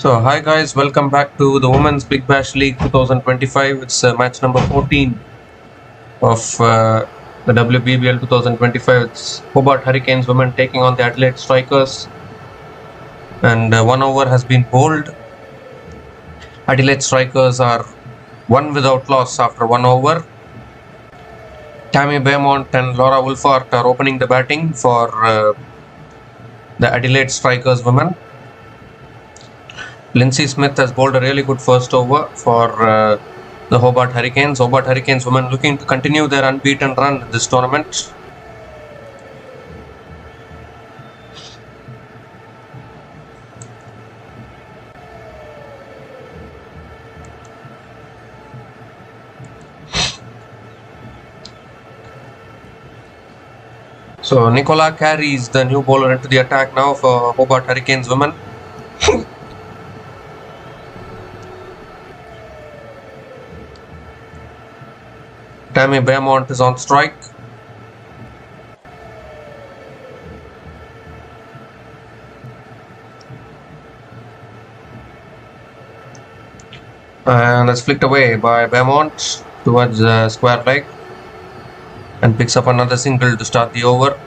So, hi guys, welcome back to the Women's Big Bash League 2025. It's match number 14 of the WBBL 2025. It's Hobart Hurricanes women taking on the Adelaide Strikers. And 1 over has been bowled. Adelaide Strikers are 1 without loss after 1 over. Tammy Beaumont and Laura Wolfart are opening the batting for the Adelaide Strikers women. Lindsay Smith has bowled a really good first over for the Hobart Hurricanes. Hobart Hurricanes women looking to continue their unbeaten run in this tournament. So Nicola carries the new bowler into the attack now for Hobart Hurricanes women. Tammy Beaumont is on strike. And it's flicked away by Beaumont towards the square leg and picks up another single to start the over.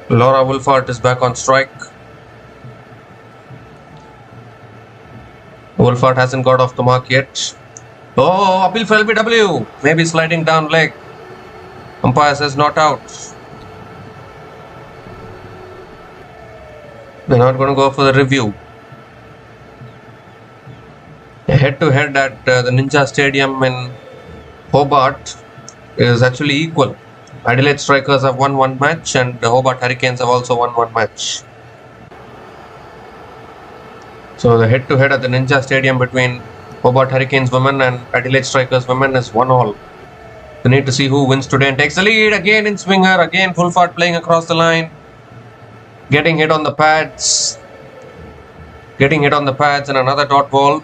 Laura Wolfart is back on strike. Wolfart hasn't got off the mark yet. Oh, appeal for LBW. Maybe sliding down leg. Umpire says not out. They're not going to go for the review. Head-to-head at the Ninja Stadium in Hobart is actually equal. Adelaide Strikers have won one match and the Hobart Hurricanes have also won one match. So the head-to-head at the Ninja Stadium between Hobart Hurricanes women and Adelaide Strikers women is 1-1. They need to see who wins today and takes the lead. Again in swinger, again Wolfart playing across the line. Getting hit on the pads. And another dot ball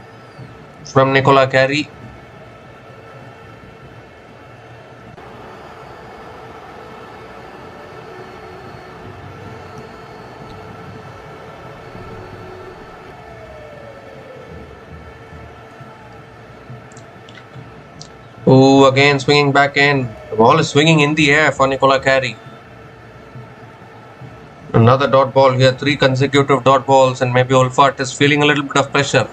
from Nicola Carey. Oh, again swinging back in. The ball is swinging in the air for Nicola Carey. Another dot ball here, 3 consecutive dot balls, and maybe Wolfart is feeling a little bit of pressure.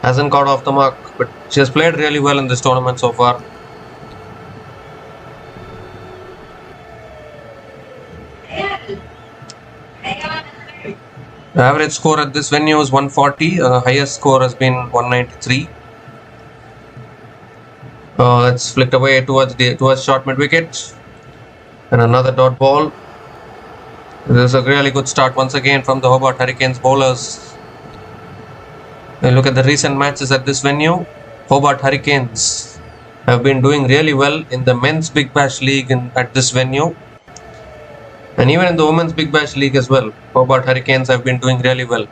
Hasn't got off the mark, but she has played really well in this tournament so far. The average score at this venue is 140. The highest score has been 193. That's flicked away towards short mid wicket, and another dot ball. This is a really good start once again from the Hobart Hurricanes bowlers. And look at the recent matches at this venue. Hobart Hurricanes have been doing really well in the men's Big Bash League at this venue. And even in the women's Big Bash League as well, Hobart Hurricanes have been doing really well.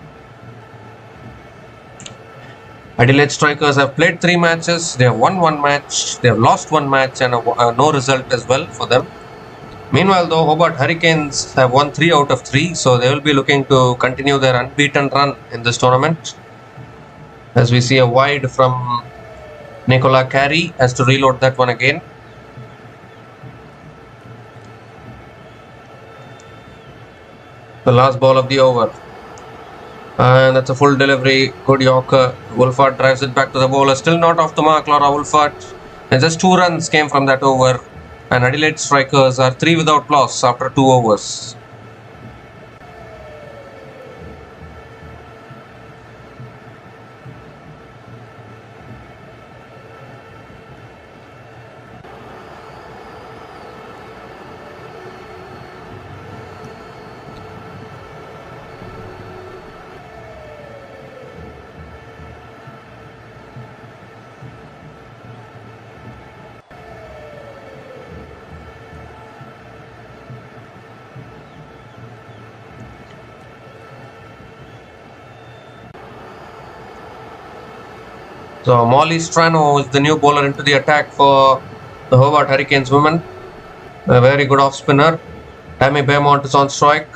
Adelaide Strikers have played 3 matches. They have won 1 match. They have lost 1 match and no result as well for them. Meanwhile, though, Hobart Hurricanes have won 3 out of 3, so they will be looking to continue their unbeaten run in this tournament. As we see a wide from Nicola Carey, has to reload that one again. The last ball of the over. And that's a full delivery, good Yorker. Wolfart drives it back to the bowler, still not off the mark, Laura Wolfart. And just 2 runs came from that over. And Adelaide Strikers are 3 without loss after 2 overs. So Molly Strano is the new bowler into the attack for the Hobart Hurricanes women. A very good off spinner. Tammy Beaumont is on strike.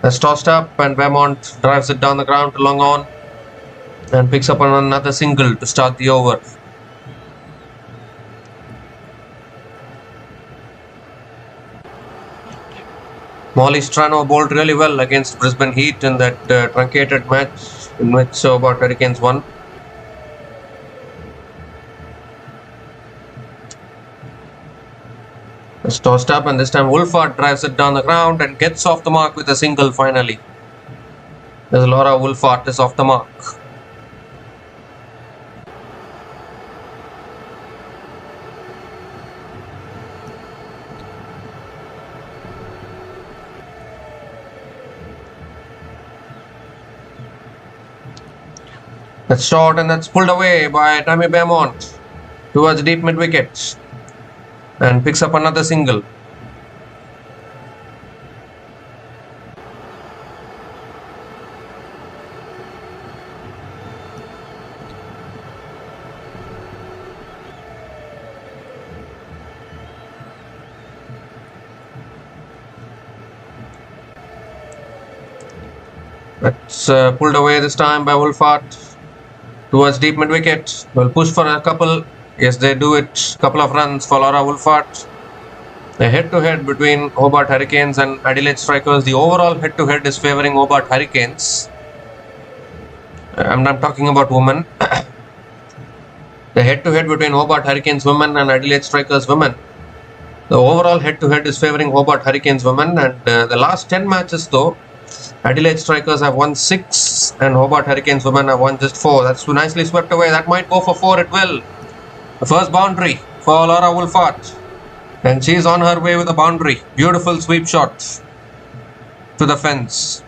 That's tossed up and Beaumont drives it down the ground to long on and picks up on another single to start the over. Molly Strano bowled really well against Brisbane Heat in that truncated match in which Hobart Hurricanes won. It's tossed up and this time Wolfhard drives it down the ground and gets off the mark with a single finally. There's Laura Wolfhard is off the mark. That's short and that's pulled away by Tammy Beaumont towards deep mid wicket and picks up another single. That's pulled away this time by Wolfhard towards deep mid wicket. Will push for a couple. Yes, they do it. Couple of runs for Laura Wolfhard. A head-to-head between Hobart Hurricanes and Adelaide Strikers. The overall head-to-head is favouring Hobart Hurricanes. I'm not talking about women. The head-to-head between Hobart Hurricanes women and Adelaide Strikers women. The overall head-to-head is favouring Hobart Hurricanes women, and the last 10 matches though, Adelaide Strikers have won 6 and Hobart Hurricanes women have won just 4. That's nicely swept away. That might go for 4. It will. The first boundary for Laura Wolfhard. And she's on her way with a boundary. Beautiful sweep shot to the fence.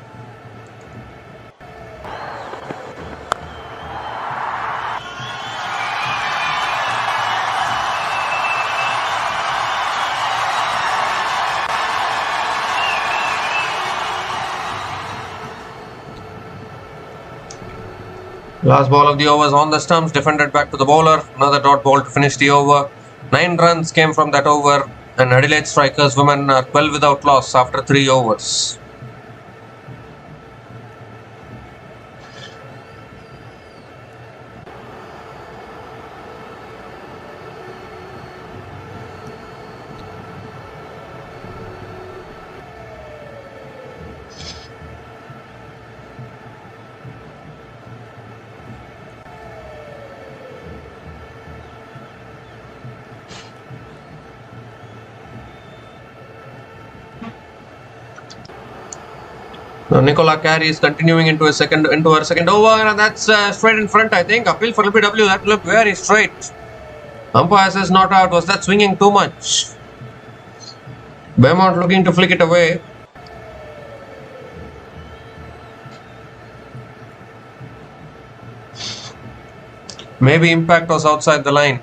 Last ball of the over is on the stumps, defended back to the bowler. Another dot ball to finish the over. 9 runs came from that over, and Adelaide Strikers women are 12 without loss after 3 overs. Now Nicola Carey is continuing into her second over, and that's straight in front. I think appeal for LBW. That looked very straight. Umpire says not out. Was that swinging too much? Beaumont looking to flick it away. Maybe impact was outside the line.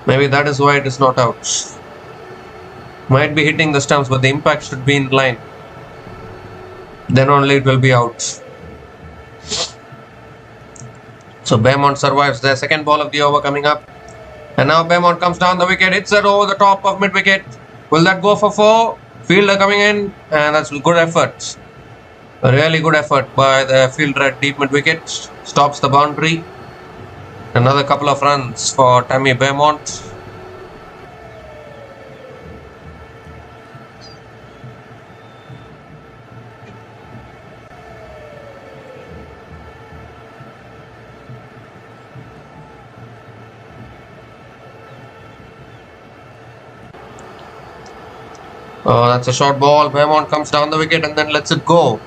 Maybe that is why it is not out. Might be hitting the stumps, but the impact should be in line. Then only it will be out. So Beaumont survives their second ball of the over coming up. And now Beaumont comes down the wicket, hits it over the top of mid wicket. Will that go for 4? Fielder coming in, and that's good effort. A really good effort by the fielder at deep mid wicket. Stops the boundary. Another couple of runs for Tammy Beaumont. Oh, that's a short ball. Beaumont comes down the wicket and then lets it go.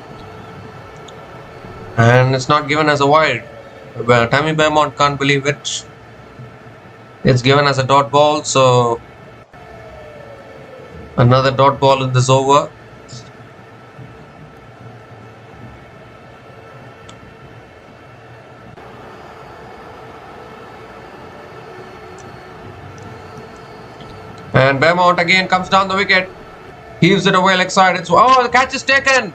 And it's not given as a wide. Well, Tammy Beaumont can't believe it. It's given as a dot ball, so another dot ball in this over. And Beaumont again comes down the wicket. Heaves it away leg side. The catch is taken.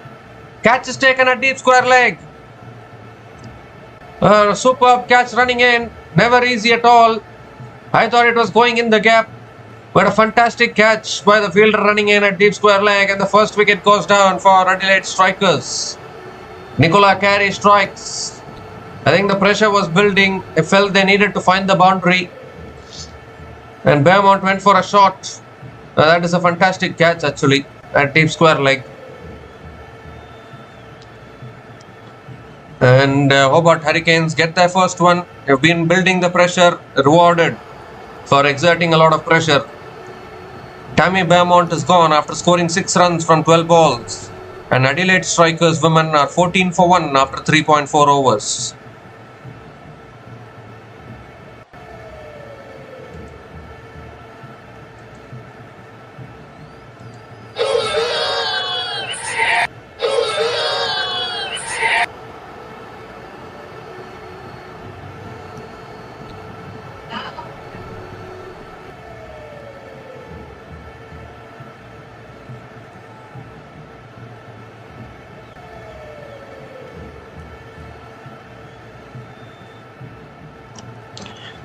Catch is taken at deep square leg. Superb catch running in. Never easy at all. I thought it was going in the gap, but a fantastic catch by the fielder running in at deep square leg, and the first wicket goes down for Adelaide strikers. Nicola Carey strikes. I think the pressure was building. They felt they needed to find the boundary, and Beaumont went for a shot. That is a fantastic catch actually at deep square leg. And Hobart Hurricanes get their first one. They've been building the pressure, rewarded for exerting a lot of pressure. Tammy Beaumont is gone after scoring 6 runs from 12 balls. And Adelaide strikers women are 14 for 1 after 3.4 overs.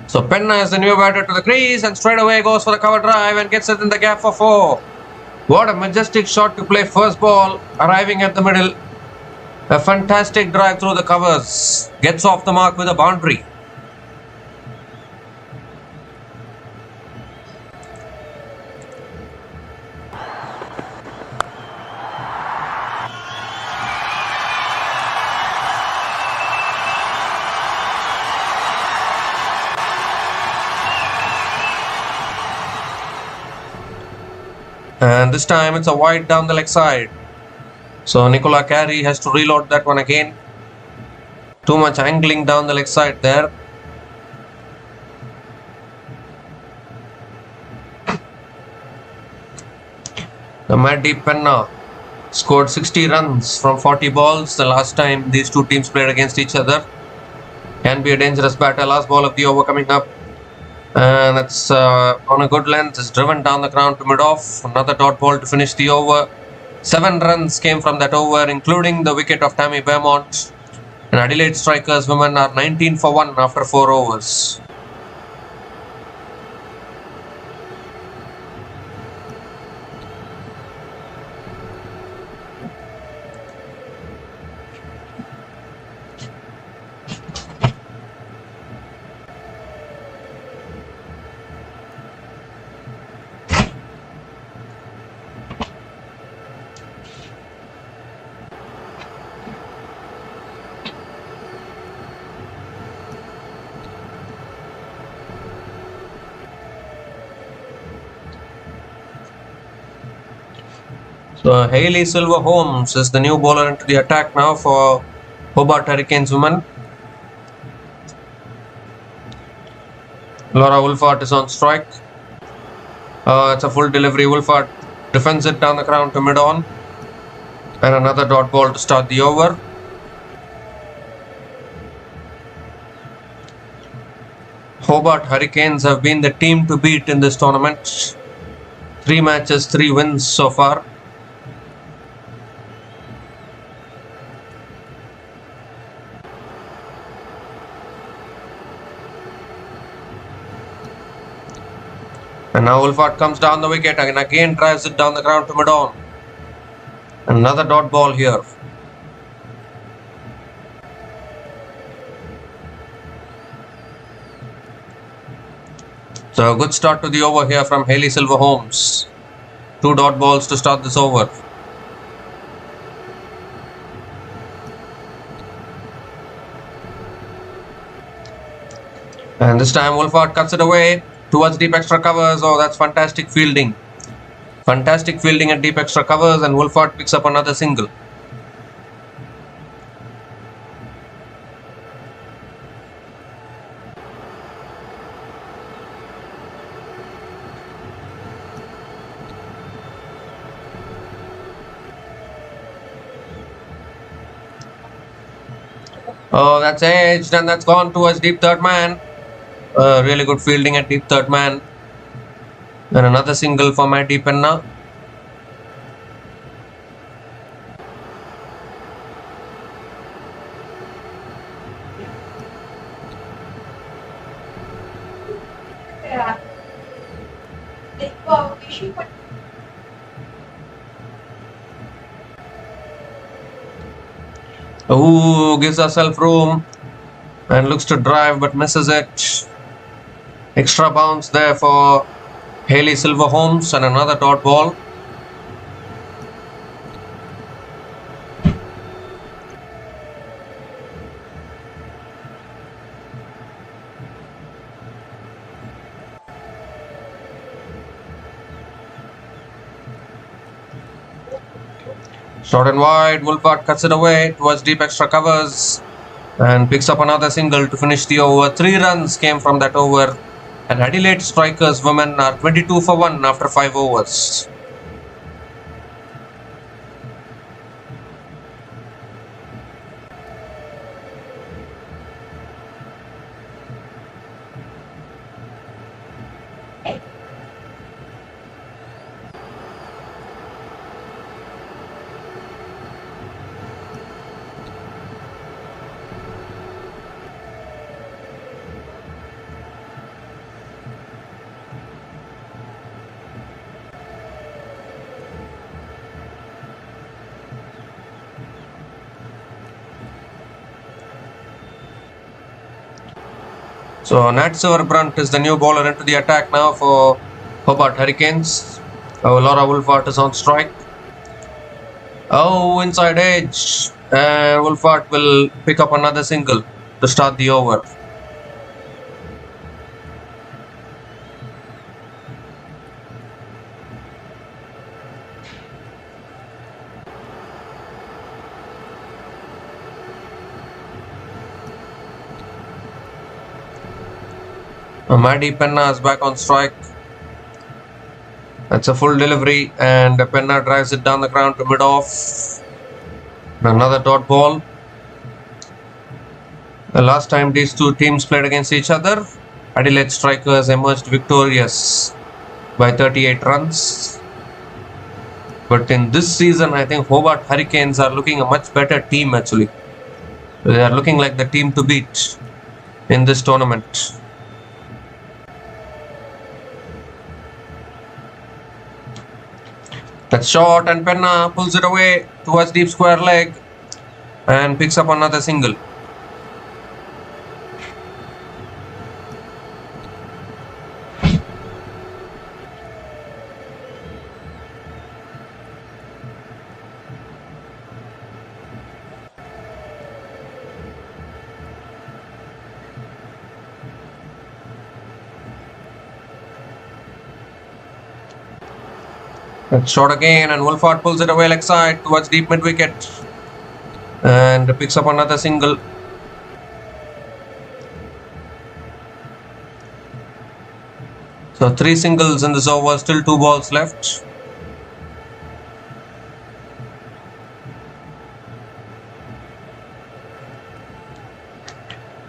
So Penna is the new batter to the crease and straight away goes for the cover drive and gets it in the gap for 4. What a majestic shot to play first ball, arriving at the middle. A fantastic drive through the covers. Gets off the mark with a boundary. And this time it's a wide down the leg side. So Nicola Carey has to reload that one again. Too much angling down the leg side there. The Maddie Penna scored 60 runs from 40 balls the last time these two teams played against each other. Can be a dangerous batter. Last ball of the over coming up. And that's on a good length. It's driven down the ground to mid-off. Another dot ball to finish the over. 7 runs came from that over, including the wicket of Tammy Beaumont. And Adelaide strikers women are 19 for 1 after 4 overs. So Hayley Silver Holmes is the new bowler into the attack now for Hobart Hurricanes women. Laura Wolfart is on strike. It's a full delivery. Wolfart defends it down the ground to mid-on. And another dot ball to start the over. Hobart Hurricanes have been the team to beat in this tournament. 3 matches, 3 wins so far. And now Wolfart comes down the wicket and again drives it down the ground to mid-on. Another dot ball here. So a good start to the over here from Hayley Silver Holmes. 2 dot balls to start this over. And this time Wolfart cuts it away towards deep extra covers. Oh, that's fantastic fielding. Fantastic fielding at deep extra covers, and Wolfart picks up another single. Oh, that's edged and that's gone towards deep third man. Really good fielding at deep third man. And another single for Maddie Penna. Ooh, gives herself room and looks to drive but misses it. Extra bounce there for Hayley Silverholmes and another dot ball. Short and wide, Wolfhard cuts it away towards deep extra covers and picks up another single to finish the over. 3 runs came from that over, and Adelaide strikers women are 22 for 1 after 5 overs. So Nat Silverbrunt is the new bowler into the attack now for Hobart Hurricanes. Laura Wolfhard is on strike. Oh, inside edge. And Wolfhard will pick up another single to start the over. Maddie Penna is back on strike. That's a full delivery, and Penna drives it down the ground to mid-off. Another dot ball. The last time these two teams played against each other, Adelaide strikers emerged victorious by 38 runs. But in this season, I think Hobart Hurricanes are looking a much better team actually. They are looking like the team to beat in this tournament. That's short, and Penna pulls it away towards deep square leg and picks up another single. That's short again, and Wolfhard pulls it away leg side towards deep mid wicket and picks up another single. So 3 singles in this over, still 2 balls left.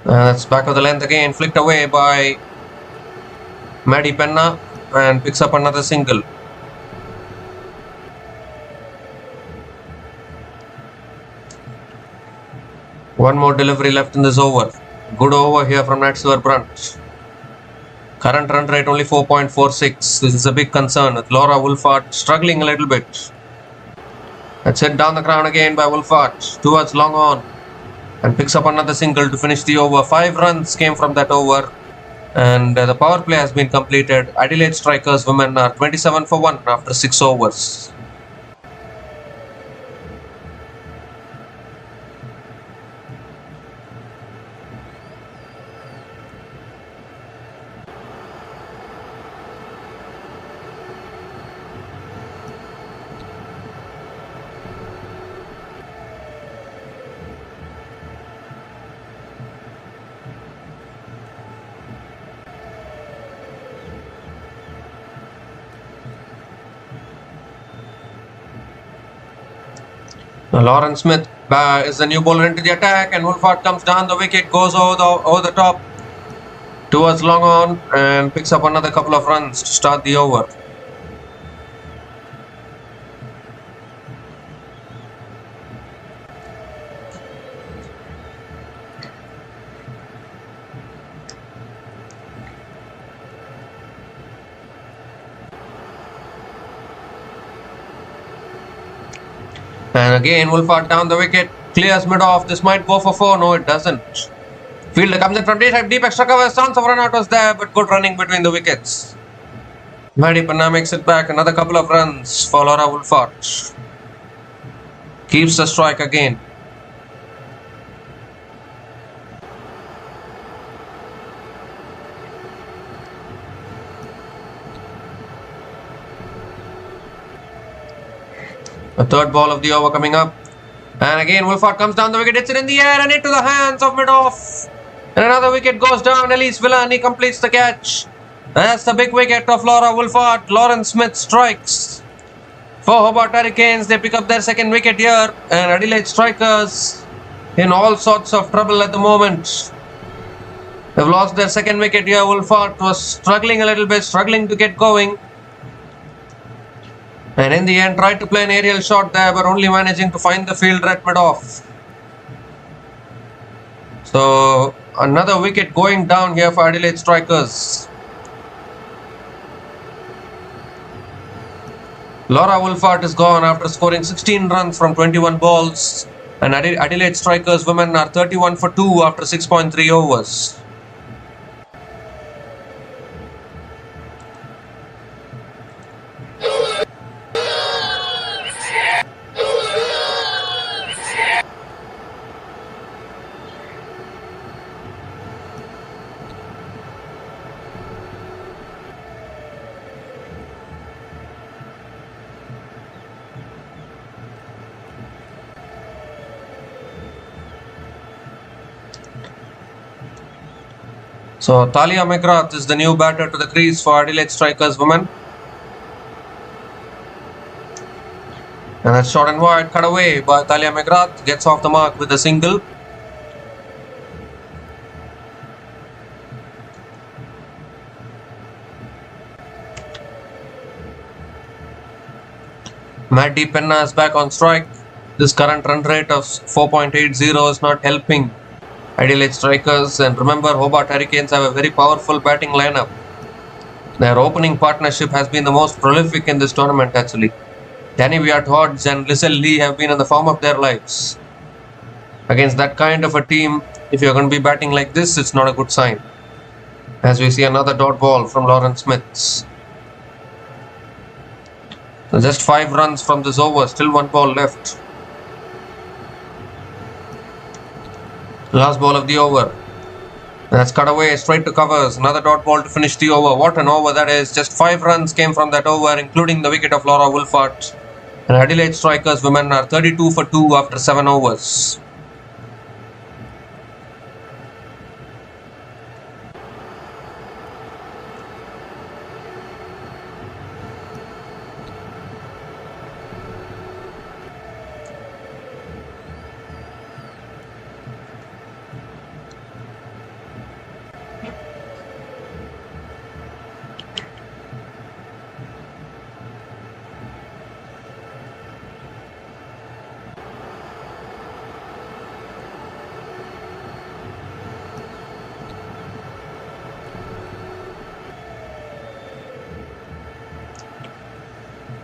That's back of the length again, flicked away by Maddie Penna and picks up another single. One more delivery left in this over. Good over here from Nat Silverbrunt. Current run rate only 4.46. This is a big concern with Laura Wolfhard struggling a little bit. That's hit down the ground again by Wolfhard towards long on and picks up another single to finish the over. 5 runs came from that over, and the power play has been completed. Adelaide strikers women are 27 for 1 after 6 overs. Lauren Smith is the new bowler into the attack, and Wolfhard comes down the wicket, goes over the top towards long on and picks up another couple of runs to start the over. And again, Wolfhard down the wicket Clears mid off. This might go for 4. No, it doesn't. Fielder comes in from deep extra cover. Chance of run out was there, but good running between the wickets. Maddie Panna makes it back. Another couple of runs for Laura Wolfart. Keeps the strike again. A third ball of the over coming up. And again Wolfart comes down the wicket, hits it in the air and into the hands of mid-off. And another wicket goes down. Elise Villani completes the catch. That's the big wicket of Laura Wolfart. Lauren Smith strikes. For Hobart Hurricanes, they pick up their second wicket here. And Adelaide Strikers in all sorts of trouble at the moment. They've lost their second wicket here. Wolfart was struggling a little bit, struggling to get going. And in the end tried to play an aerial shot there, but only managing to find the fielder at mid-off. So another wicket going down here for Adelaide Strikers. Laura Wolfart is gone after scoring 16 runs from 21 balls. And Adelaide Strikers women are 31 for 2 after 6.3 overs. So Talia McGrath is the new batter to the crease for Adelaide Strikers women. And that's short and wide, cut away by Talia McGrath. Gets off the mark with a single. Maddie Penna is back on strike. This current run rate of 4.80 is not helping Adelaide Strikers. And remember, Hobart Hurricanes have a very powerful batting lineup. Their opening partnership has been the most prolific in this tournament actually. Danny Wyatt-Hodge and Lizelle Lee have been in the form of their lives. Against that kind of a team, if you're going to be batting like this, it's not a good sign. As we see another dot ball from Lauren Smith. So just 5 runs from this over, still 1 ball left. Last ball of the over. That's cut away straight to covers. Another dot ball to finish the over. What an over that is. Just 5 runs came from that over, including the wicket of Laura Wolfart. And Adelaide Strikers women are 32 for 2 after 7 overs.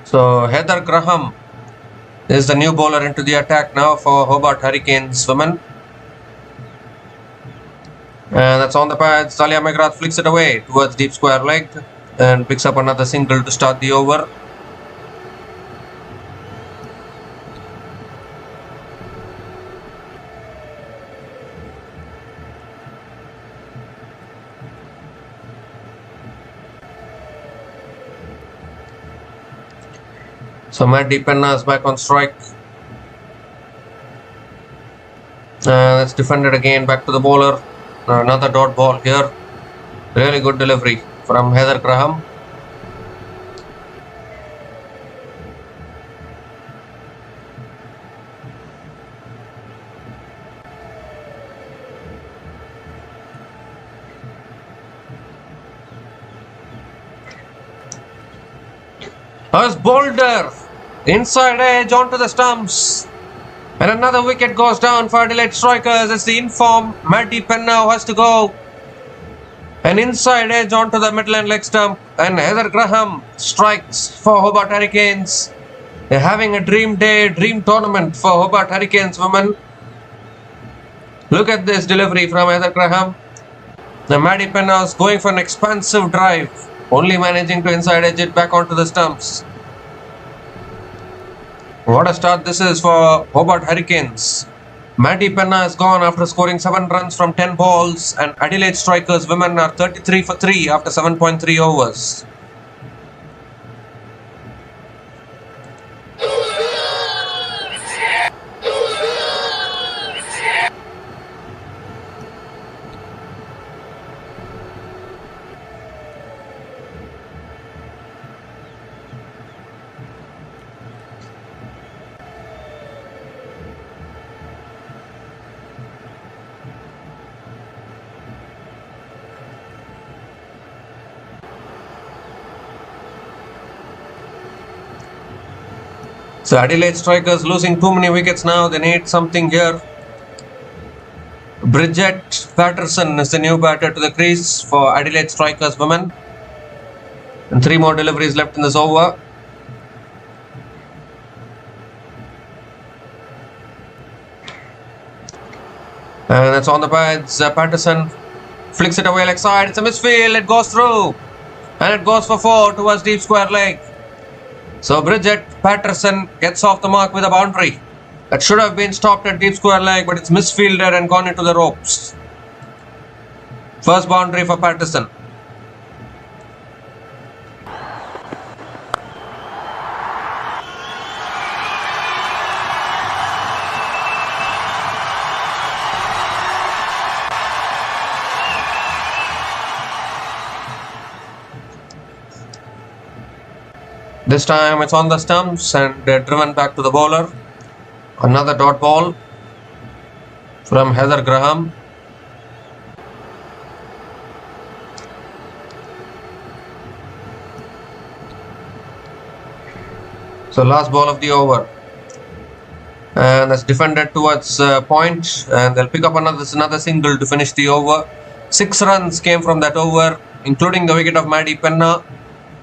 So Heather Graham is the new bowler into the attack now for Hobart Hurricanes women. And that's on the pads. Talia McGrath flicks it away towards deep square leg and picks up another single to start the over. So Maddie Penna is back on strike. That's defended again, back to the bowler. Another dot ball here. Really good delivery from Heather Graham. As Boulder, inside edge onto the stumps. And another wicket goes down for Adelaide Strikers. It's the inform Maddie Penna who has to go. An inside edge onto the Midland leg stump. And Heather Graham strikes for Hobart Hurricanes. They're having a dream day, dream tournament for Hobart Hurricanes women. Look at this delivery from Heather Graham. The Maddie Penna's going for an expansive drive, only managing to inside edge it back onto the stumps. What a start this is for Hobart Hurricanes. Maddie Penna is gone after scoring 7 runs from 10 balls, and Adelaide Strikers women are 33 for 3 after 7.3 overs. So Adelaide Strikers losing too many wickets now. They need something here. Bridget Patterson is the new batter to the crease for Adelaide Strikers women. And 3 more deliveries left in this over. And that's on the pads. Patterson flicks it away leg side. It's a misfield. It goes through. And it goes for 4 towards deep square leg. So Bridget Patterson gets off the mark with a boundary. That should have been stopped at deep square leg, but it's misfielded and gone into the ropes. First boundary for Patterson. This time it's on the stumps and driven back to the bowler. Another dot ball from Heather Graham. So last ball of the over. And that's defended towards point, and they'll pick up another single to finish the over. 6 runs came from that over, including the wicket of Maddie Penna.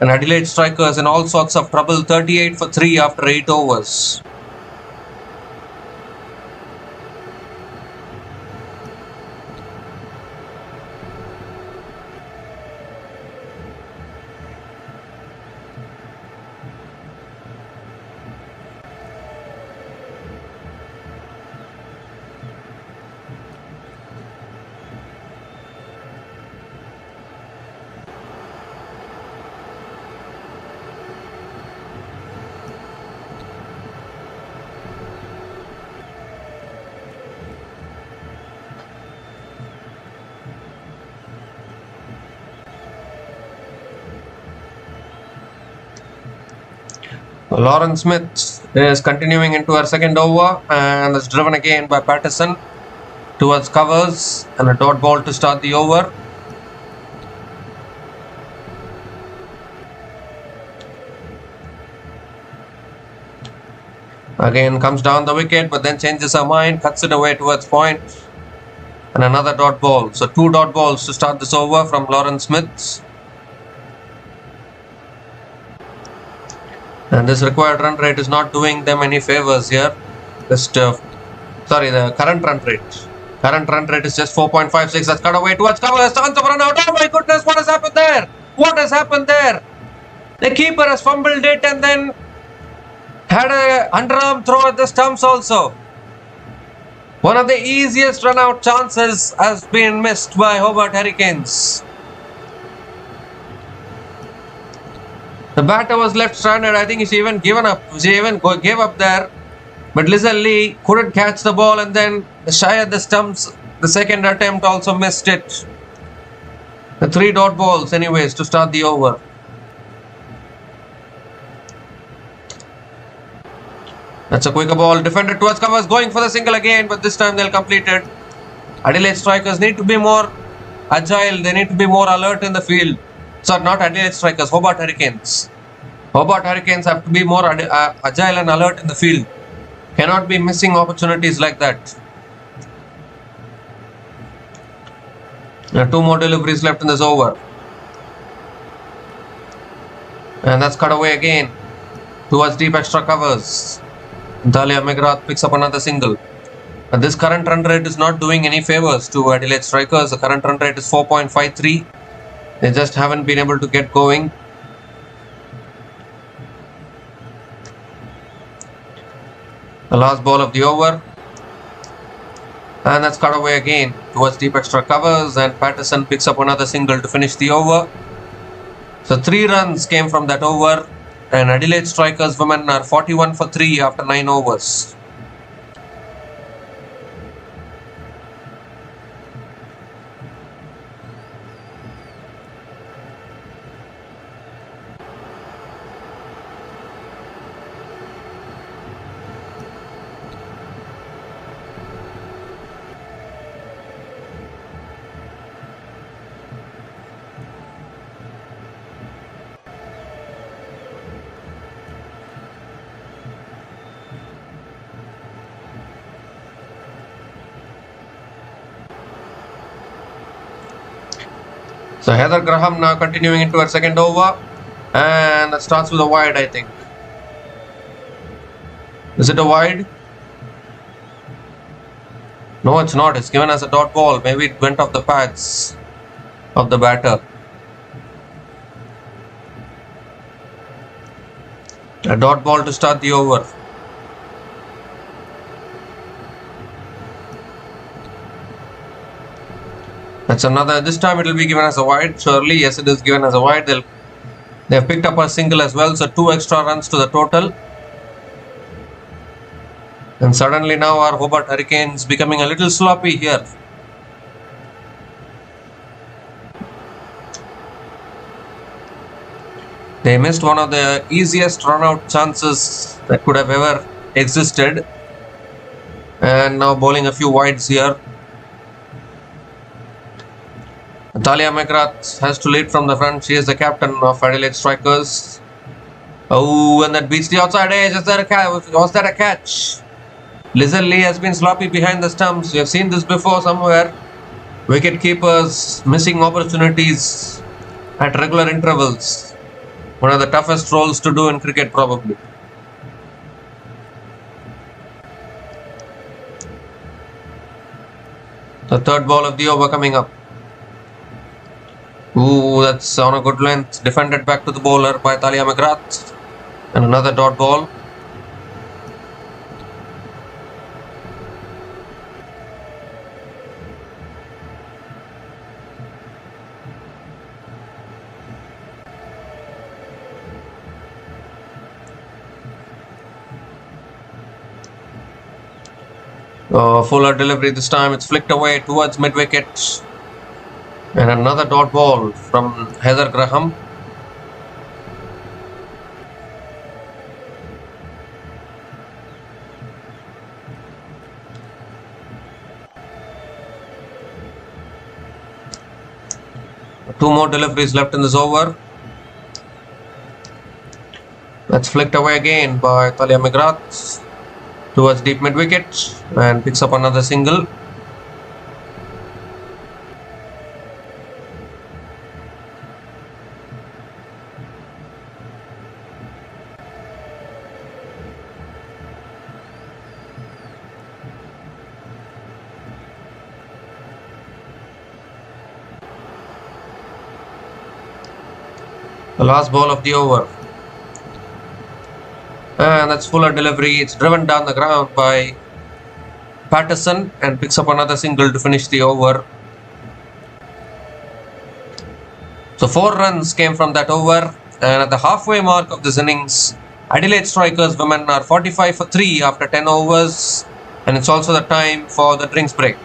And Adelaide Strikers in all sorts of trouble, 38 for 3 after 8 overs. Lauren Smith is continuing into her second over, and is driven again by Patterson towards covers, and a dot ball to start the over. Again comes down the wicket, but then changes her mind, cuts it away towards point, and another dot ball. So 2 dot balls to start this over from Lauren Smith. And this required run rate is not doing them any favors here. The current run rate. Current run rate is just 4.56. That's cut away towards cover. Chance of run out. Oh my goodness, what has happened there? What has happened there? The keeper has fumbled it and then had a underarm throw at the stumps also. One of the easiest run out chances has been missed by Hobart Hurricanes. The batter was left stranded. I think she even gave up there. But Lizelle Lee couldn't catch the ball, and then shy at the stumps. The second attempt also missed it. The 3 dot balls anyways to start the over. That's a quicker ball. Defended towards covers, going for the single again, but this time they'll complete it. Adelaide Strikers need to be more agile. They need to be more alert in the field. Sorry, not Adelaide Strikers, Hobart Hurricanes. Hobart Hurricanes have to be more agile and alert in the field. Cannot be missing opportunities like that. There are 2 more deliveries left in this over. And that's cut away again towards deep extra covers. Dahlia McGrath picks up another single. But this current run rate is not doing any favors to Adelaide strikers. The current run rate is 4.53. They just haven't been able to get going. The last ball of the over. And that's cut away again towards deep extra covers, and Patterson picks up another single to finish the over. So 3 runs came from that over, and Adelaide strikers women are 41 for 3 after 9 overs. So Heather Graham now continuing into her second over, and that starts with a wide, I think. Is it a wide? No, it's not. It's given as a dot ball. Maybe it went off the pads of the batter. A dot ball to start the over. That's another. This time it will be given as a wide. Surely, yes, it is given as a wide. They have picked up a single as well. So 2 extra runs to the total. And suddenly now our Hobart Hurricanes becoming a little sloppy here. They missed one of the easiest run-out chances that could have ever existed. And now bowling a few wides here. Talia McGrath has to lead from the front. She is the captain of Adelaide Strikers. Oh, and that beats the outside edge. Was that a catch? Lizelle Lee has been sloppy behind the stumps. We have seen this before somewhere. Wicket keepers missing opportunities at regular intervals. One of the toughest roles to do in cricket, probably. The third ball of the over coming up. Ooh, that's on a good length. Defended back to the bowler by Talia McGrath. And another dot ball. Fuller delivery this time. It's flicked away towards mid-wicket. And another dot ball from Heather Graham. Two more deliveries left in this over. That's flicked away again by Talia McGrath towards deep mid-wicket and picks up another single. The last ball of the over. And that's Fuller delivery. It's driven down the ground by Patterson and picks up another single to finish the over. So 4 runs came from that over. And at the halfway mark of this innings, Adelaide Strikers women are 45 for 3 after 10 overs. And it's also the time for the drinks break.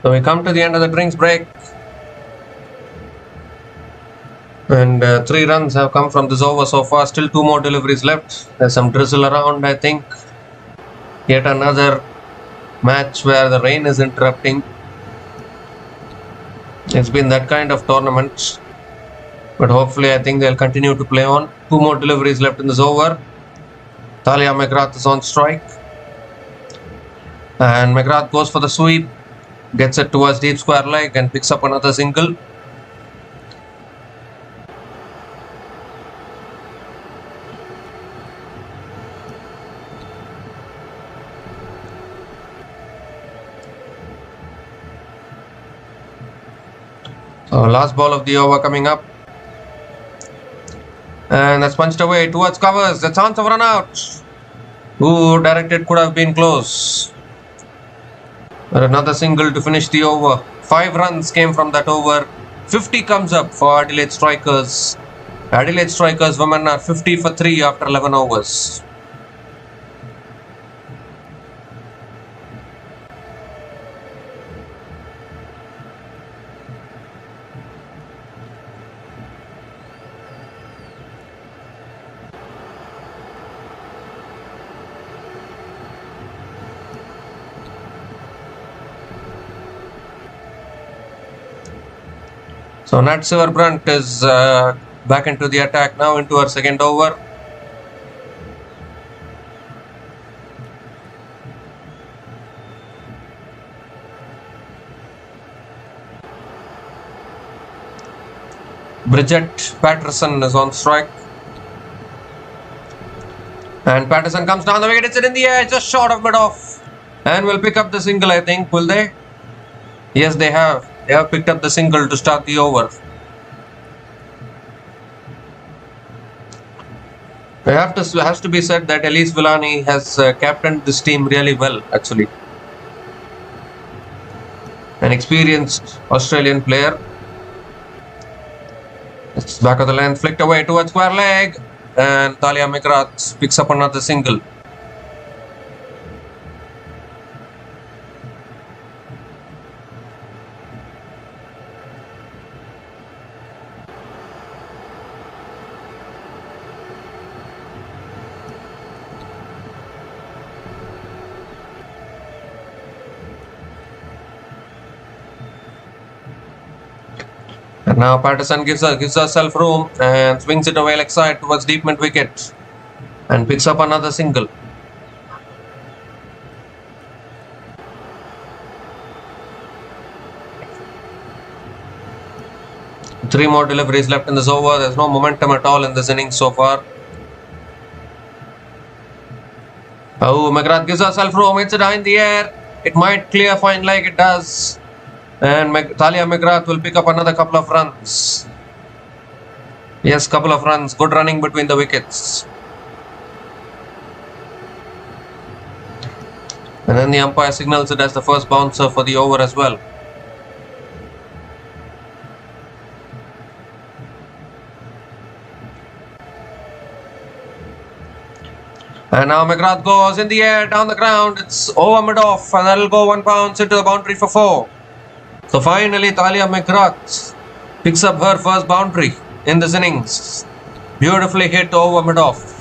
So we come to the end of the drinks break. And 3 runs have come from this over so far. Still 2 more deliveries left. There's some drizzle around, I think. Yet another match where the rain is interrupting. It's been that kind of tournament. But hopefully I think they'll continue to play on. 2 more deliveries left in this over. Talia McGrath is on strike. And McGrath goes for the sweep. Gets it towards deep square leg and picks up another single. So last ball of the over coming up. And that's punched away towards covers. The chance of run out. Ooh, directed could have been close. But another single to finish the over. 5 runs came from that over. 50 comes up for Adelaide Strikers. Adelaide Strikers women are 50 for 3 after 11 overs. So Nat Silverbrunt is back into the attack now into her second over. Bridget Patterson is on strike. And Patterson comes down the wicket, it's it in the air, just short of mid-off. And will pick up the single, I think, will they? Yes, they have. They have picked up the single to start the over. It has to be said that Elise Villani has captained this team really well, actually. An experienced Australian player. It's back of the length, flicked away towards square leg. And Talia McGrath picks up another single. And now Patterson gives herself room and swings it away leg side towards deep mid wicket and picks up another single. Three more deliveries left in this over. There's no momentum at all in this innings so far. Oh, McGrath gives herself room, hits it high in the air. It might clear fine like it does. And Talia McGrath will pick up another couple of runs. Yes, couple of runs. Good running between the wickets. And then the umpire signals it as the first bouncer for the over as well. And now McGrath goes in the air, down the ground. It's over mid-off and that'll go 1 bounce into the boundary for 4. So finally Talia McGrath picks up her first boundary in this innings. Beautifully hit over mid-off.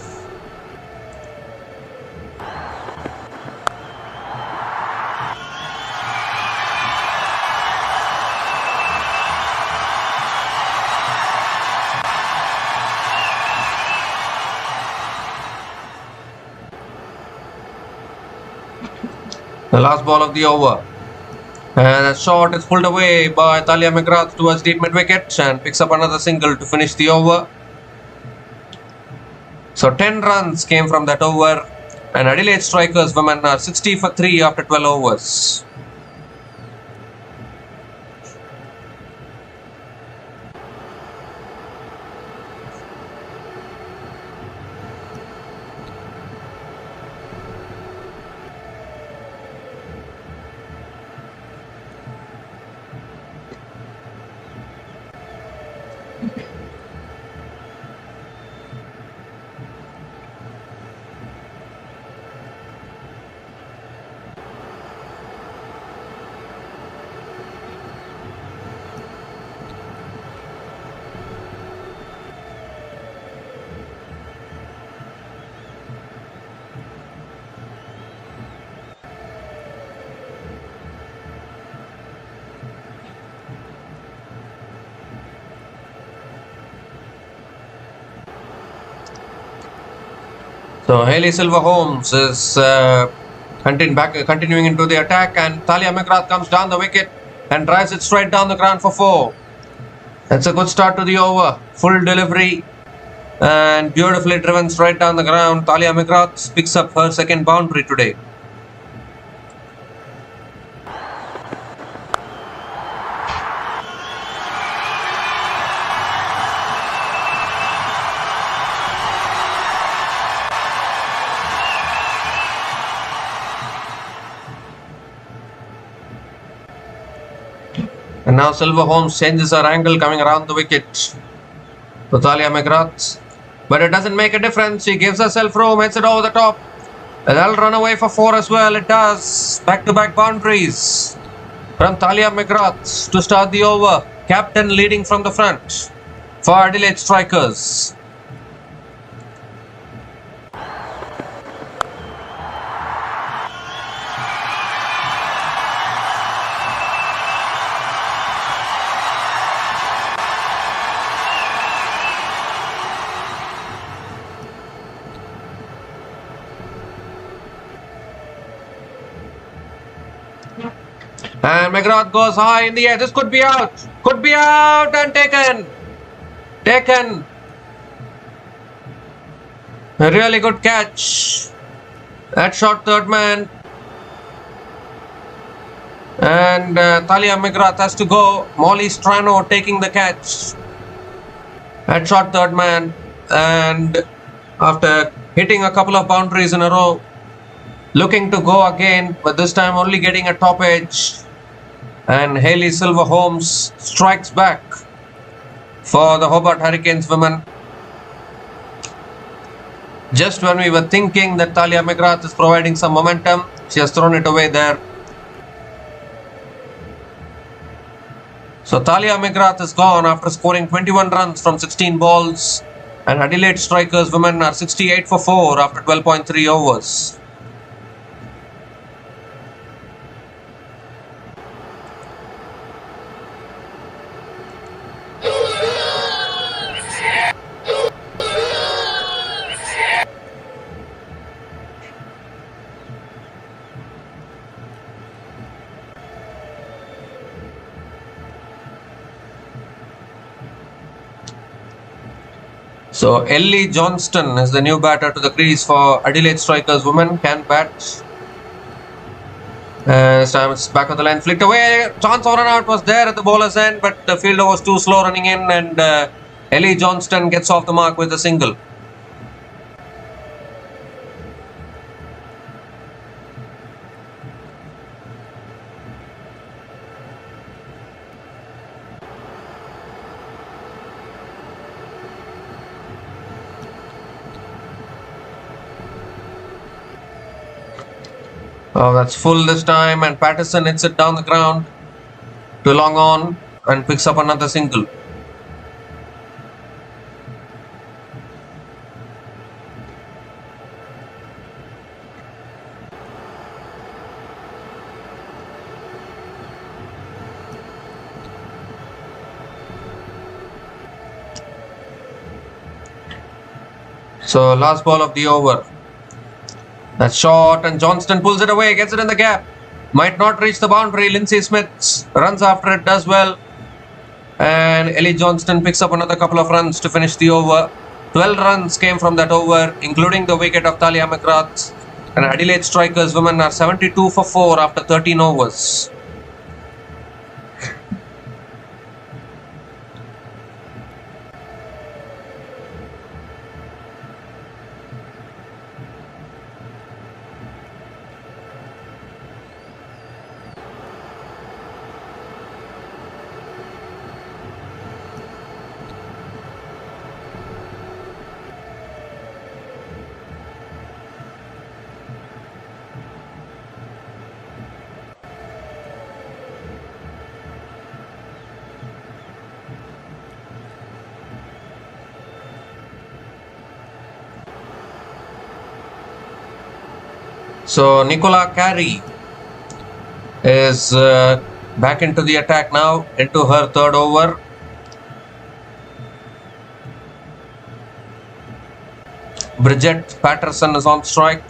The last ball of the over. And a shot is pulled away by Talia McGrath towards deep mid wicket and picks up another single to finish the over. So 10 runs came from that over and Adelaide Strikers women are 60 for 3 after 12 overs. So Hayley Silver Holmes is continuing into the attack, and Thalia McGrath comes down the wicket and drives it straight down the ground for 4. That's a good start to the over. Full delivery and beautifully driven straight down the ground. Thalia McGrath picks up her second boundary today. And now Silver Holmes changes her angle coming around the wicket to Thalia McGrath. But it doesn't make a difference. She gives herself room, hits it over the top. And that'll run away for 4 as well. It does. Back-to-back boundaries from Thalia McGrath to start the over. Captain leading from the front for Adelaide Strikers. And McGrath goes high in the air. This could be out. Could be out and taken. Taken. A really good catch. That shot third man. And Thalia McGrath has to go. Molly Strano taking the catch. That shot third man. And after hitting a couple of boundaries in a row, looking to go again, but this time only getting a top edge. And Hayley Silver Holmes strikes back for the Hobart Hurricanes women. Just when we were thinking that Thalia McGrath is providing some momentum, she has thrown it away there. So Thalia McGrath is gone after scoring 21 runs from 16 balls. And Adelaide Strikers women are 68 for 4 after 12.3 overs. So Ellie Johnston is the new batter to the crease for Adelaide Strikers women. Can bat. This time it's back of the line, flicked away. Chance for an out was there at the bowler's end, but the fielder was too slow running in, and Ellie Johnston gets off the mark with a single. Oh, that's full this time, and Patterson hits it down the ground to long on and picks up another single. So last ball of the over. That's short, and Johnston pulls it away, gets it in the gap. Might not reach the boundary. Lindsay Smith runs after it, does well. And Ellie Johnston picks up another couple of runs to finish the over. 12 runs came from that over, including the wicket of Thalia McGrath. And Adelaide Strikers women are 72 for 4 after 13 overs. So Nicola Carey is back into the attack now, into her third over. Bridget Patterson is on strike.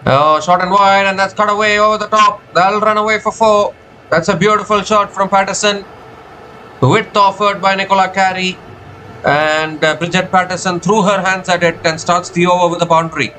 Oh, short and wide, and that's cut away over the top. That'll run away for 4. That's a beautiful shot from Patterson. Width offered by Nicola Carey, and Bridget Patterson threw her hands at it and starts the over with a boundary.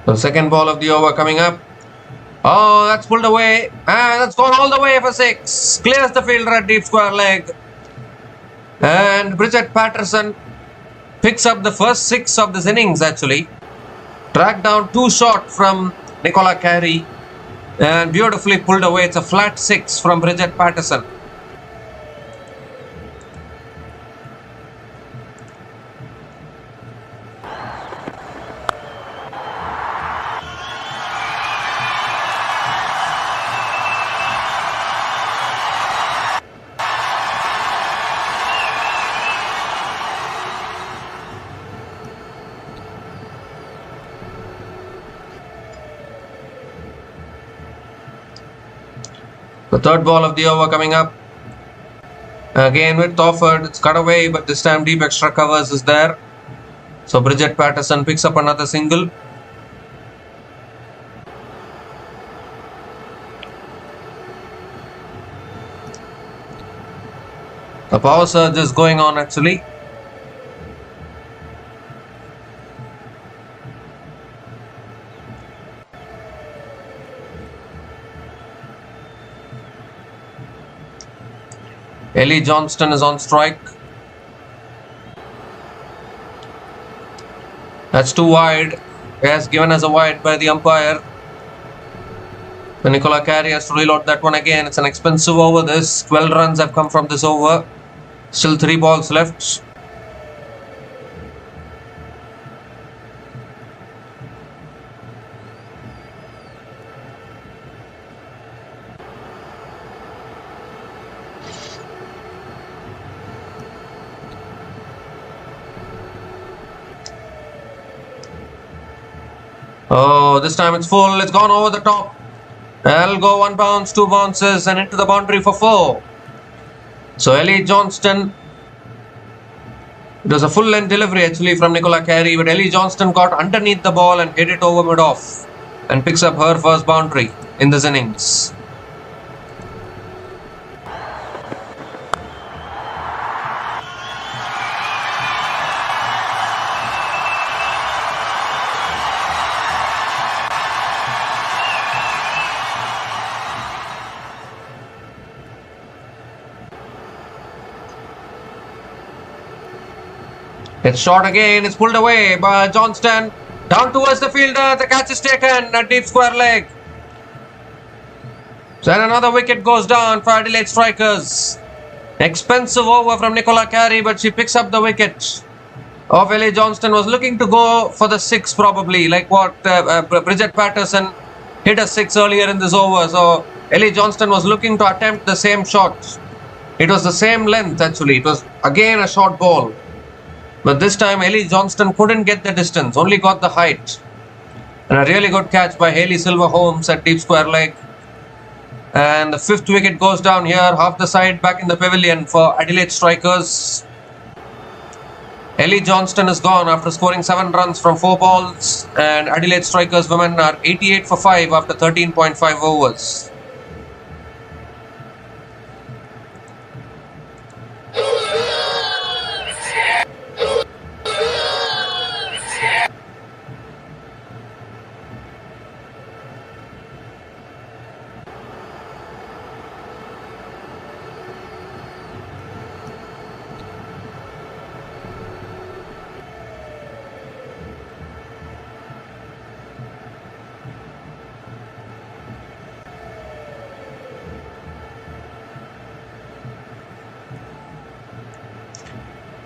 The second ball of the over coming up. Oh, that's pulled away. And that's gone all the way for 6. Clears the fielder at deep square leg. And Bridget Patterson picks up the first 6 of this innings actually. Tracked down 2 short from Nicola Carey. And beautifully pulled away. It's a flat 6 from Bridget Patterson. The third ball of the over coming up. Again width offered, it's cut away, but this time deep extra covers is there. So Bridget Patterson picks up another single. The power surge is going on actually. Ellie Johnston is on strike. That's too wide. Yes, given as a wide by the umpire. So Nicola Carey has to reload that one again. It's an expensive over this. 12 runs have come from this over. Still 3 balls left. Oh, this time it's full. It's gone over the top. That'll go 1 bounce, 2 bounces, and into the boundary for 4. So Ellie Johnston. It was a full length delivery actually from Nicola Carey, but Ellie Johnston got underneath the ball and hit it over mid off and picks up her first boundary in this innings. It's short again, it's pulled away by Johnston. Down towards the fielder, the catch is taken at deep square leg. Then another wicket goes down for Adelaide strikers. Expensive over from Nicola Carey, but she picks up the wicket. Of Ellie Johnston was looking to go for the 6 probably, like what Bridget Patterson hit a 6 earlier in this over. So Ellie Johnston was looking to attempt the same shot. It was the same length actually. It was again a short ball. But this time Ellie Johnston couldn't get the distance, only got the height. And a really good catch by Hayley Silver-Holmes at deep square leg. And the 5th wicket goes down here, half the side back in the pavilion for Adelaide strikers. Ellie Johnston is gone after scoring 7 runs from 4 balls. And Adelaide strikers women are 88 for 5 after 13.5 overs.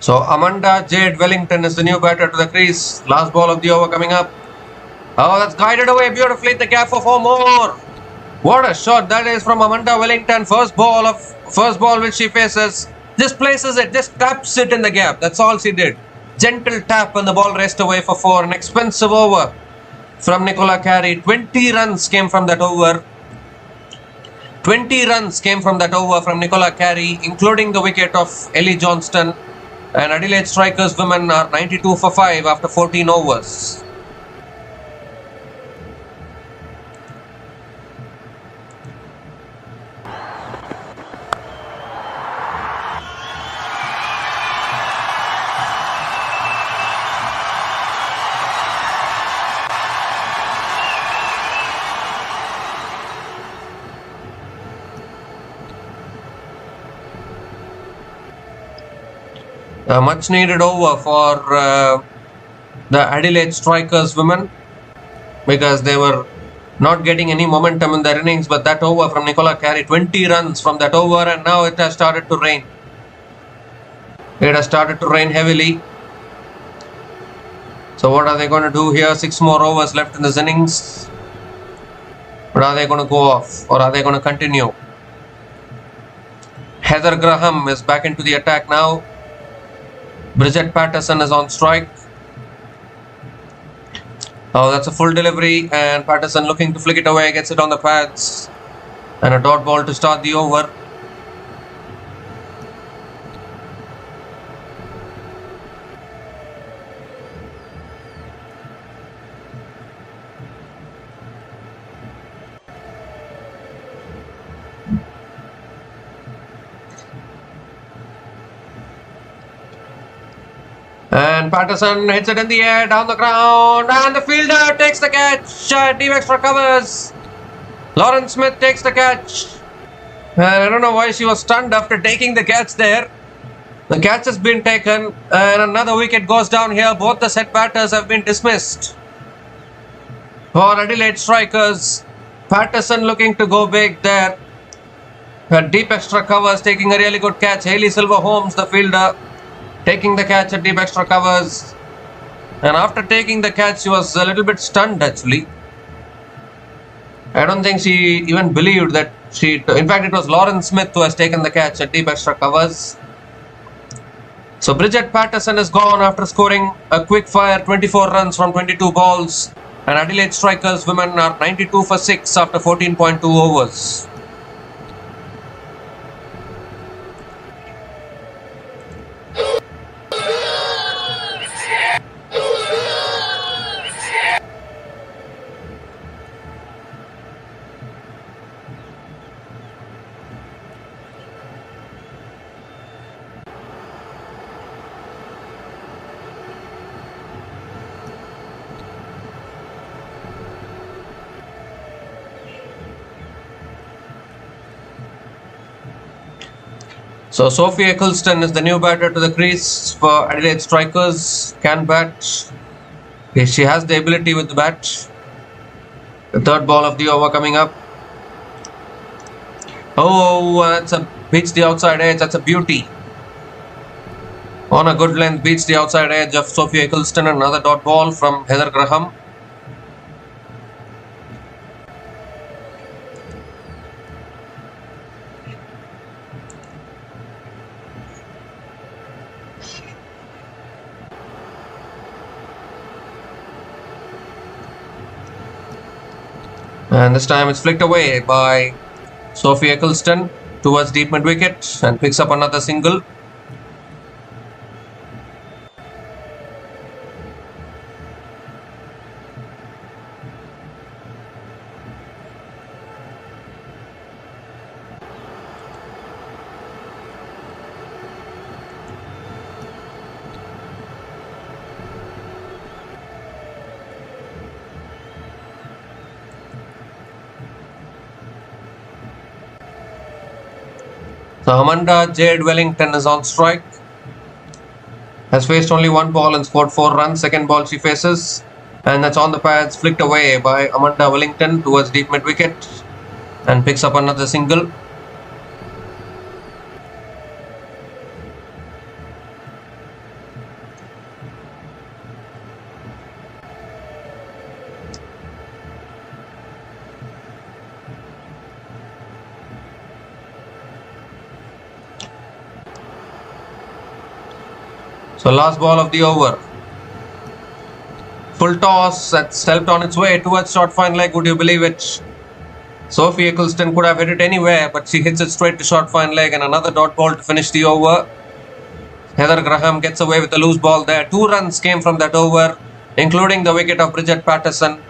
So Amanda Jade Wellington is the new batter to the crease. Last ball of the over coming up. Oh, that's guided away beautifully. The gap for 4 more. What a shot that is from Amanda Wellington. First ball which she faces. Just places it, just taps it in the gap. That's all she did. Gentle tap and the ball raced away for 4. An expensive over from Nicola Carey. 20 runs came from that over. 20 runs came from that over from Nicola Carey, including the wicket of Ellie Johnston. And Adelaide Strikers women are 92 for 5 after 14 overs. A much needed over for the Adelaide Strikers women, because they were not getting any momentum in their innings, but that over from Nicola Carey, 20 runs from that over, and now it has started to rain. It has started to rain heavily. So what are they going to do here? 6 more overs left in this innings. But are they going to go off, or are they going to continue? Heather Graham is back into the attack now. Bridget Patterson is on strike. Oh, that's a full delivery, and Patterson looking to flick it away, gets it on the pads. And a dot ball to start the over. And Patterson hits it in the air, down the ground, and the fielder takes the catch. Deep extra covers. Lauren Smith takes the catch. And I don't know why she was stunned after taking the catch there. The catch has been taken, and another wicket goes down here. Both the set batters have been dismissed. For Adelaide Strikers, Patterson looking to go big there. Her deep extra covers, taking a really good catch. Hayley Silver-Holmes, the fielder, taking the catch at deep extra covers. And after taking the catch, she was a little bit stunned actually. I don't think she even believed that in fact it was Lauren Smith who has taken the catch at deep extra covers. So Bridget Patterson is gone after scoring a quick fire 24 runs from 22 balls. And Adelaide Strikers women are 92 for 6 after 14.2 overs. So Sophie Eccleston is the new batter to the crease for Adelaide Strikers. Can bat. She has the ability with the bat. The third ball of the over coming up. Oh, that's a beats the outside edge. That's a beauty. On a good length, beats the outside edge of Sophie Eccleston. Another dot ball from Heather Graham. And this time it's flicked away by Sophie Eccleston towards deep mid wicket and picks up another single. So Amanda Jade Wellington is on strike. Has faced only one ball and scored 4 runs. Second ball she faces, and that's on the pads, flicked away by Amanda Wellington towards deep mid wicket and picks up another single. So last ball of the over. Full toss, that's helped on its way towards short fine leg, would you believe it? Sophie Eccleston could have hit it anywhere, but she hits it straight to short fine leg, and another dot ball to finish the over. Heather Graham gets away with a loose ball there. 2 runs came from that over, including the wicket of Bridget Patterson.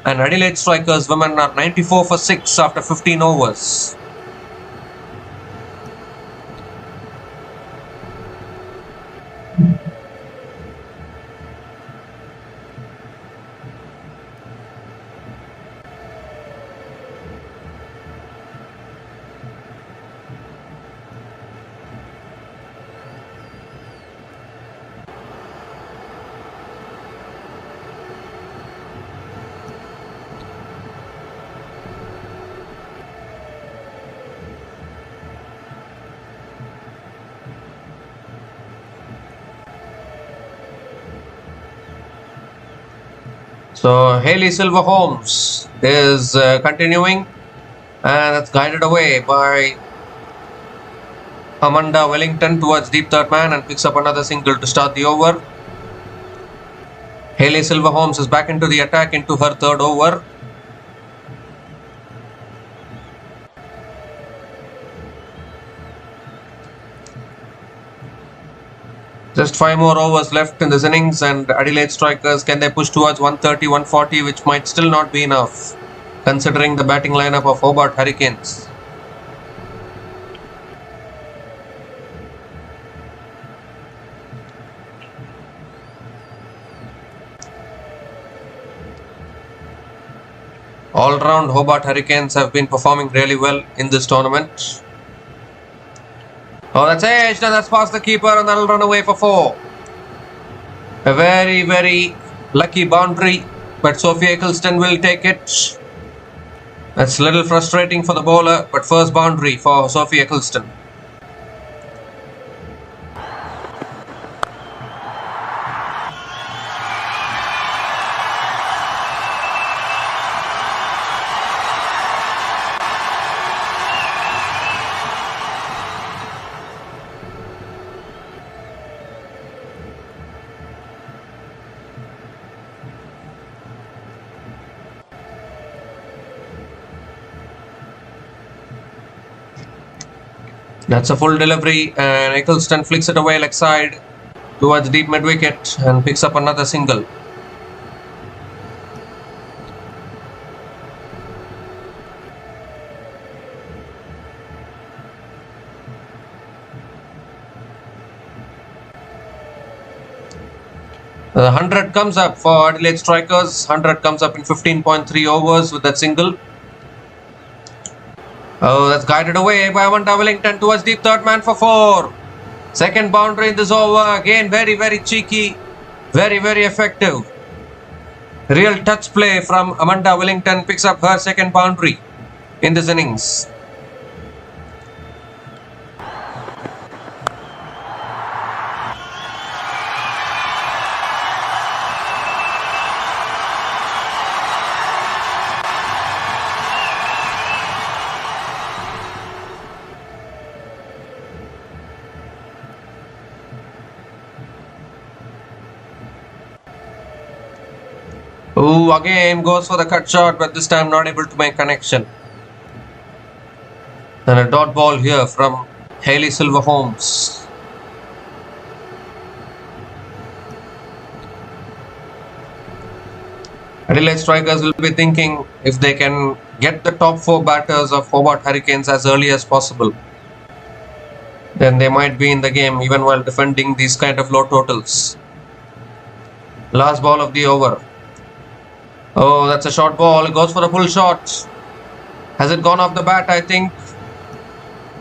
And Adelaide Strikers women are 94 for 6 after 15 overs. So Hayley Silver Holmes is continuing, and it's guided away by Amanda Wellington towards deep third man and picks up another single to start the over. Hayley Silver Holmes is back into the attack into her third over. Just 5 more overs left in this innings, and Adelaide Strikers, can they push towards 130, 140, which might still not be enough, considering the batting lineup of Hobart Hurricanes. All-round Hobart Hurricanes have been performing really well in this tournament. Oh, that's edged, and that's past the keeper, and that'll run away for 4. A very, very lucky boundary, but Sophie Eccleston will take it. That's a little frustrating for the bowler, but first boundary for Sophie Eccleston. That's a full delivery, and Eccleston flicks it away leg side towards deep mid wicket and picks up another single. The 100 comes up for Adelaide Strikers. 100 comes up in 15.3 overs with that single. Oh, that's guided away by Amanda Wellington towards deep third man for 4. Second boundary in this over. Again, very, very cheeky. Very, very effective. Real touch play from Amanda Wellington picks up her second boundary in this innings. Ooh, again goes for the cut shot, but this time not able to make connection. And a dot ball here from Hayley Silver Holmes. Adelaide Strikers will be thinking if they can get the top 4 batters of Hobart Hurricanes as early as possible, then they might be in the game even while defending these kind of low totals. Last ball of the over. Oh, that's a short ball. It goes for a full shot. Has it gone off the bat? I think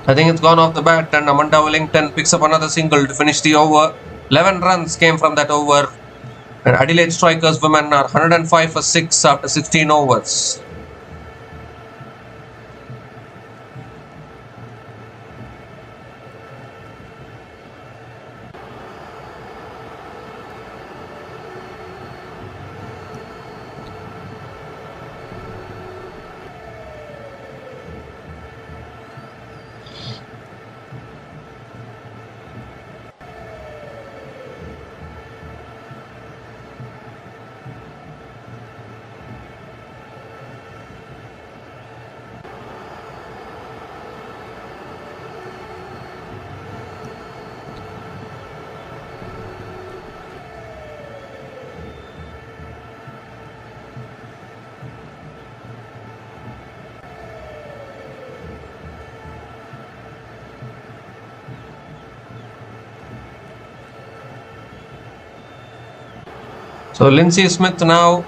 it's gone off the bat, and Amanda Wellington picks up another single to finish the over. 11 runs came from that over, and Adelaide Strikers women are 105 for 6 after 16 overs. So Lindsay Smith now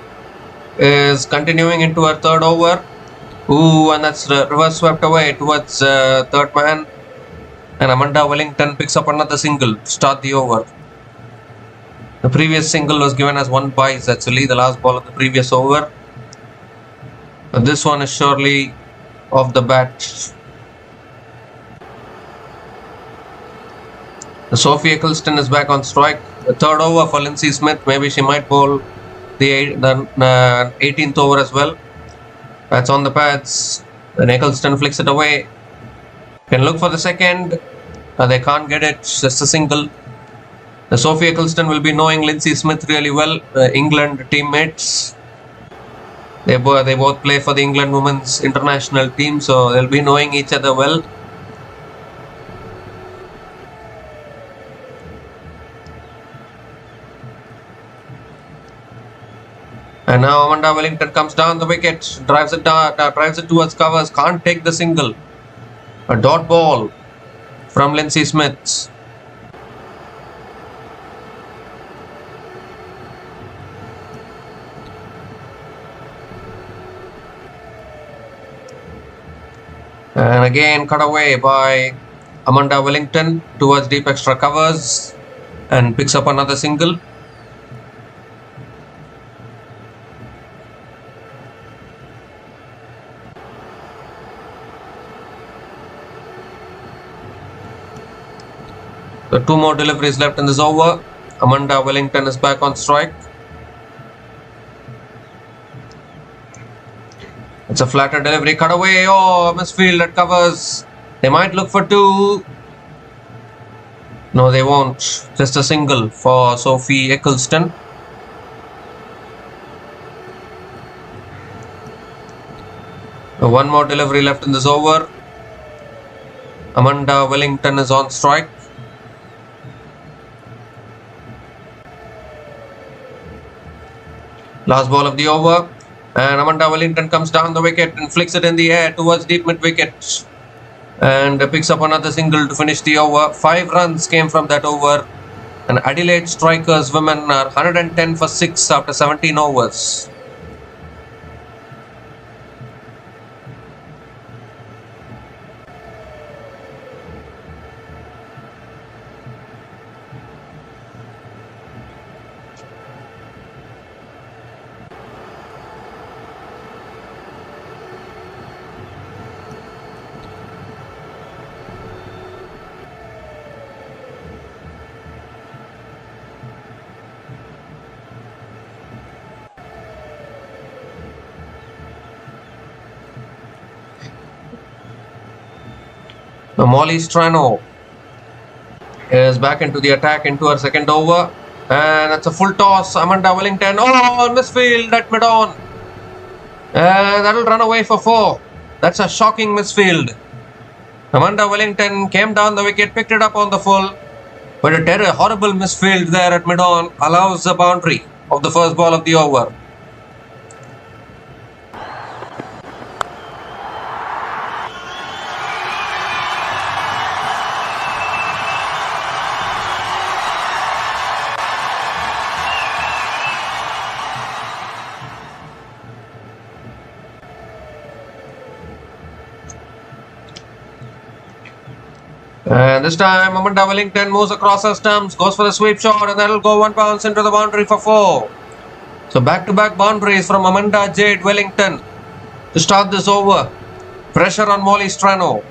is continuing into her third over. Ooh, and that's reverse swept away towards third man. And Amanda Wellington picks up another single to start the over. The previous single was given as 1 base, actually, the last ball of the previous over. But this one is surely off the bat. Sophie Eccleston is back on strike. The third over for Lindsay Smith. Maybe she might bowl the 18th over as well. That's on the pads. Then Eccleston flicks it away. Can look for the second. They can't get it. Just a single. Sophie Eccleston will be knowing Lindsay Smith really well. England teammates. They both play for the England women's international team, so they'll be knowing each other well. And now Amanda Wellington comes down the wicket, drives it towards covers, can't take the single. A dot ball from Lindsay Smith. And again cut away by Amanda Wellington towards deep extra covers and picks up another single. So 2 more deliveries left in this over. Amanda Wellington is back on strike. It's a flatter delivery, cut away. Oh, misfield at covers. They might look for 2. No, they won't. Just a single for Sophie Eccleston. One more delivery left in this over. Amanda Wellington is on strike. Last ball of the over. And Amanda Wellington comes down the wicket and flicks it in the air towards deep mid wicket. And picks up another single to finish the over. 5 runs came from that over. And Adelaide strikers women are 110 for 6 after 17 overs. Molly Strano is back into the attack into her second over. And it's a full toss. Amanda Wellington. Oh, misfield at mid-on. That'll run away for 4. That's a shocking misfield. Amanda Wellington came down the wicket, picked it up on the full. But a horrible misfield there at mid-on allows the boundary of the first ball of the over. And this time Amanda Wellington moves across her stumps, goes for the sweep shot, and that'll go 1 bounce into the boundary for 4. So back-to-back boundaries from Amanda Jade Wellington to start this over. Pressure on Molly Strano.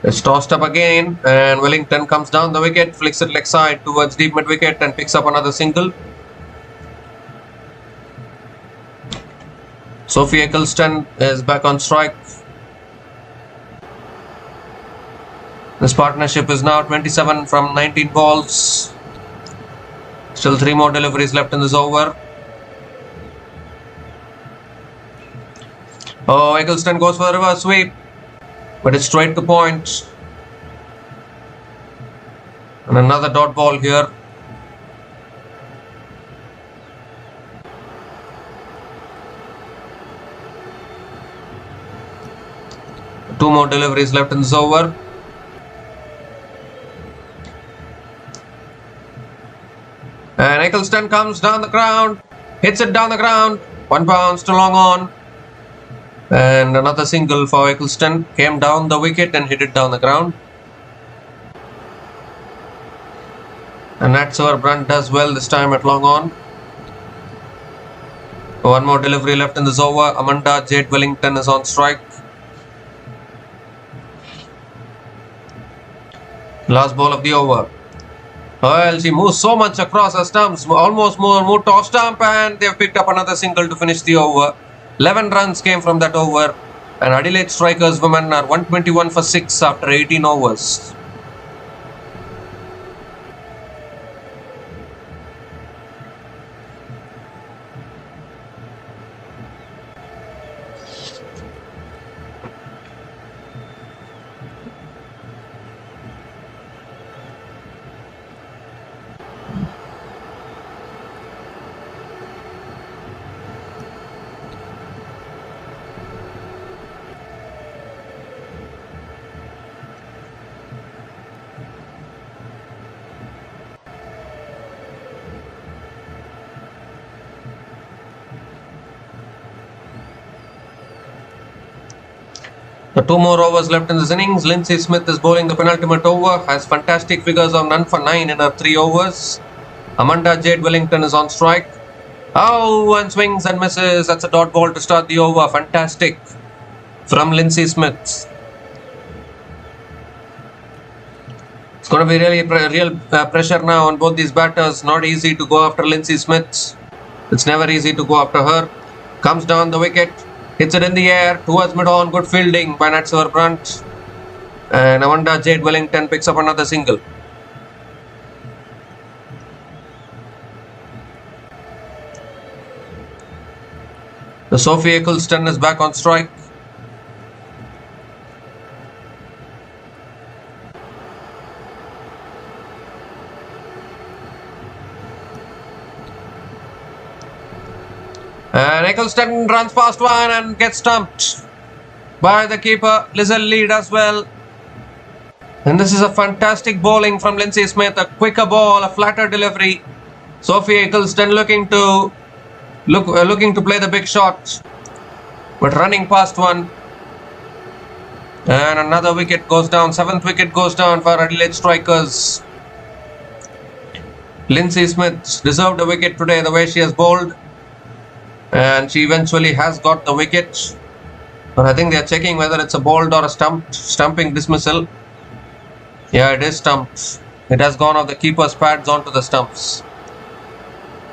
It's tossed up again, and Wellington comes down the wicket, flicks it leg side towards deep mid wicket and picks up another single. Sophie Eccleston is back on strike. This partnership is now 27 from 19 balls. Still 3 more deliveries left in this over. Oh, Eccleston goes for the reverse sweep. but it's straight to point. And another dot ball here. Two more deliveries left in this over. And Eccleston comes down the ground, hits it down the ground, 1 bounce to long on. And another single for Eccleston, came down the wicket and hit it down the ground. And that's our Brunt does well this time at long on. One more delivery left in this over. Amanda Jade Wellington is on strike. Last ball of the over. Well, she moves so much across her stumps, almost moved to off stump, and they've picked up another single to finish the over. 11 runs came from that over, and Adelaide Strikers women are 121 for 6 after 18 overs. The 2 more overs left in this innings. Lindsay Smith is bowling the penultimate over, has fantastic figures of none for 9 in her 3 overs. Amanda Jade Wellington is on strike. Oh, and swings and misses. That's a dot ball to start the over. Fantastic from Lindsay Smith. It's going to be really real pressure now on both these batters. Not easy to go after Lindsay Smith. It's never easy to go after her. Comes down the wicket. Hits it in the air towards mid-on. Good fielding by Natsur Brunt. And Amanda Jade Wellington picks up another single. The Sophie Eccleston is back on strike. And Eccleston runs past one and gets stumped by the keeper. Lizel Lee as well. And this is a fantastic bowling from Lindsay Smith. A quicker ball, a flatter delivery. Sophie Eccleston looking to play the big shot, but running past one. And another wicket goes down. 7th wicket goes down for Adelaide Strikers. Lindsay Smith deserved a wicket today the way she has bowled. And she eventually has got the wicket. But I think they are checking whether it's a bowled or a stumping dismissal. Yeah, it is stumped. It has gone off the keeper's pads onto the stumps.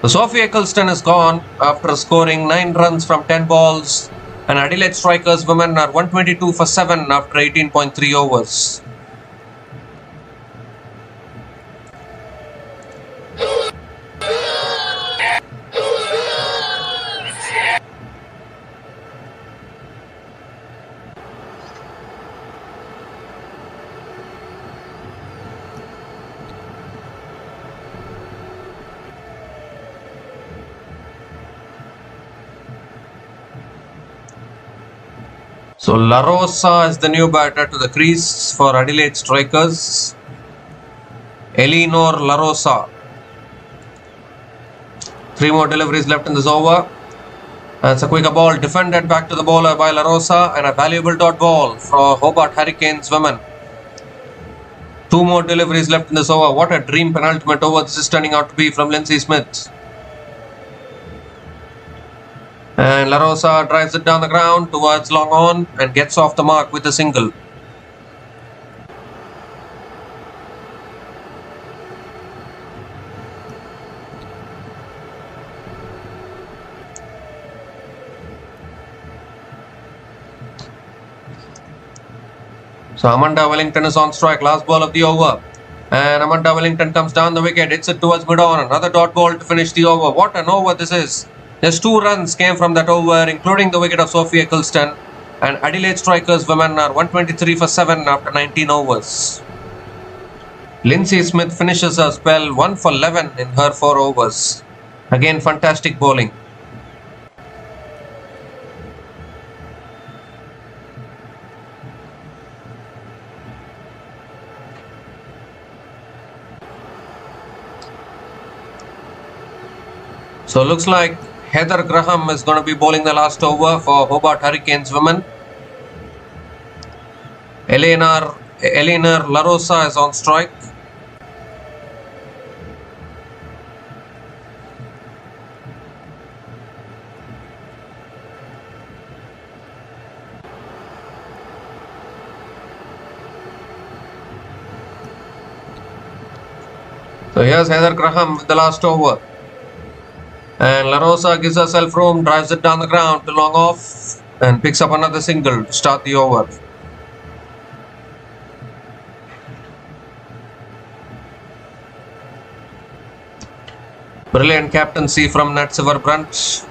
So Sophie Eccleston is gone after scoring 9 runs from 10 balls. And Adelaide Strikers women are 122 for 7 after 18.3 overs. So La Rosa is the new batter to the crease for Adelaide Strikers. Eleanor La Rosa. 3 more deliveries left in this over. That's a quicker ball defended back to the bowler by La Rosa, and a valuable dot ball for Hobart Hurricanes women. 2 more deliveries left in this over. What a dream penultimate over this is turning out to be from Lindsay Smith. And La Rosa drives it down the ground towards long on and gets off the mark with a single. So Amanda Wellington is on strike. Last ball of the over. And Amanda Wellington comes down the wicket, hits it towards mid-on. Another dot ball to finish the over. What an over this is. Just 2 runs came from that over, including the wicket of Sophie Eccleston. And Adelaide Strikers women are 123 for 7 after 19 overs. Lindsay Smith finishes her spell 1 for 11 in her 4 overs. Again, fantastic bowling. So looks like Heather Graham is going to be bowling the last over for Hobart Hurricanes women. Eleanor La Rosa is on strike. So here's Heather Graham with the last over. And La Rosa gives herself room, drives it down the ground to long off and picks up another single to start the over. Brilliant captaincy from Nat Silverbrunt.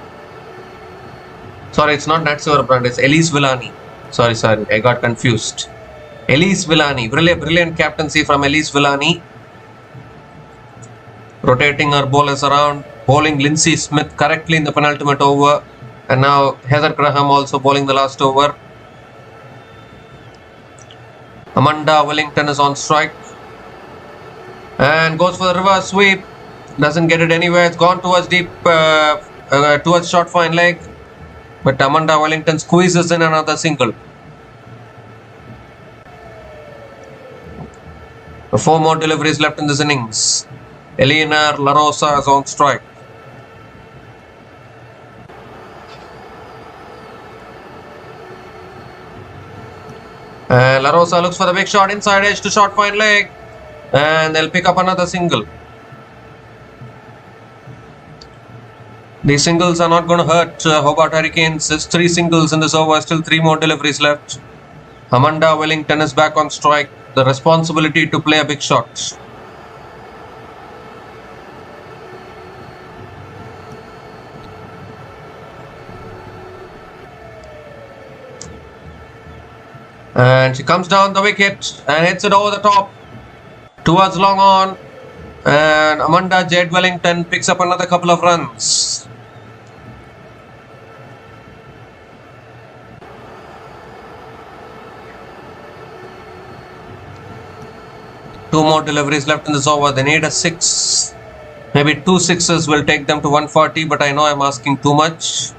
Sorry, it's not Nat Silverbrunt, it's Elise Villani. Sorry, I got confused. Elise Villani. Brilliant captaincy from Elise Villani. Rotating her bowlers around, bowling Lindsay Smith correctly in the penultimate over, and now Heather Graham also bowling the last over. Amanda Wellington is on strike and goes for the reverse sweep. Doesn't get it anywhere. It's gone towards deep, towards short fine leg, but Amanda Wellington squeezes in another single. 4 more deliveries left in this innings. Eleanor La Rosa is on strike. And La Rosa looks for the big shot inside edge to short fine leg, and they'll pick up another single. These singles are not going to hurt Hobart Hurricanes. There's 3 singles in this over, still 3 more deliveries left. Amanda Wellington is back on strike. The responsibility to play a big shot. And she comes down the wicket and hits it over the top towards long on. And Amanda Jade Wellington picks up another couple of runs. Two more deliveries left in this over. They need a 6. Maybe 2 sixes will take them to 140, but I know I'm asking too much.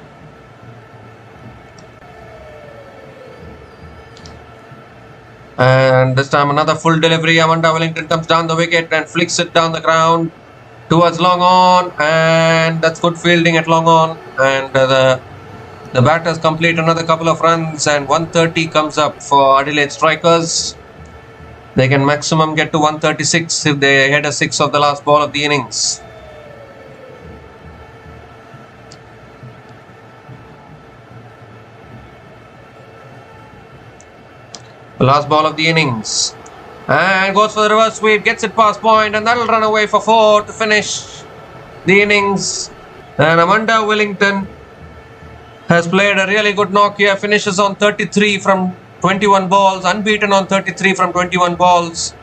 And this time another full delivery. Amanda Wellington comes down the wicket and flicks it down the ground towards long on, and that's good fielding at long on. And the batters complete another couple of runs, and 130 comes up for Adelaide Strikers. They can maximum get to 136 if they hit a 6 of the last ball of the innings. The last ball of the innings, and goes for the reverse sweep, gets it past point, and that'll run away for 4 to finish the innings. And Amanda Wellington has played a really good knock here, finishes on 33 from 21 balls, unbeaten on 33 from 21 balls.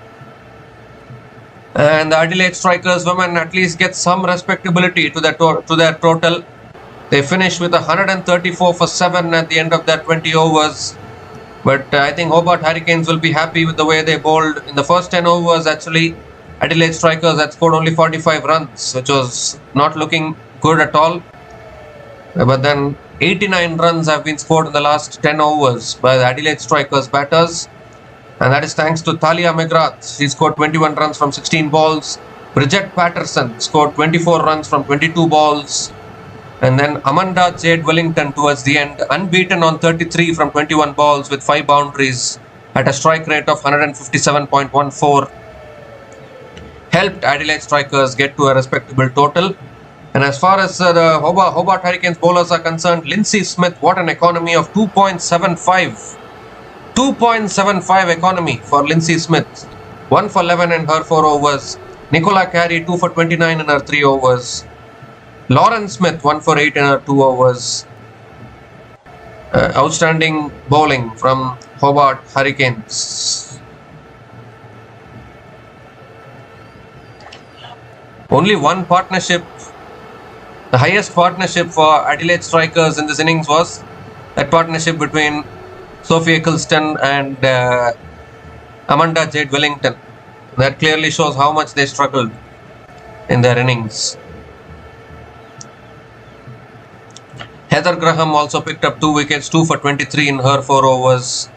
And the Adelaide Strikers women at least get some respectability to their total. They finish with 134 for 7 at the end of their 20 overs. But I think Hobart Hurricanes will be happy with the way they bowled. In the first 10 overs, actually, Adelaide Strikers had scored only 45 runs, which was not looking good at all. But then 89 runs have been scored in the last 10 overs by the Adelaide Strikers batters. And that is thanks to Thalia McGrath. She scored 21 runs from 16 balls. Bridget Patterson scored 24 runs from 22 balls. And then Amanda Jade Wellington towards the end, unbeaten on 33 from 21 balls with 5 boundaries at a strike rate of 157.14. Helped Adelaide Strikers get to a respectable total. And as far as the Hobart Hurricanes bowlers are concerned, Lindsay Smith, what an economy of 2.75. 2.75 economy for Lindsay Smith. 1 for 11 in her 4 overs. Nicola Carey 2 for 29 in her 3 overs. Lauren Smith 1 for 8 in her 2 overs. Outstanding bowling from Hobart Hurricanes. Only one partnership, the highest partnership for Adelaide strikers in this innings was that partnership between Sophie Eccleston and Amanda Jade Wellington. That clearly shows how much they struggled in their innings. Heather Graham also picked up 2 wickets, 2 for 23 in her 4 overs.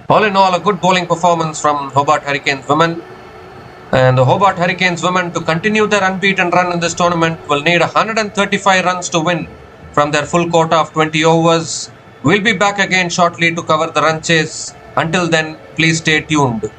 All in all, a good bowling performance from Hobart Hurricanes women. And the Hobart Hurricanes women, to continue their unbeaten run in this tournament, will need 135 runs to win from their full quota of 20 overs. We'll be back again shortly to cover the run chase. Until then, please stay tuned.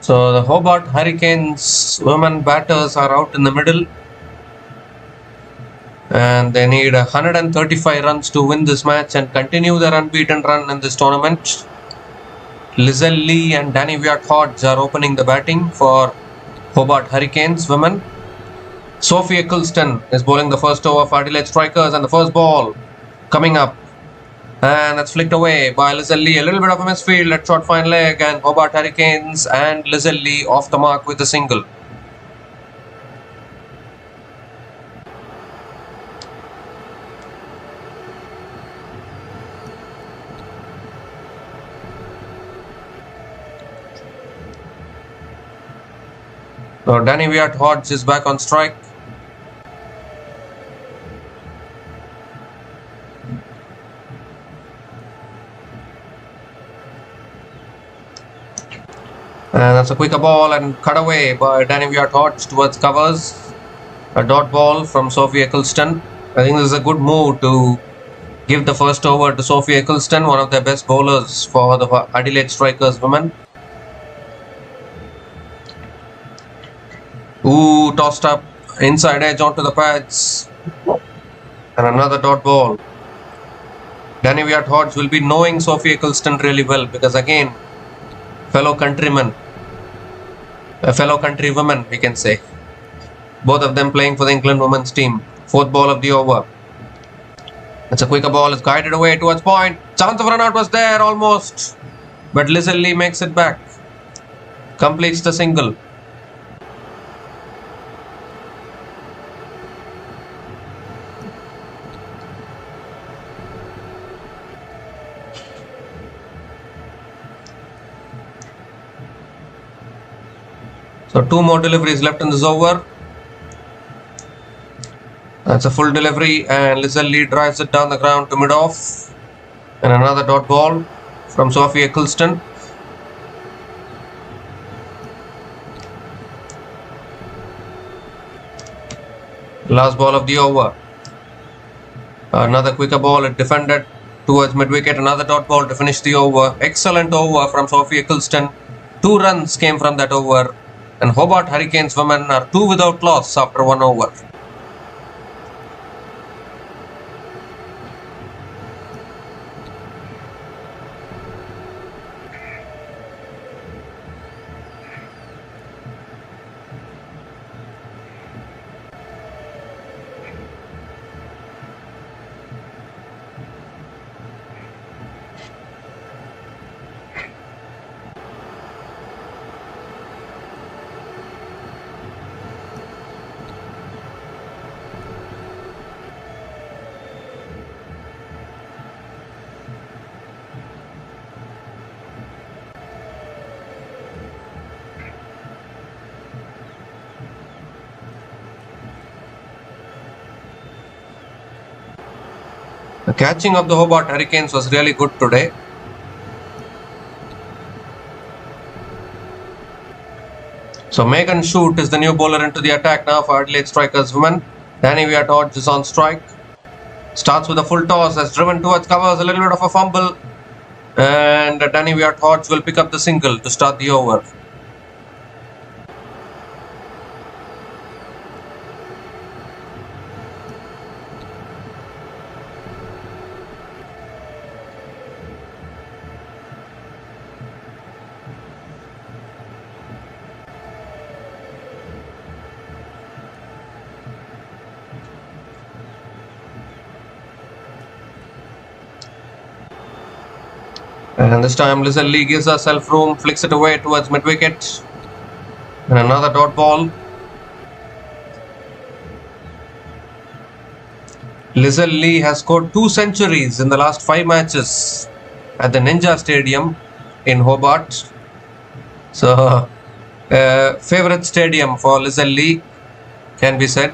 So the Hobart Hurricanes women batters are out in the middle, and they need 135 runs to win this match and continue their unbeaten run in this tournament. Lizelle Lee and Danny Wyatt-Hodge are opening the batting for Hobart Hurricanes women. Sophie Eccleston is bowling the first over for Adelaide Strikers, and the first ball coming up, and that's flicked away by Lizelle Lee. A little bit of a misfield at short fine leg, and Hobart Hurricanes and Lizelle Lee off the mark with a single. So Danny Wyatt-Hodge is back on strike. And that's a quicker ball and cut away by Danny Wyatt-Hodge towards covers. A dot ball from Sophie Eccleston. I think this is a good move to give the first over to Sophie Eccleston, one of their best bowlers for the Adelaide Strikers women. Ooh, tossed up inside edge onto the pads. And another dot ball. Danny Wyatt-Hodge will be knowing Sophie Eccleston really well because, again, fellow countrywomen, we can say. Both of them playing for the England women's team. Fourth ball of the over. It's a quicker ball. It's guided away towards point. Chance of run out was there almost. But Lizelle Lee makes it back. Completes the single. So 2 more deliveries left in this over. That's a full delivery, and Lizelle Lee drives it down the ground to mid-off. And another dot ball from Sophie Eccleston. Last ball of the over. Another quicker ball. It defended towards mid-wicket. Another dot ball to finish the over. Excellent over from Sophie Eccleston. 2 runs came from that over. And Hobart Hurricanes women are 2 without loss after 1 over. The catching of the Hobart Hurricanes was really good today. So Megan Shute is the new bowler into the attack now for Adelaide Strikers women. Danny Wyatt-Hodge is on strike. Starts with a full toss, has driven towards covers, a little bit of a fumble. And Danny Wyatt-Hodge will pick up the single to start the over. And this time Lizelle Lee gives herself room, flicks it away towards mid-wicket. And another dot ball. Lizelle Lee has scored 2 centuries in the last 5 matches at the Ninja Stadium in Hobart. So, favourite stadium for Lizelle Lee, can be said.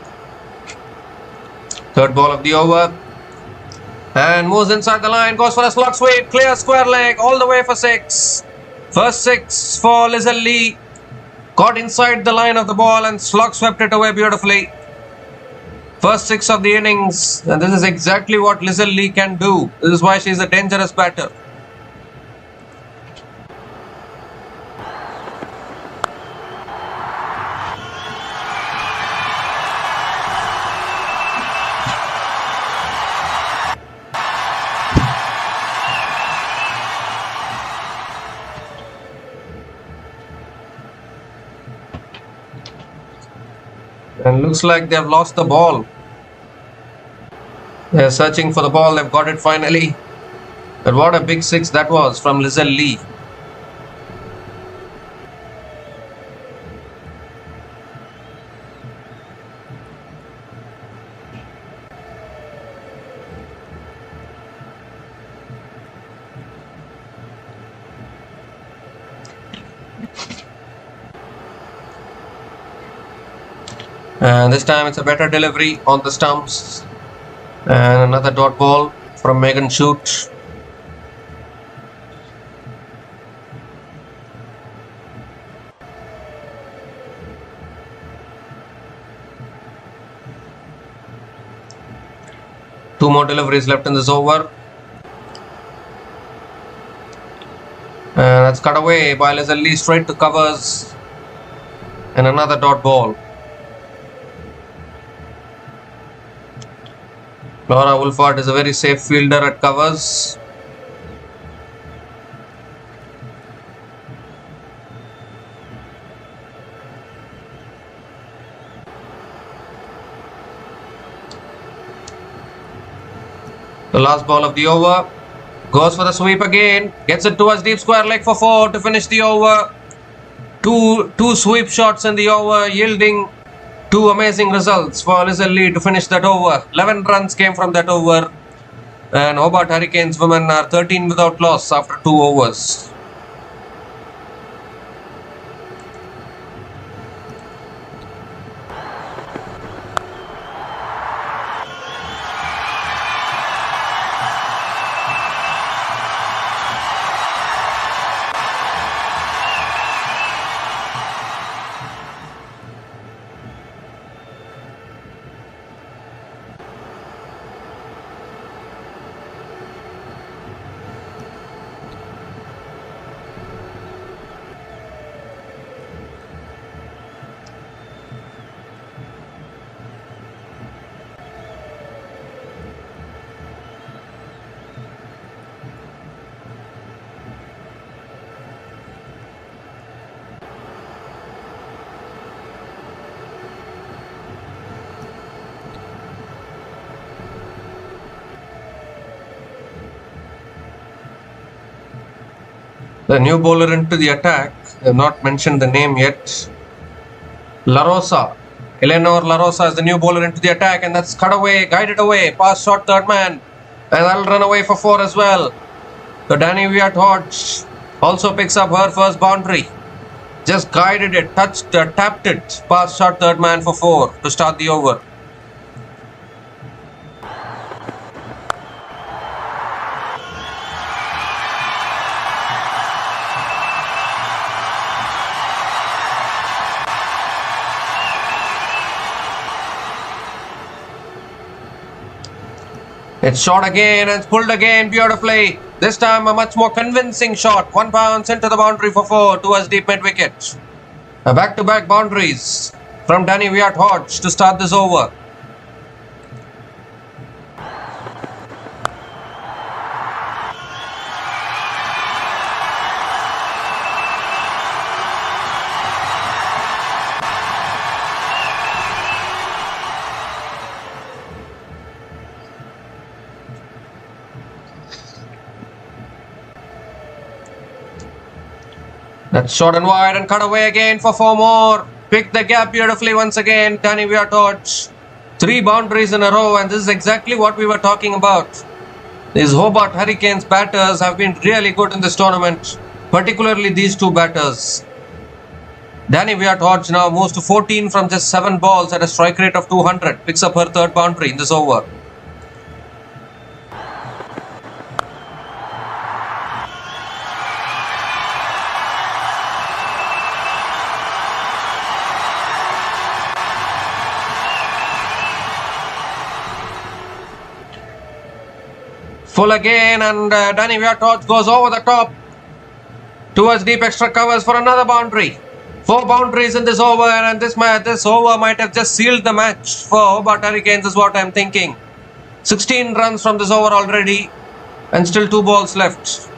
Third ball of the over. And moves inside the line, goes for a slog sweep, clear square leg, all the way for 6. First 6 for Lizelle Lee. Got inside the line of the ball and slog swept it away beautifully. First 6 of the innings, and this is exactly what Lizelle Lee can do. This is why she is a dangerous batter. And looks like they've lost the ball. They're searching for the ball. They've got it finally. But what a big six that was from Lizelle Lee. And this time it's a better delivery on the stumps. And another dot ball from Megan Shute. Two more deliveries left in this over. And that's cut away by Lizelle Lee straight to covers. And another dot ball. Laura Wolford is a very safe fielder at covers. The last ball of the over. Goes for the sweep again. Gets it towards deep square leg for 4 to finish the over. Two sweep shots in the over, yielding two amazing results for Lizelle Lee to finish that over. 11 runs came from that over. And Hobart Hurricanes women are 13 without loss after 2 overs. The new bowler into the attack, I have not mentioned the name yet. La Rosa. Eleanor La Rosa is the new bowler into the attack, and that's cut away, guided away, past short third man. And that'll run away for 4 as well. So Danny Viat Hodge also picks up her first boundary. Just guided it, tapped it past short third man for 4 to start the over. It's shot again and pulled again beautifully. This time a much more convincing shot. 1 bounce into the boundary for 4 towards deep mid wicket. Back-to-back boundaries from Danny Viat Hodge to start this over. That's short and wide and cut away again for 4 more. Picked the gap beautifully once again, Danny Viat Hodge. 3 boundaries in a row, and this is exactly what we were talking about. These Hobart Hurricanes batters have been really good in this tournament, particularly these 2 batters. Danny Viat Hodge now moves to 14 from just 7 balls at a strike rate of 200. Picks up her 3rd boundary in this over. Full again, and Danny Viat Hodge goes over the top towards deep extra covers for another boundary. 4 boundaries in this over, and this over might have just sealed the match for Hobart Hurricanes is what I'm thinking. 16 runs from this over already, and still 2 balls left.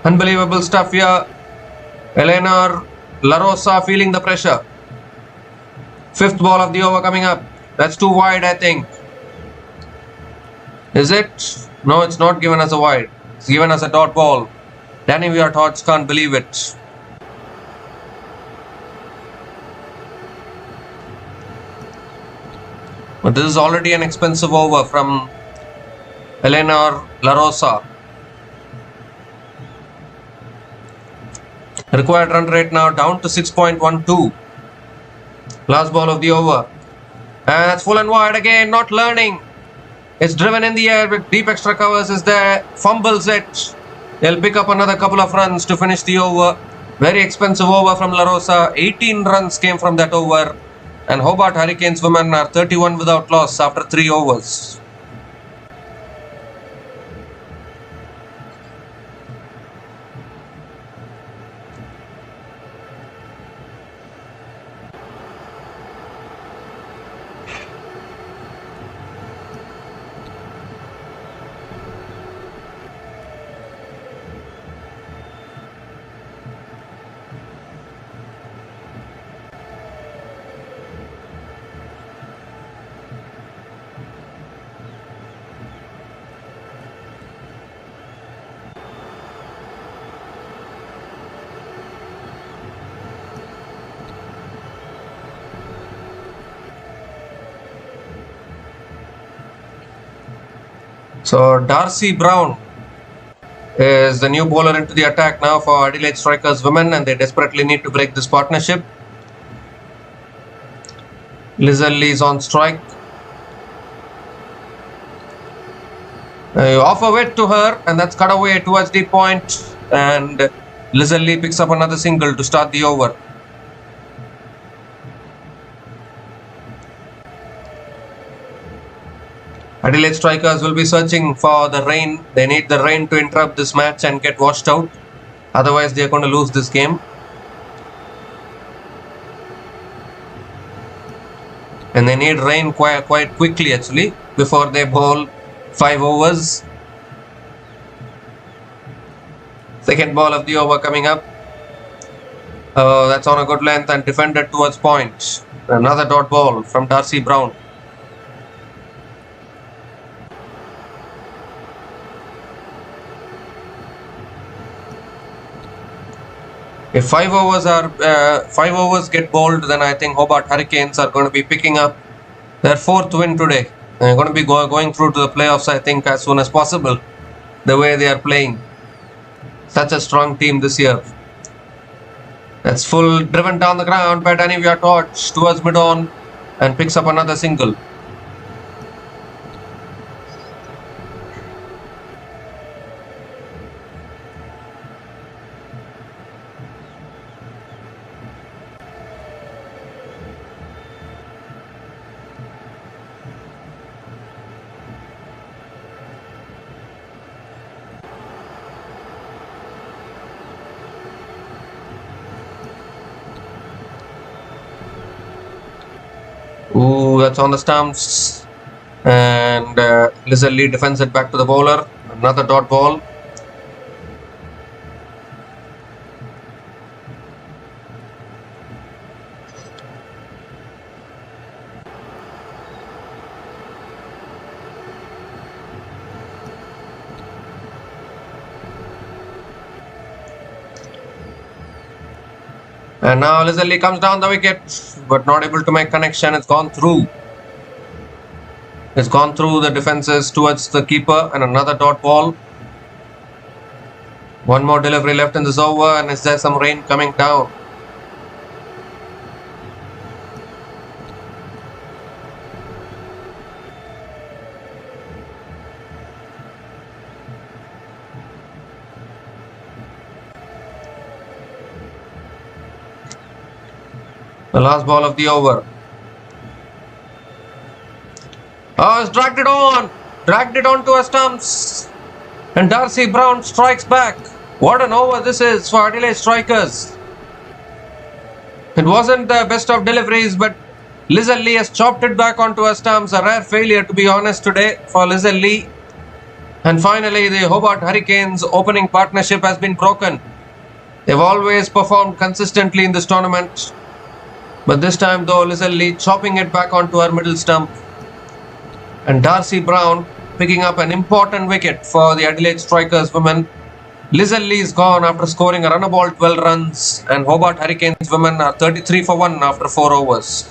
Unbelievable stuff here. Eleanor La Rosa feeling the pressure. Fifth ball of the over coming up. That's too wide, I think. Is it? No, it's not given as a wide. It's given as a dot ball. Danny Viatorch can't believe it. But this is already an expensive over from Eleanor La Rosa. Required run rate now down to 6.12. Last ball of the over. And it's full and wide again, not learning. It's driven in the air with deep extra covers is there. Fumbles it. They'll pick up another couple of runs to finish the over. Very expensive over from La Rosa. 18 runs came from that over. And Hobart Hurricanes women are 31 without loss after 3 overs. So Darcy Brown is the new bowler into the attack now for Adelaide Strikers women, and they desperately need to break this partnership. Lizzie is on strike. You offer it to her, and that's cut away towards the point, and Lizzie picks up another single to start the over. Adelaide Strikers will be searching for the rain. They need the rain to interrupt this match and get washed out. Otherwise, they are going to lose this game. And they need rain quite quickly actually before they bowl 5 overs. Second ball of the over coming up. That's on a good length and defended towards point. Another dot ball from Darcy Brown. If 5 overs get bowled, then I think Hobart Hurricanes are going to be picking up their 4th win today. They're going to be going through to the playoffs, I think, as soon as possible. The way they are playing, such a strong team this year. That's full driven down the ground by Danny Viatorch towards mid-on and picks up another single. Ooh, that's on the stumps, and Lizzie defends it back to the bowler. Another dot ball. And now Lizzie comes down the wicket, but not able to make connection. It's gone through. It's gone through the defenses towards the keeper, and another dot ball. One more delivery left in this over, and is there some rain coming down? The last ball of the over. Oh, it's dragged it on to a stumps, and Darcy Brown strikes back. What an over this is for Adelaide Strikers. It wasn't the best of deliveries, but Lizzie has chopped it back onto a stumps. A rare failure, to be honest, today for Lizzie. And finally, the Hobart Hurricanes opening partnership has been broken. They've always performed consistently in this tournament. But this time though, Lee chopping it back onto her middle stump. And Darcy Brown picking up an important wicket for the Adelaide Strikers women. Lee is gone after scoring a run ball 12 runs, and Hobart Hurricanes women are 33 for 1 after 4 overs.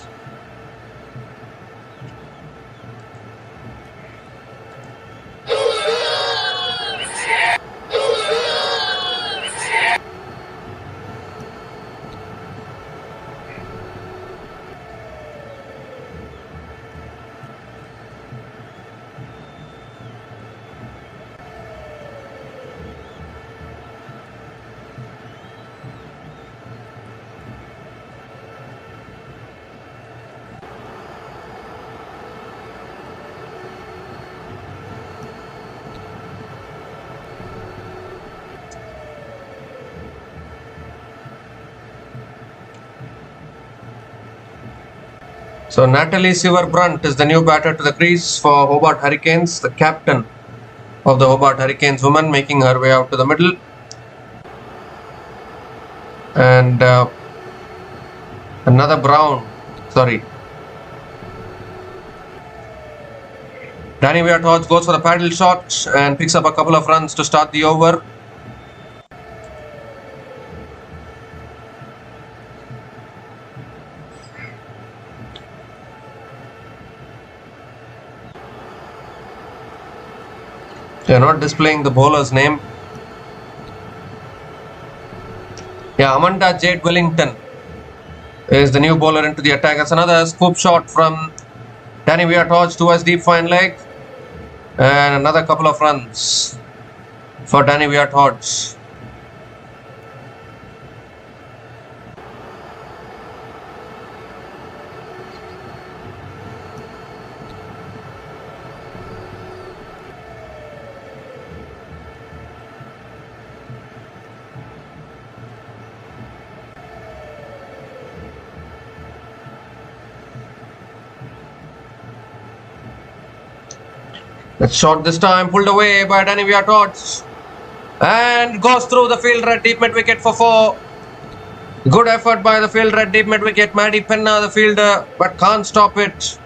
So Natalie Sever-Brunt is the new batter to the crease for Hobart Hurricanes, the captain of the Hobart Hurricanes women, making her way out to the middle. And another Brown, Danny Weir-Hodge goes for the paddle shot and picks up a couple of runs to start the over. They are not displaying the bowler's name. Yeah, Amanda Jade Wellington is the new bowler into the attack. That's another scoop shot from Danny Weir-Hodge towards deep fine leg. And another couple of runs for Danny Weir-Hodge. It's shot this time, pulled away by Danny Weir-Hodge and goes through the field red deep mid wicket for 4. Good effort by the field red deep mid wicket. Maddie Penna, the fielder, but can't stop it.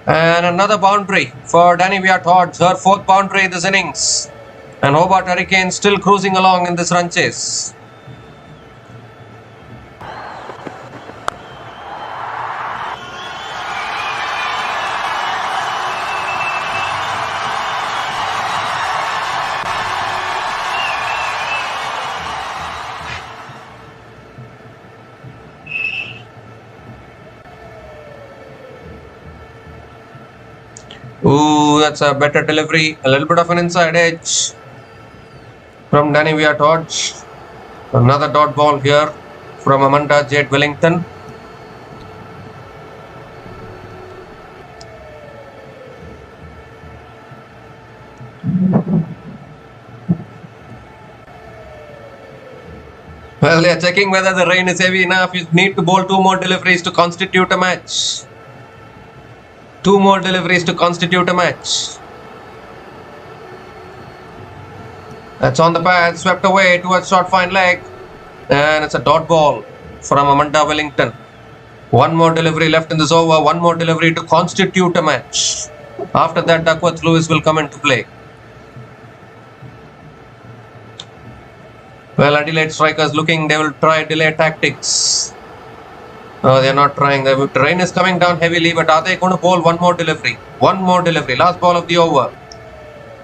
And another boundary for Danny Weir-Hodge, her 4th boundary this innings. And Hobart Hurricanes still cruising along in this run chase. Ooh, that's a better delivery. A little bit of an inside edge from Danny Weir-Hodge. Another dot ball here from Amanda Jade Wellington. Well, they are checking whether the rain is heavy enough. You need to bowl 2 more deliveries to constitute a match. 2 more deliveries to constitute a match. That's on the pad, swept away towards short fine leg. And it's a dot ball from Amanda Wellington. 1 more delivery left in this over. 1 more delivery to constitute a match. After that, Duckworth-Lewis will come into play. Well, Adelaide Strikers looking, they will try delay tactics. No, they are not trying. The rain is coming down heavily, but are they going to bowl 1 more delivery? 1 more delivery. Last ball of the over.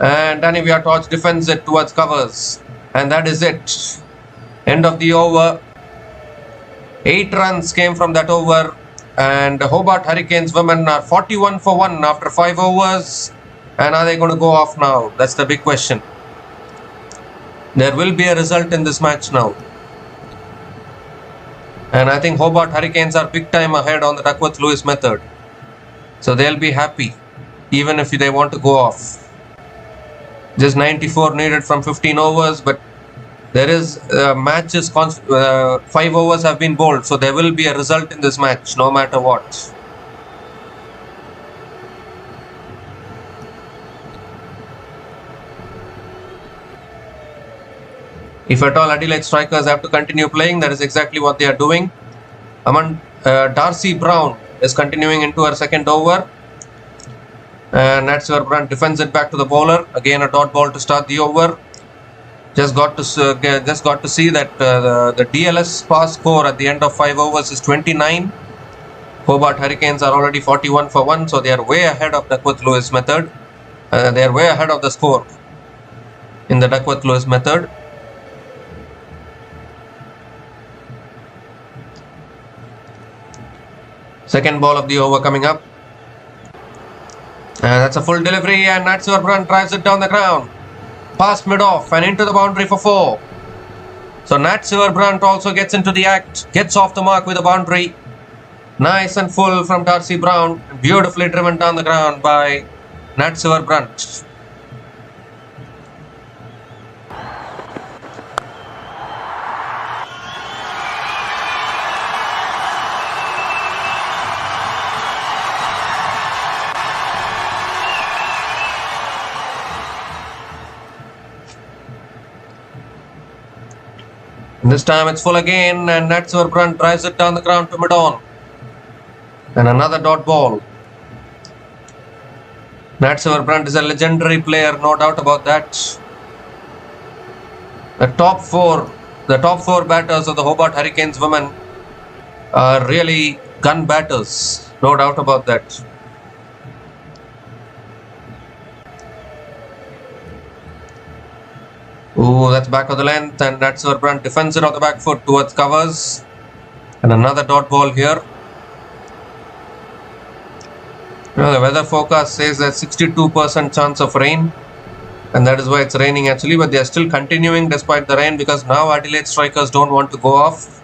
And Danny Weir-Hodge defends it towards covers. And that is it. End of the over. 8 runs came from that over. And Hobart Hurricanes women are 41 for 1 after 5 overs. And are they going to go off now? That's the big question. There will be a result in this match now. And I think Hobart Hurricanes are big time ahead on the Duckworth-Lewis method. So they'll be happy, even if they want to go off. Just 94 needed from 15 overs, but there is matches, 5 overs have been bowled. So there will be a result in this match, no matter what. If at all Adelaide strikers have to continue playing, that is exactly what they are doing. Darcy Brown is continuing into her second over. And Natswer Brandt defends it back to the bowler. Again a dot ball to start the over. Just got to see that the DLS pass score at the end of 5 overs is 29. Hobart Hurricanes are already 41 for 1, so they are way ahead of Duckworth-Lewis method. They are way ahead of the score in the Duckworth-Lewis method. Second ball of the over coming up. And that's a full delivery, and Natswer Brandt drives it down the ground. Past mid-off and into the boundary for 4. So Natswer Brandt also gets into the act, gets off the mark with a boundary. Nice and full from Darcy Brown, beautifully driven down the ground by Natswer Brandt. This time it's full again, and Natswer Brandt drives it down the ground to mid-on. And another dot ball. Natswer Brandt is a legendary player, no doubt about that. The top four batters of the Hobart Hurricanes women are really gun batters, no doubt about that. Ooh, that's back of the length, and Natswer Brandt defends it on the back foot towards covers. And another dot ball here. The weather forecast says that 62% chance of rain, and that is why it's raining actually, but they are still continuing despite the rain, because now Adelaide strikers don't want to go off.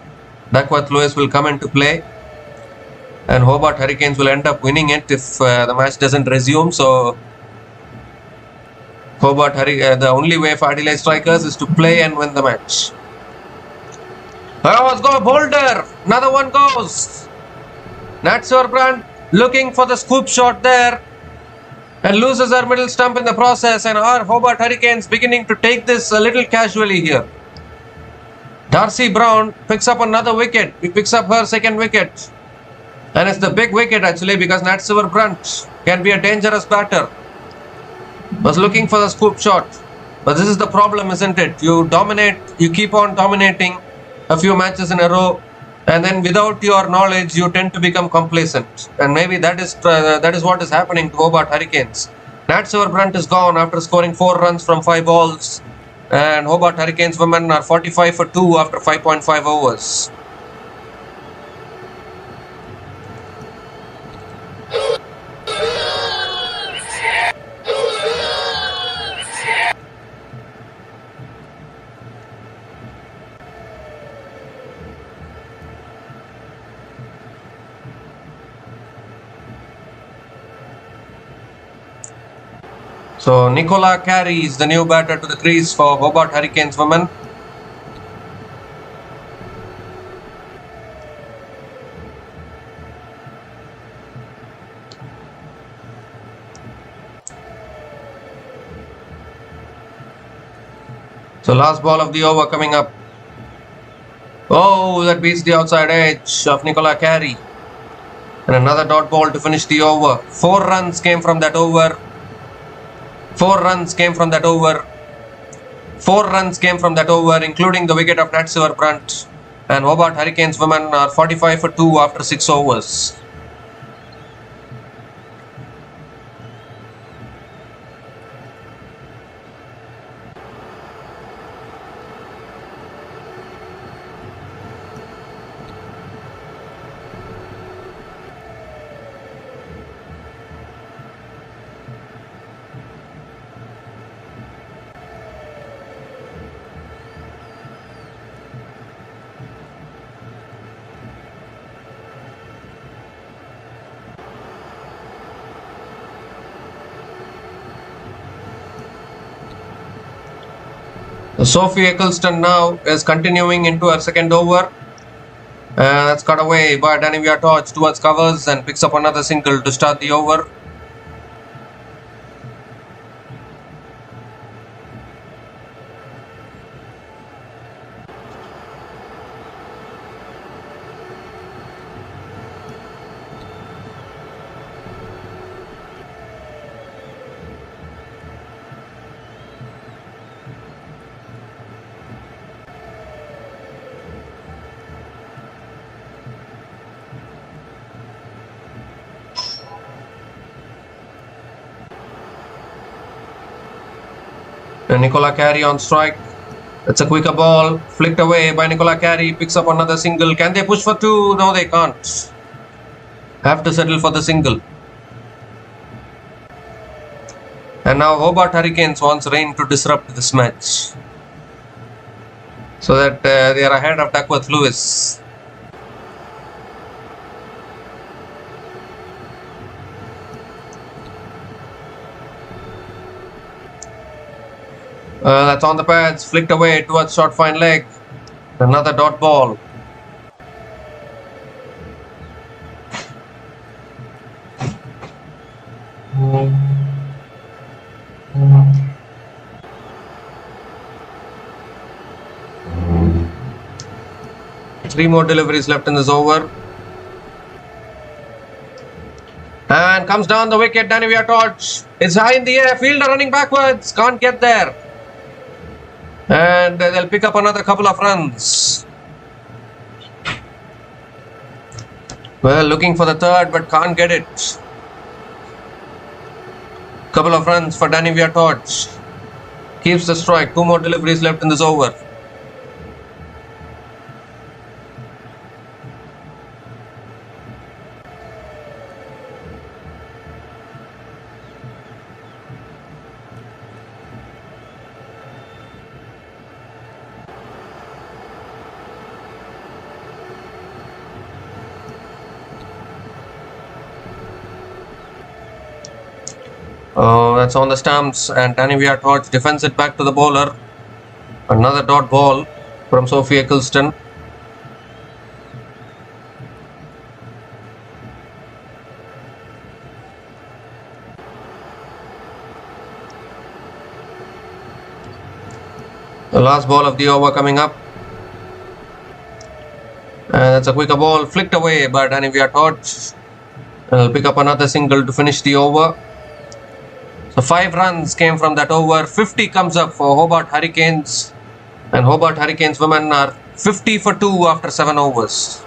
Duckworth-Lewis will come into play, and Hobart Hurricanes will end up winning it if the match doesn't resume. So the only way for Adelaide strikers is to play and win the match. Oh, let's go, Boulder! Another one goes! Natswer Brandt looking for the scoop shot there and loses her middle stump in the process, and our Hobart Hurricanes beginning to take this a little casually here. Darcy Brown picks up another wicket. He picks up her second wicket, and it's the big wicket actually, because Natswer Brandt can be a dangerous batter. Was looking for the scoop shot, but this is the problem, isn't it? You dominate, you keep on dominating a few matches in a row, and then without your knowledge you tend to become complacent, and maybe that is what is happening to Hobart Hurricanes. Natswer Brandt is gone after scoring 4 runs from 5 balls, and Hobart Hurricanes women are 45 for 2 after 5.5 overs. So Nicola Carey is the new batter to the crease for Hobart Hurricanes women. So last ball of the over coming up. Oh, that beats the outside edge of Nicola Carey. And another dot ball to finish the over. 4 runs came from that over. 4 runs came from that over. 4 runs came from that over, including the wicket of Natswer Brandt. And Hobart Hurricanes women are 45 for 2 after 6 overs. Sophie Eccleston now is continuing into her second over. That's cut away by Danivia Torch towards covers and picks up another single to start the over. Nicola Carey on strike. It's a quicker ball, flicked away by Nicola Carey, picks up another single. Can they push for two? No, they can't. Have to settle for the single. And now Hobart Hurricanes wants rain to disrupt this match, so that they are ahead of Duckworth Lewis. That's on the pads, flicked away towards short fine leg. Another dot ball. Three more deliveries left in this over. And comes down the wicket, Danny Viatorch. It's high in the air, fielder running backwards, can't get there. And they'll pick up another couple of runs. Well, looking for the third, but can't get it. Couple of runs for Danny Viatorch. Keeps the strike. Two more deliveries left in this over. That's on the stumps, and Danny Viatorch defends it back to the bowler. Another dot ball from Sophie Eccleston. The last ball of the over coming up. And that's a quicker ball, flicked away by Danny Viatorch. He'll pick up another single to finish the over. So 5 runs came from that over. 50 comes up for Hobart Hurricanes. And Hobart Hurricanes women are 50 for 2 after 7 overs.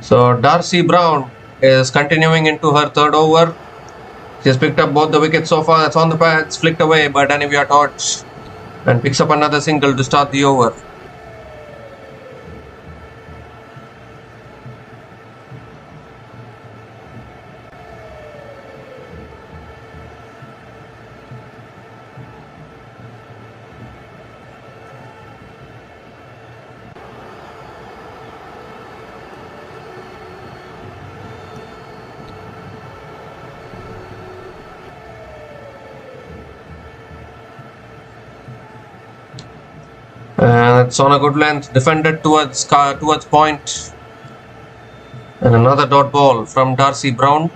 So Darcy Brown is continuing into her third over. She has picked up both the wickets so far. That's on the pads, flicked away by Danny Viatorch, and picks up another single to start the over. And it's on a good length, defended towards point. And another dot ball from Darcy Brown.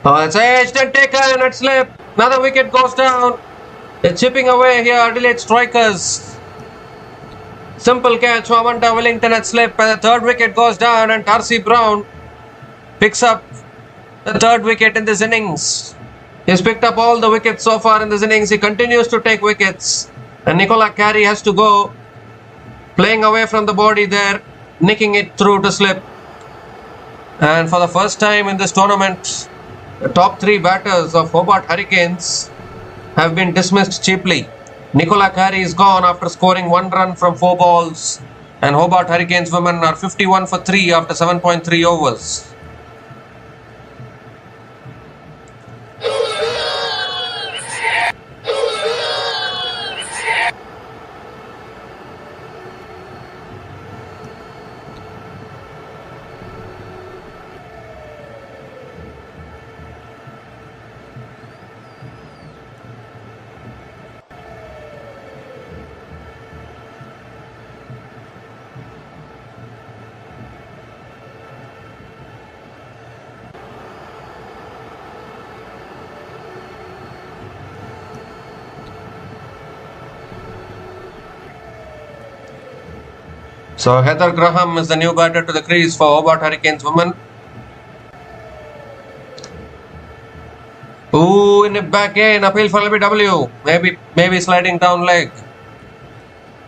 Oh, it's edged and taken at slip. Another wicket goes down. They're chipping away here, Adelaide strikers. Simple catch for Amanda Wellington at slip, and the third wicket goes down, and Darcy Brown picks up the third wicket in this innings. He's picked up all the wickets so far in this innings. He continues to take wickets, and Nicola Carey has to go, playing away from the body there, nicking it through to slip. And for the first time in this tournament, the top 3 batters of Hobart Hurricanes have been dismissed cheaply. Nicola Carey is gone after scoring 1 run from 4 balls, and Hobart Hurricanes women are 51 for 3 after 7.3 overs. So Heather Graham is the new batter to the crease for Hobart Hurricanes women. Ooh, in it back in, appeal for LBW. Maybe sliding down leg.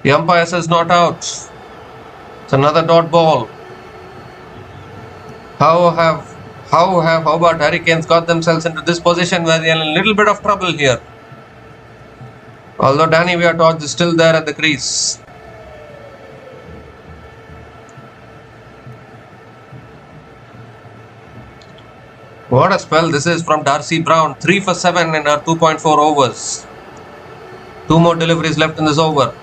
The umpire says not out. It's another dot ball. How have Hobart Hurricanes got themselves into this position where they are in a little bit of trouble here? Although Danny Viatorge is still there at the crease. What a spell this is from Darcy Brown. 3 for 7 in her 2.4 overs. 2 more deliveries left in this over.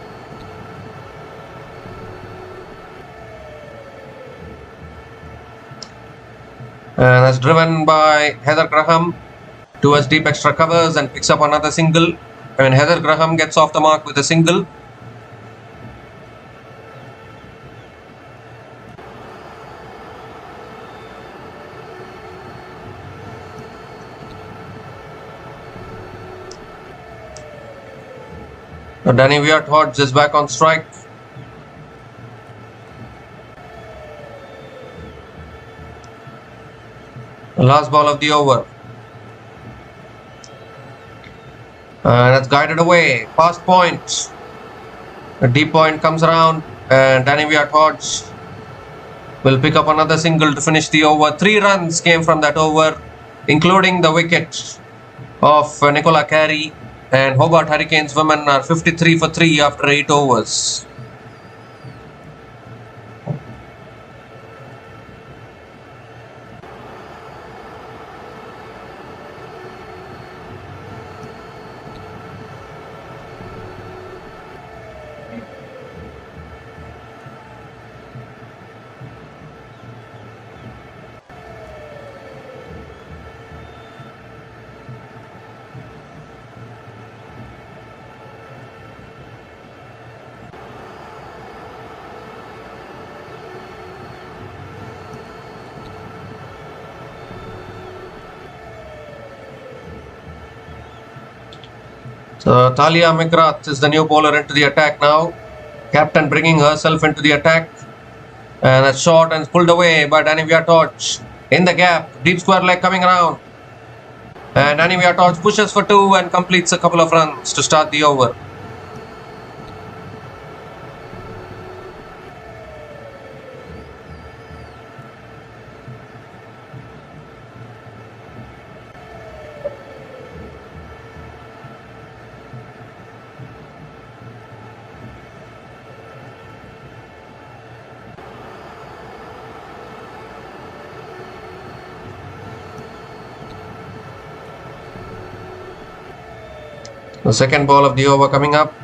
And that's driven by Heather Graham towards deep extra covers and picks up another single. And Heather Graham gets off the mark with a single. Danny Viatorge is back on strike. The last ball of the over. And that's guided away. Past point. A deep point comes around and Danny Viatorge will pick up another single to finish the over. 3 runs came from that over, including the wicket of Nicola Carey. And Hobart Hurricanes women are 53 for 3 after 8 overs. So Talia McGrath is the new bowler into the attack now. Captain bringing herself into the attack. And a shot and pulled away by Danny Viatorge. In the gap, deep square leg coming around. And Danny Viatorge pushes for 2 and completes a couple of runs to start the over. The second ball of the over coming up.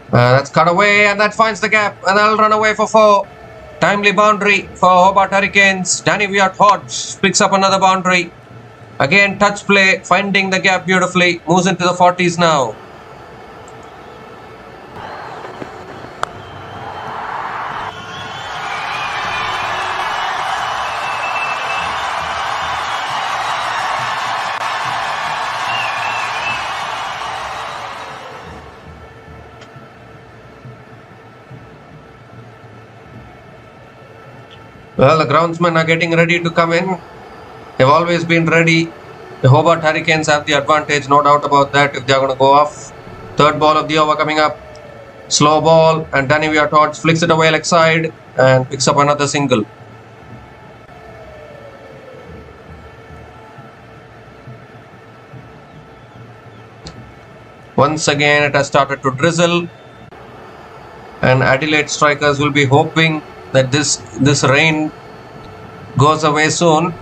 That's cut away and that finds the gap and that'll run away for 4. Timely boundary for Hobart Hurricanes. Danny Viatorge picks up another boundary. Again touch play, finding the gap beautifully. Moves into the 40s now. Well, the groundsmen are getting ready to come in. They've always been ready. The Hobart Hurricanes have the advantage, no doubt about that, if they're going to go off. Third ball of the over coming up. Slow ball and Danny Viatorge flicks it away leg side and picks up another single. Once again it has started to drizzle and Adelaide strikers will be hoping that this rain goes away soon.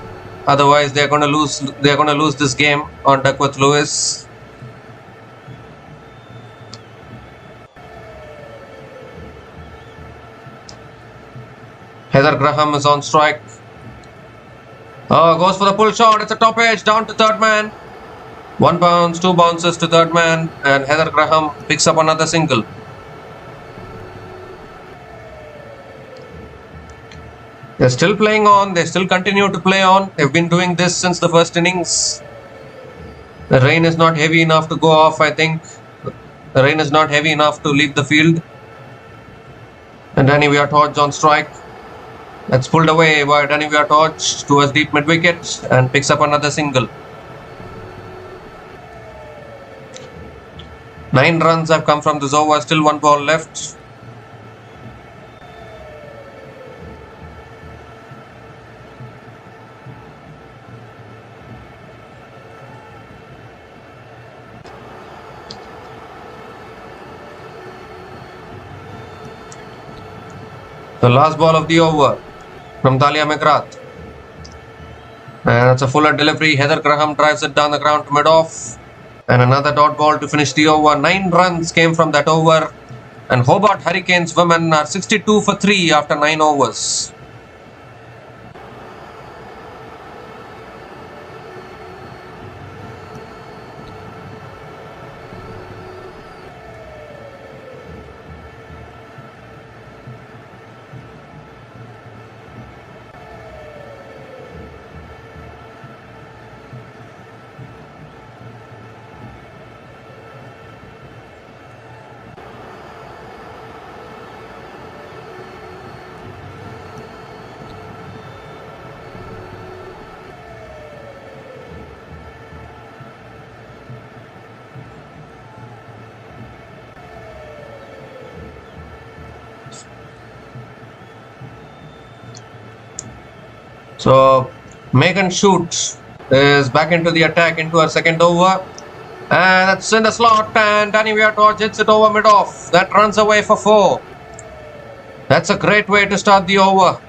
Otherwise they're going to lose this game on Duckworth Lewis. Heather Graham is on strike. Goes for the pull shot. It's a top edge down to third man. 1 bounce, 2 bounces to third man, and Heather Graham picks up another single. They're still playing on. They still continue to play on. They've been doing this since the first innings. The rain is not heavy enough to go off, I think. The rain is not heavy enough to leave the field. And Danny Viatorge on strike. That's pulled away by Danny Viatorge towards deep mid wicket and picks up another single. 9 runs have come from this over, still 1 ball left. The last ball of the over from Dalia McGrath. And it's a fuller delivery. Heather Graham drives it down the ground to mid-off. And another dot ball to finish the over. 9 runs came from that over. And Hobart Hurricanes women are 62 for 3 after 9 overs. So Megan Shoots is back into the attack into her second over. And that's in the slot, and Danny Viatorge hits it over mid-off. That runs away for 4. That's a great way to start the over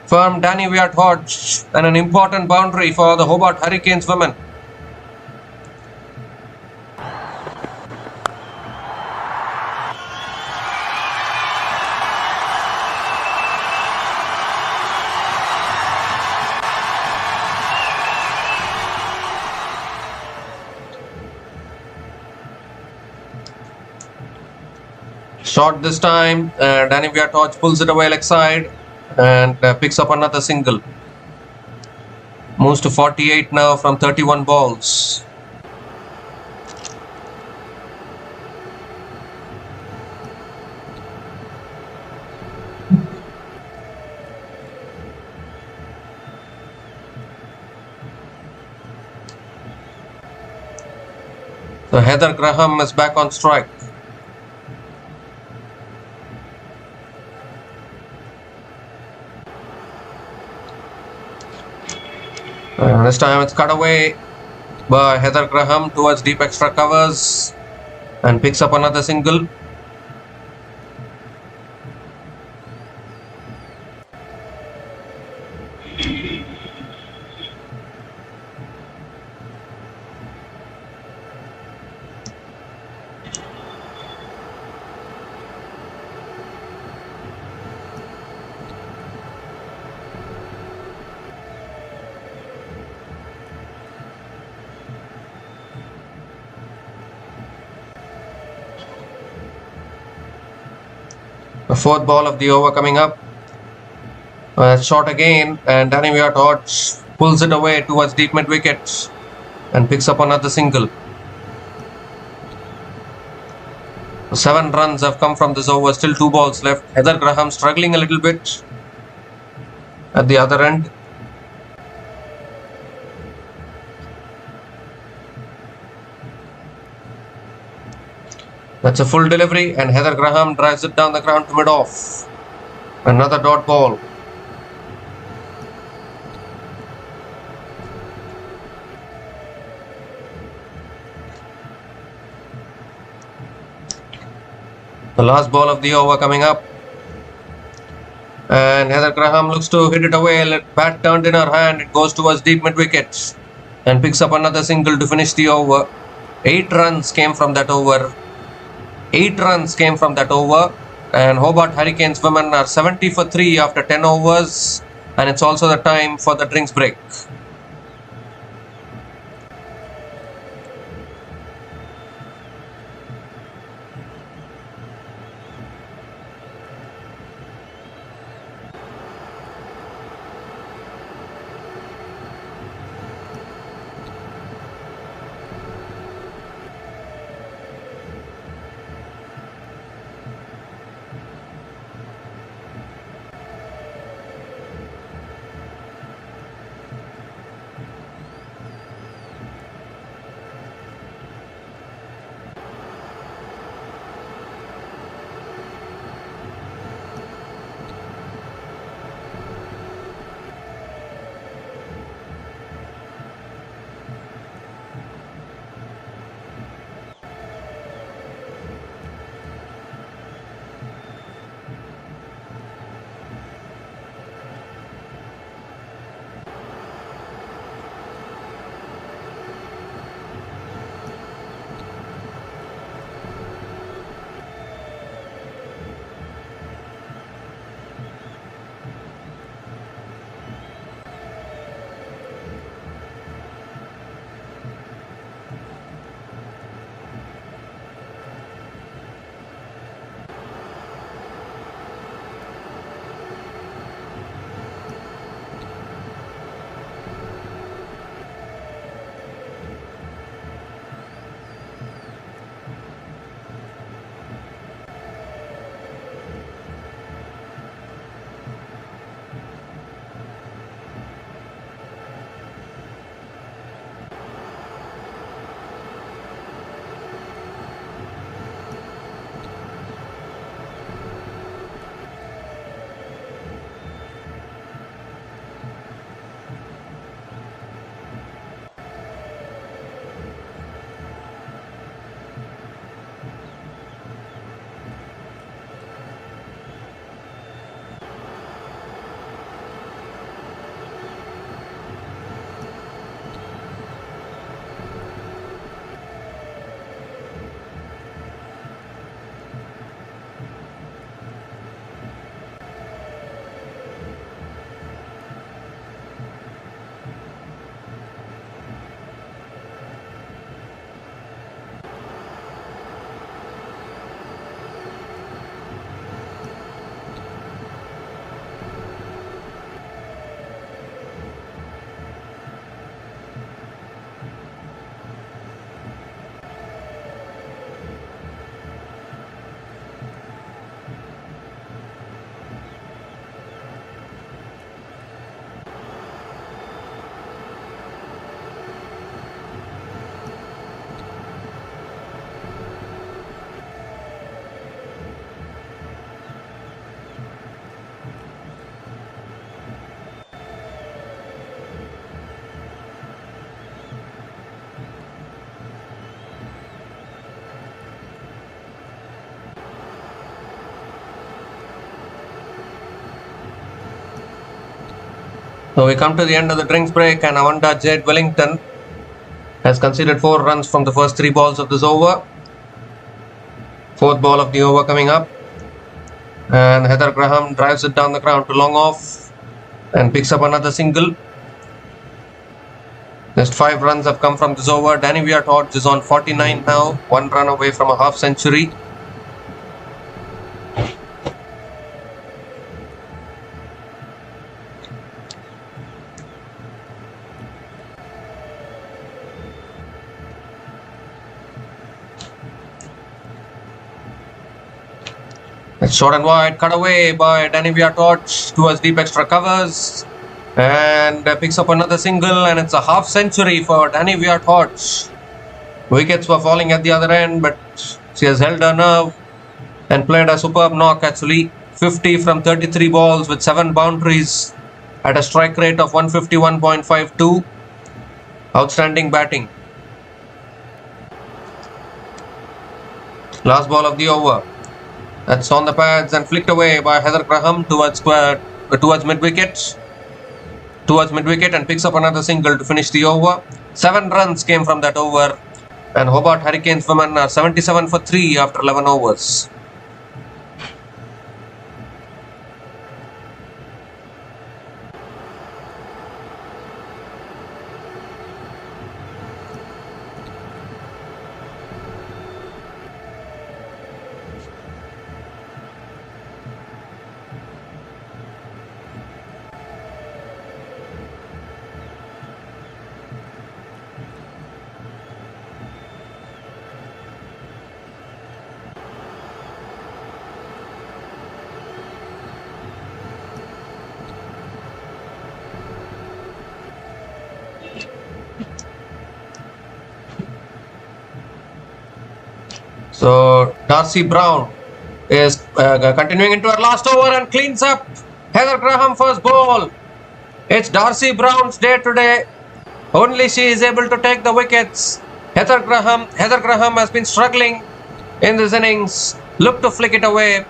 from Danny Viatorge, and an important boundary for the Hobart Hurricanes women. Shot this time, Danny Viatorge pulls it away leg side and picks up another single. Moves to 48 now from 31 balls. So Heather Graham is back on strike. This time it's cut away by Heather Graham towards deep extra covers and picks up another single. The fourth ball of the over coming up. Shot again, and Danny Viatorge pulls it away towards deep mid wicket and picks up another single. 7 runs have come from this over, still 2 balls left. Heather Graham struggling a little bit at the other end. That's a full delivery, and Heather Graham drives it down the ground to mid-off. Another dot ball. The last ball of the over coming up. And Heather Graham looks to hit it away. Bat turned in her hand. It goes towards deep mid-wicket and picks up another single to finish the over. 8 runs came from that over. 8 runs came from that over, and Hobart Hurricanes women are 70 for 3 after 10 overs, and it's also the time for the drinks break. So we come to the end of the drinks break, and Amanda Jade Wellington has conceded 4 runs from the first 3 balls of this over. 4th ball of the over coming up, and Heather Graham drives it down the ground to long off and picks up another single. Just 5 runs have come from this over. Danny Viart is on 49 now, 1 run away from a half century. It's short and wide, cut away by Danny Viart towards deep extra covers, and picks up another single, and it's a half century for Danny Viart. Wickets were falling at the other end, but she has held her nerve and played a superb knock actually. 50 from 33 balls with 7 boundaries at a strike rate of 151.52. Outstanding batting. Last ball of the over. That's on the pads and flicked away by Heather Graham towards mid-wicket. Towards mid-wicket, and picks up another single to finish the over. 7 runs came from that over, and Hobart Hurricanes women are 77 for 3 after 11 overs. So Darcy Brown is continuing into her last over and cleans up Heather Graham first ball. It's Darcy Brown's day today. Only she is able to take the wickets. Heather Graham has been struggling in this innings. Looked to flick it away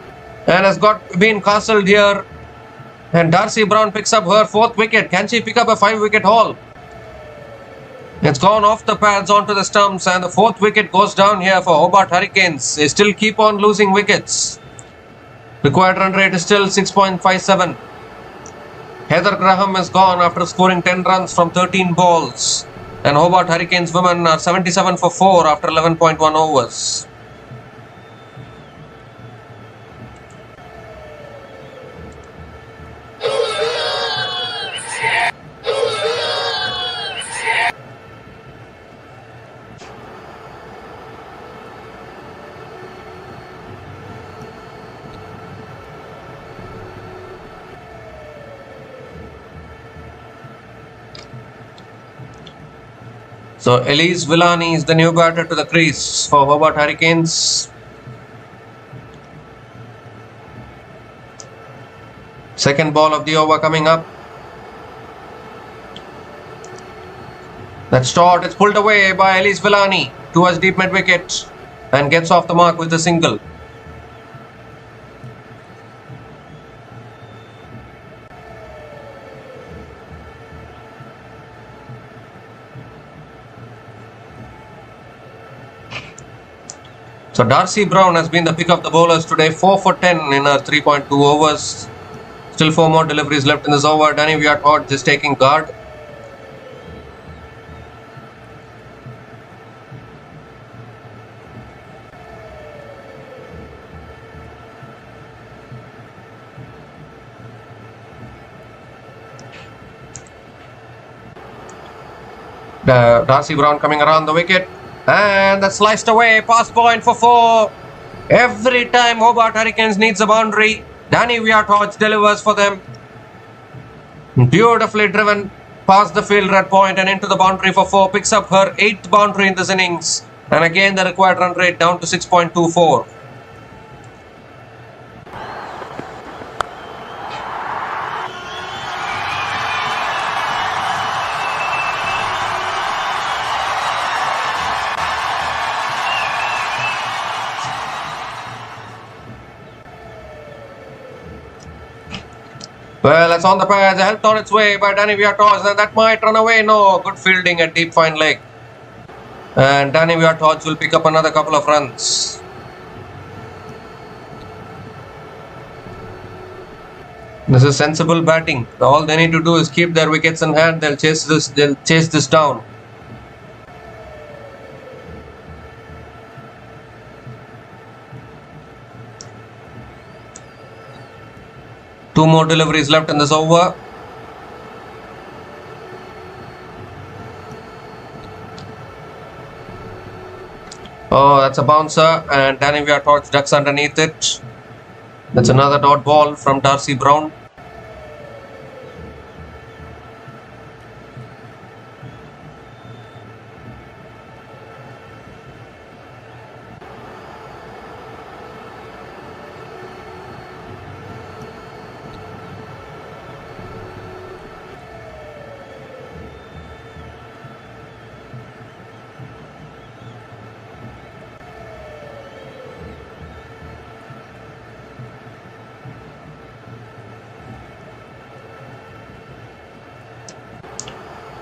and has been castled here. And Darcy Brown picks up her 4th wicket. Can she pick up a 5-wicket haul? It's gone off the pads onto the stumps, and the 4th wicket goes down here for Hobart Hurricanes. They still keep on losing wickets. Required run rate is still 6.57. Heather Graham is gone after scoring 10 runs from 13 balls. And Hobart Hurricanes women are 77 for 4 after 11.1 overs. So Elise Villani is the new batter to the crease for Hobart Hurricanes. Second ball of the over coming up. That's short. It's pulled away by Elise Villani towards deep mid-wicket and gets off the mark with a single. So Darcy Brown has been the pick of the bowlers today, 4 for 10 in her 3.2 overs. Still 4 more deliveries left in this over. Danny Viart just taking guard. Darcy Brown coming around the wicket. And that's sliced away, past point for 4. Every time Hobart Hurricanes needs a boundary, Danny Viart delivers for them. Beautifully driven past the field red point and into the boundary for 4. Picks up her 8th boundary in this innings. And again the required run rate down to 6.24. Well, it's on the pads, helped on its way by Danny Viatos, and that might run away. No, good fielding at deep fine leg. And Danny Viatos will pick up another couple of runs. This is sensible batting. All they need to do is keep their wickets in hand. They'll chase this down. Two more deliveries left in this over. Oh, that's a bouncer, and Danny Viatos ducks underneath it. That's another dot ball from Darcy Brown.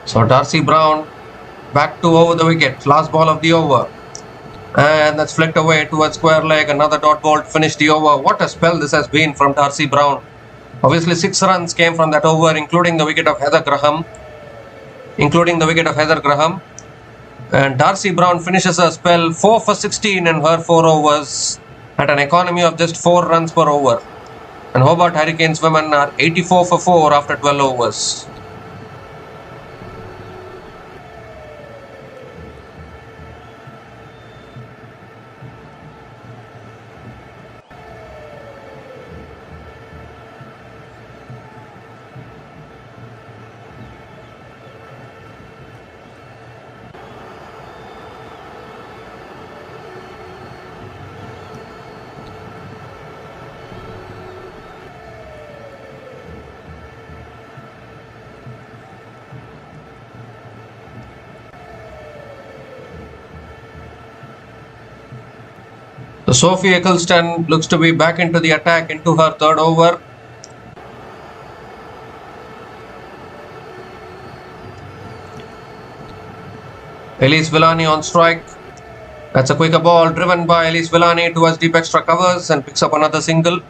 So Darcy Brown back to over the wicket. Last ball of the over. And that's flicked away towards square leg. Another dot ball to finish the over. What a spell this has been from Darcy Brown. Obviously 6 runs came from that over, including the wicket of Heather Graham. And Darcy Brown finishes her spell 4 for 16 in her 4 overs at an economy of just 4 runs per over. And Hobart Hurricanes women are 84 for 4 after 12 overs. So Sophie Eccleston looks to be back into the attack into her 3rd over. Elise Villani on strike. That's a quicker ball driven by Elise Villani towards deep extra covers and picks up another single.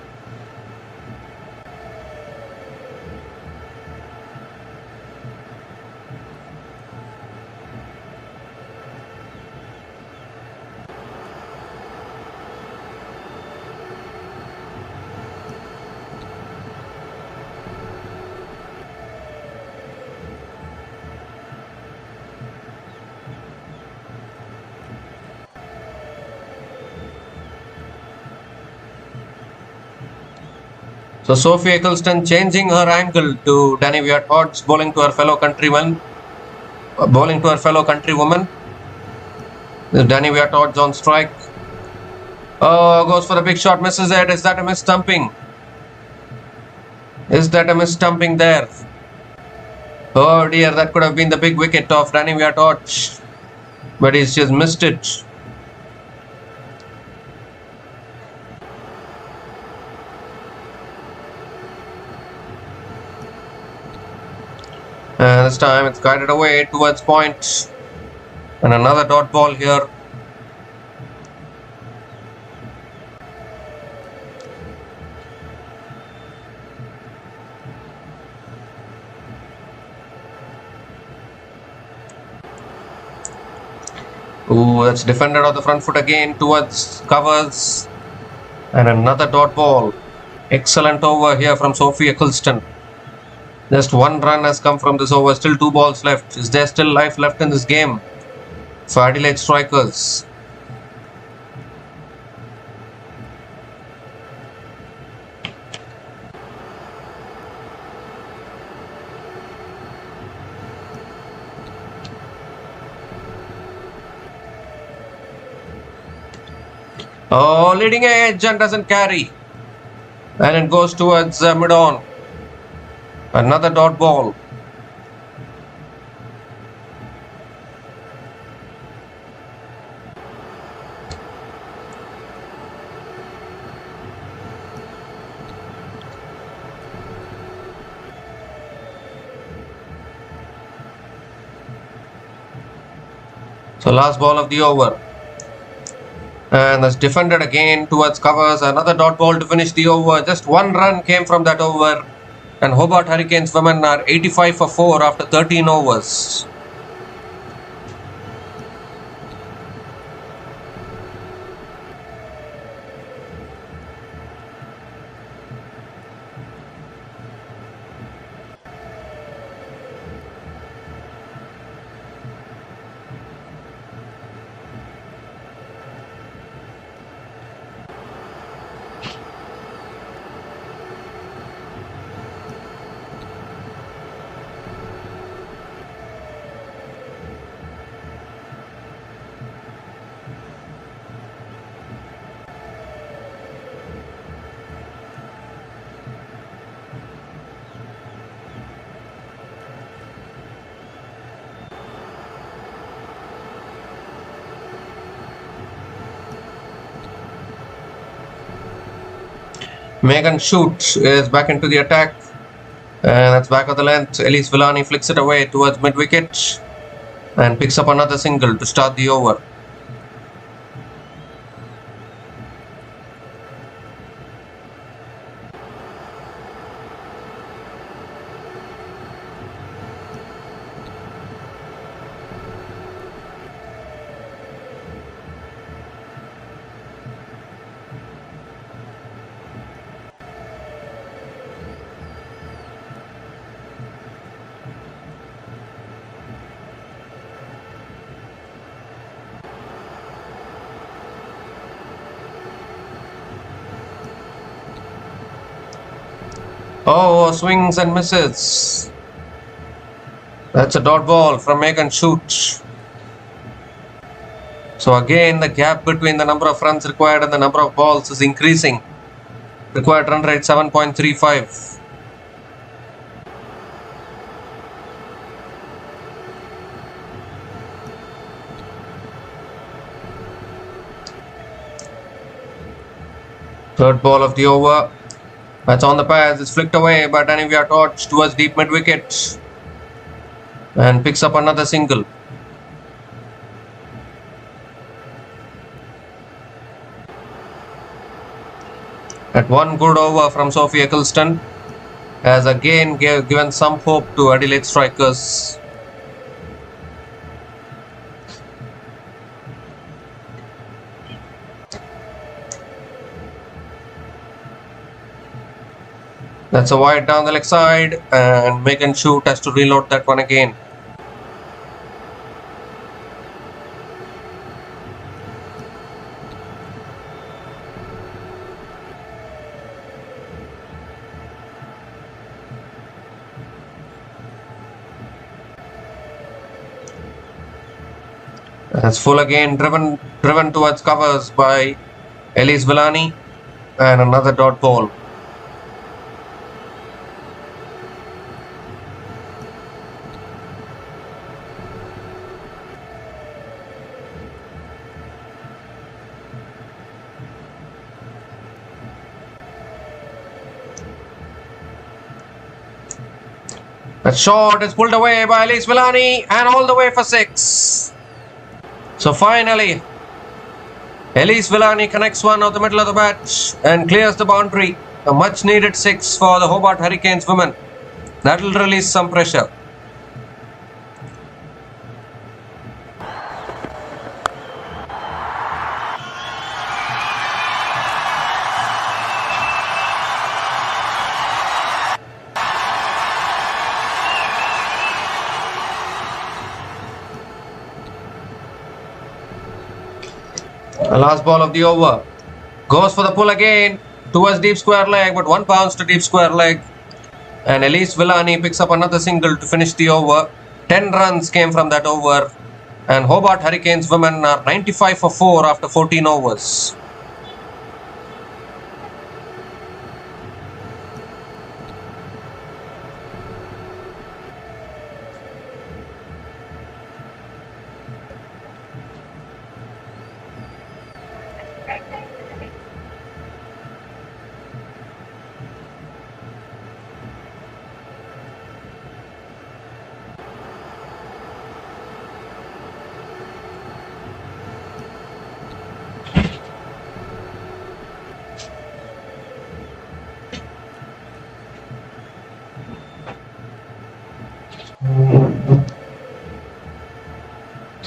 So Sophie Eccleston changing her angle to Danny Viatos, bowling to her fellow countrywoman. Danny Viatos on strike. Oh, goes for a big shot, misses it. Is that a miss stumping? There? Oh dear, that could have been the big wicket of Danny Viatos, but he's just missed it. And this time it's guided away towards point. And another dot ball here. Ooh, that's defended on the front foot again towards covers. And another dot ball. Excellent over here from Sophie Eccleston. Just 1 run has come from this over. Still 2 balls left. Is there still life left in this game for Adelaide strikers? Oh, leading edge and doesn't carry. And it goes towards mid-on. Another dot ball. So last ball of the over. And that's defended again towards covers. Another dot ball to finish the over. Just one run came from that over. And Hobart Hurricanes women are 85 for 4 after 13 overs. Megan Shute is back into the attack. And that's back of the length. Elise Villani flicks it away towards mid-wicket and picks up another single to start the over. Oh, swings and misses. That's a dot ball from Megan Shute. So again, the gap between the number of runs required and the number of balls is increasing. Required run rate 7.35. Third ball of the over. That's on the pads. It's flicked away by Danivia Torch towards deep mid-wicket. And picks up another single. At one good over from Sophie Eccleston has again given some hope to Adelaide strikers. That's a wide down the leg side, and Megan Shute has to reload that one again. That's full again, driven towards covers by Elise Villani, and another dot ball. That shot is pulled away by Elise Villani and all the way for 6. So finally, Elise Villani connects one of the middle of the bat and clears the boundary. A much needed 6 for the Hobart Hurricanes women. That will release some pressure. The last ball of the over. Goes for the pull again towards deep square leg, but one bounce to deep square leg. And Elise Villani picks up another single to finish the over. 10 runs came from that over. And Hobart Hurricanes women are 95 for 4 after 14 overs.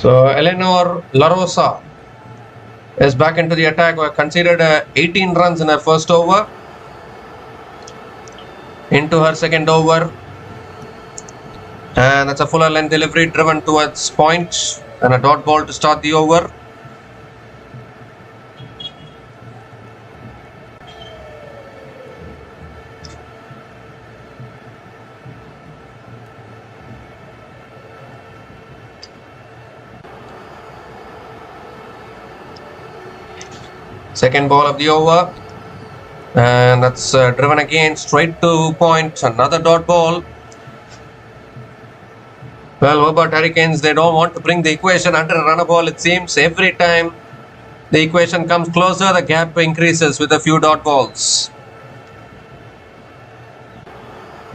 So Eleanor La Rosa is back into the attack. Conceded 18 runs in her first over. Into her second over. And that's a fuller length delivery driven towards point. And a dot ball to start the over. Second ball of the over. And that's driven again straight to point. Another dot ball. Well, Hobart Hurricanes, they don't want to bring the equation under a runner ball. It seems every time the equation comes closer, the gap increases with a few dot balls.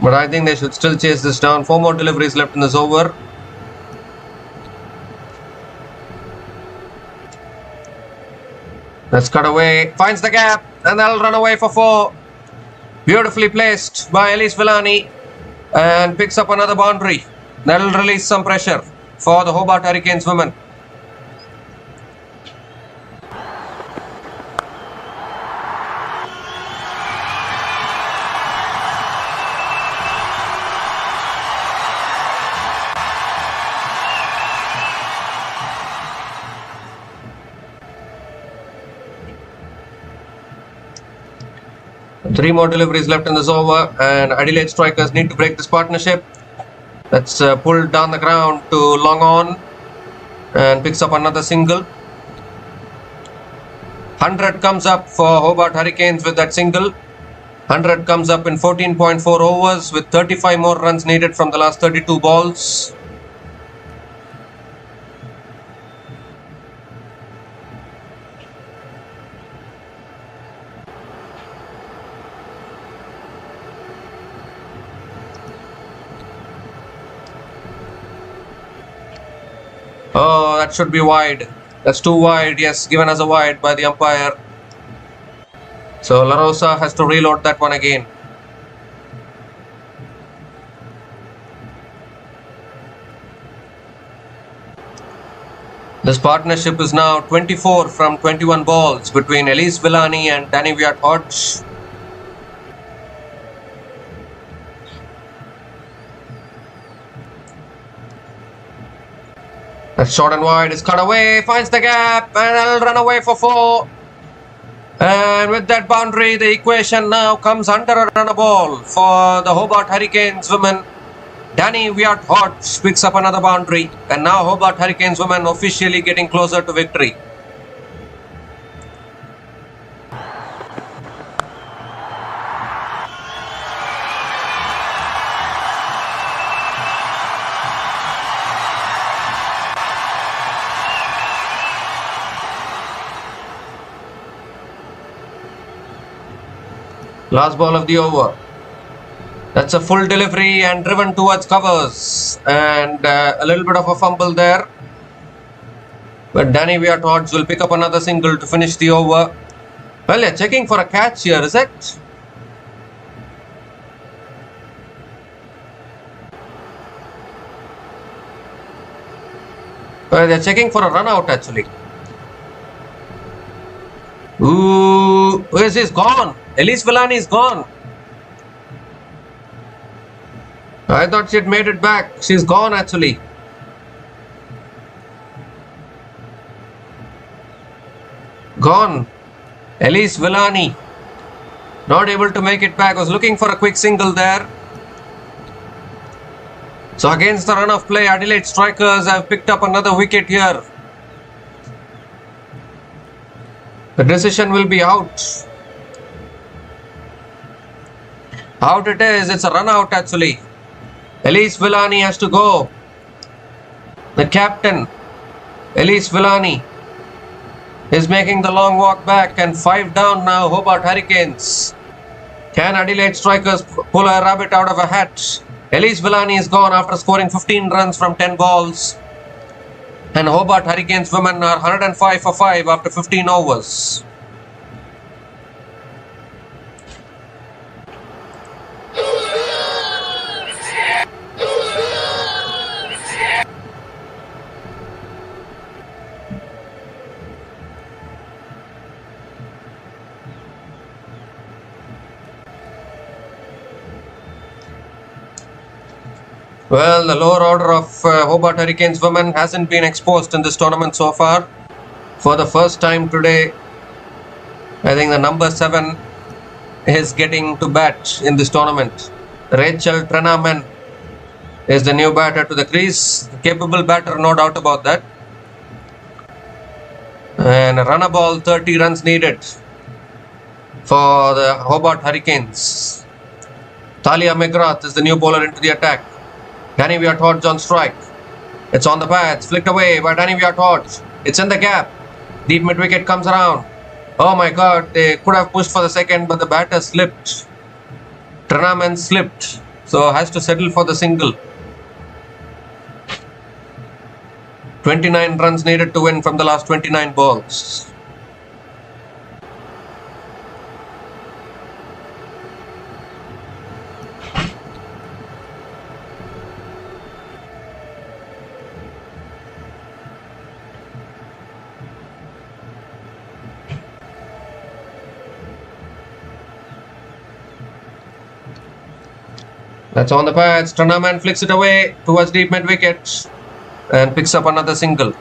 But I think they should still chase this down. 4 more deliveries left in this over. Let's cut away. Finds the gap. And they'll run away for 4. Beautifully placed by Elise Villani. And picks up another boundary. That'll release some pressure for the Hobart Hurricanes women. Three more deliveries left in this over, and Adelaide strikers need to break this partnership. That's pulled down the ground to long on and picks up another single. 100 comes up for Hobart Hurricanes with that single. 100 comes up in 14.4 overs with 35 more runs needed from the last 32 balls. Oh, that should be wide. That's too wide. Yes, given as a wide by the umpire. So La Rosa has to reload that one again. This partnership is now 24 from 21 balls between Elise Villani and Danny Viat-Hodge. That's short and wide, is cut away, finds the gap, and it'll run away for 4. And with that boundary, the equation now comes under a runner ball for the Hobart Hurricanes women. Danny Viat-Hodge picks up another boundary, and now Hobart Hurricanes women officially getting closer to victory. Last ball of the over. That's a full delivery and driven towards covers. And a little bit of a fumble there. But Danny Viat-Hodge will pick up another single to finish the over. Well, they're checking for a catch here, is it? Well, they're checking for a run out actually. Ooh, where is this? Gone. Elise Villani is gone. I thought she had made it back. She's gone actually. Gone. Elise Villani. Not able to make it back. Was looking for a quick single there. So against the run of play, Adelaide strikers have picked up another wicket here. The decision will be out. Out it is. It's a run out actually. Elise Villani has to go. The captain, Elise Villani, is making the long walk back, and 5 down now, Hobart Hurricanes. Can Adelaide strikers pull a rabbit out of a hat? Elise Villani is gone after scoring 15 runs from 10 balls. And Hobart Hurricanes women are 105 for 5 after 15 overs. Well, the lower order of Hobart Hurricanes women hasn't been exposed in this tournament so far. For the first time today, I think the number 7 is getting to bat in this tournament. Rachel Trenaman is the new batter to the crease. Capable batter, no doubt about that. And a runner ball, 30 runs needed for the Hobart Hurricanes. Talia McGrath is the new bowler into the attack. Danny Viatorge on strike. It's on the pads, flicked away by Danny Viatorge. It's in the gap. Deep mid wicket comes around. Oh my god, they could have pushed for the second, but the batter slipped. Trenaman slipped, so has to settle for the single. 29 runs needed to win from the last 29 balls. That's on the pads. Trenaman flicks it away towards deep mid wicket and picks up another single.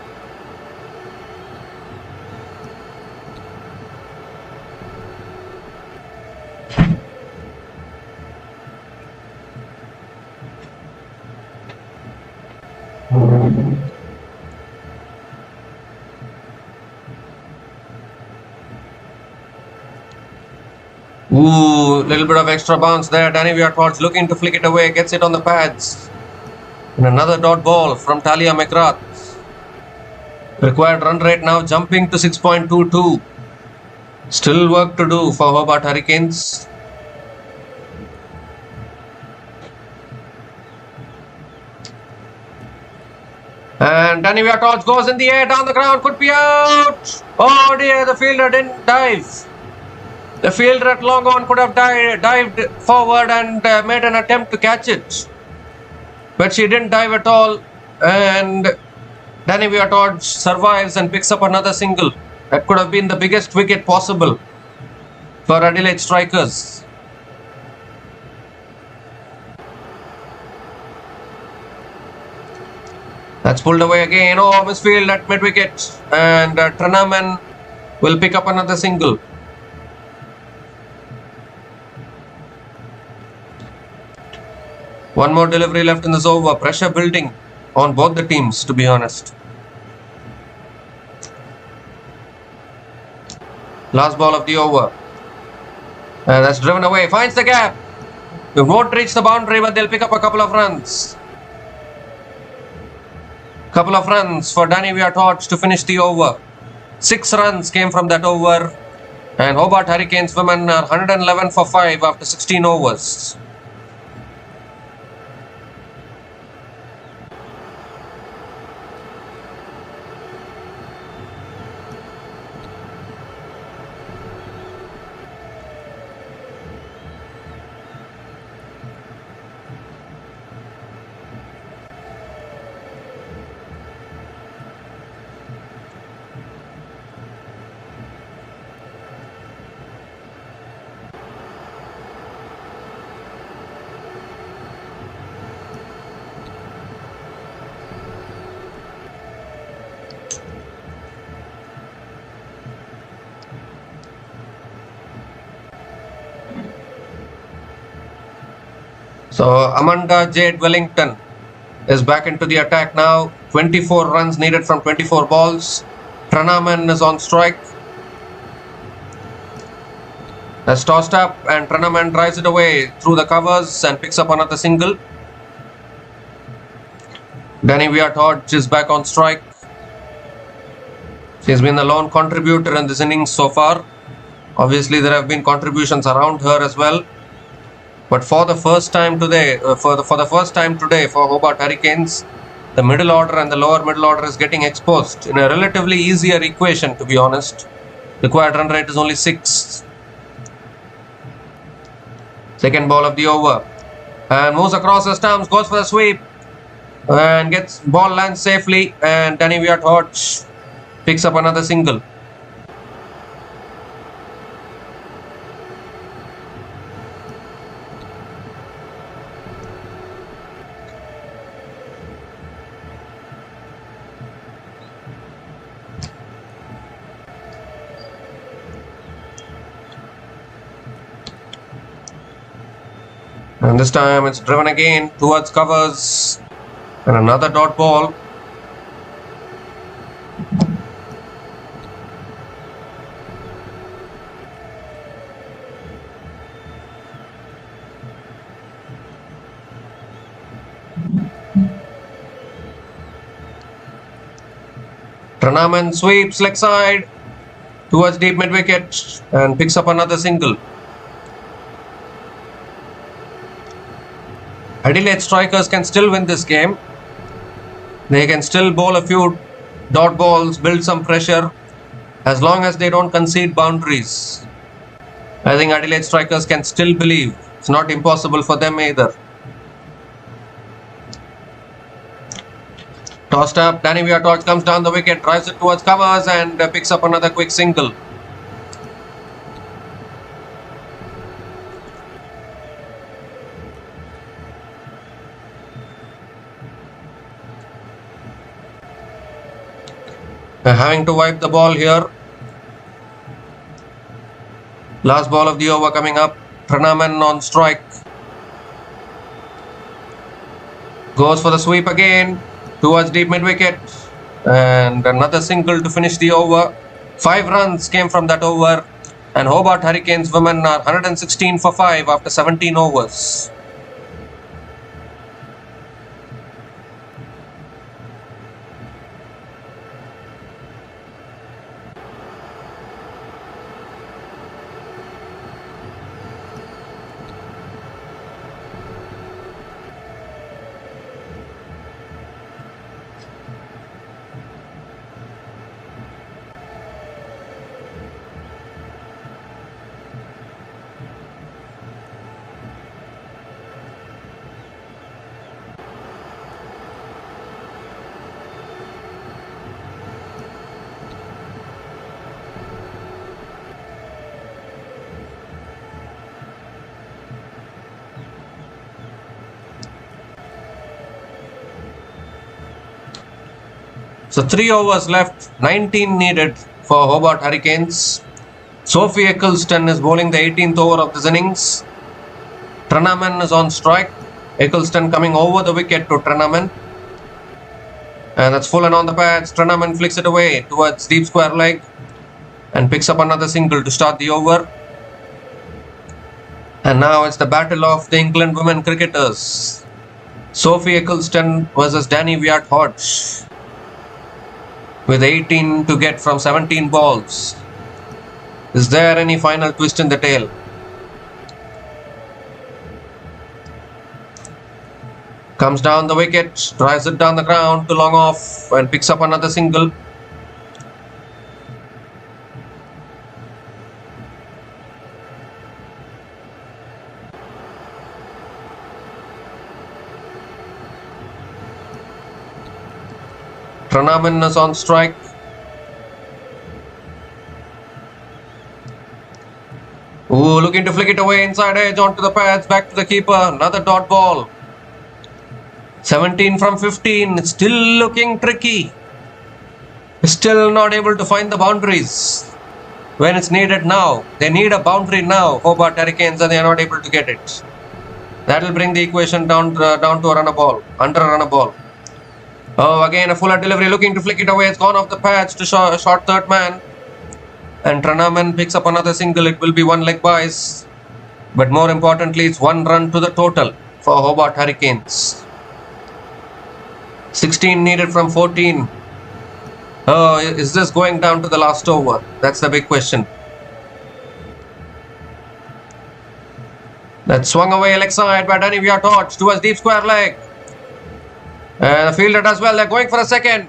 Ooh, little bit of extra bounce there. Danny Viatorge looking to flick it away, gets it on the pads. And another dot ball from Talia McGrath. Required run rate now jumping to 6.22. Still work to do for Hobart Hurricanes. And Danny Viatorge goes in the air, down the ground, could be out. Oh dear, the fielder didn't dive. The fielder at long on could have dived forward and made an attempt to catch it. But she didn't dive at all. And Danny Viatorge survives and picks up another single. That could have been the biggest wicket possible for Adelaide strikers. That's pulled away again. Oh, misfield at mid wicket. And Trenaman will pick up another single. One more delivery left in this over. Pressure building on both the teams, to be honest. Last ball of the over. And that's driven away. Finds the gap. They won't reach the boundary, but they'll pick up a couple of runs. Couple of runs for Danny Viatorge to finish the over. 6 runs came from that over. And Hobart Hurricanes women are 111 for 5 after 16 overs. So Amanda Jade Wellington is back into the attack now. 24 runs needed from 24 balls. Trenaman is on strike. That's tossed up and Trenaman drives it away through the covers and picks up another single. Danny Viatorge is back on strike. She has been the lone contributor in this innings so far. Obviously there have been contributions around her as well. But for the first time today, for the first time today for Hobart Hurricanes, the middle order and the lower middle order is getting exposed in a relatively easier equation, to be honest. Required run rate is only 6. Second ball of the over. And moves across the stumps, goes for the sweep. And gets ball lands safely. And Danny Viatorge picks up another single. And this time it's driven again towards covers. And another dot ball. Pranaman sweeps leg side towards deep mid wicket and picks up another single. Adelaide strikers can still win this game. They can still bowl a few dot balls, build some pressure, as long as they don't concede boundaries. I think Adelaide strikers can still believe. It's not impossible for them either. Tossed up, Danny Viatorch comes down the wicket, drives it towards covers and picks up another quick single. Having to wipe the ball here. Last ball of the over coming up. Pranaman on strike. Goes for the sweep again towards deep mid wicket. And another single to finish the over. 5 runs came from that over. And Hobart Hurricanes women are 116 for 5 after 17 overs. So 3 overs left, 19 needed for Hobart Hurricanes. Sophie Eccleston is bowling the 18th over of this innings. Pranaman is on strike. Eccleston coming over the wicket to Pranaman. And that's full and on the pads. Pranaman flicks it away towards deep square leg and picks up another single to start the over. And now it's the battle of the England women cricketers. Sophie Eccleston versus Danny Viatorch, with 18 to get from 17 balls. Is there any final twist in the tail? Comes down the wicket, drives it down the ground to long off and picks up another single. Pranaman is on strike. Ooh, looking to flick it away inside edge onto the pads, back to the keeper. Another dot ball. 17 from 15. It's still looking tricky. Still not able to find the boundaries when it's needed now. They need a boundary now, Hobart Hurricanes, and they are not able to get it. That will bring the equation down to a runner ball, under a runner ball. Oh, again a fuller delivery, looking to flick it away. It's gone off the pads to short third man. And Pranaman picks up another single. It will be 1 leg byes. But more importantly, it's 1 run to the total for Hobart Hurricanes. 16 needed from 14. Oh, is this going down to the last over? That's the big question. That swung away leg side by Danny Viatorch towards deep square leg. The fielder does well. They're going for a second.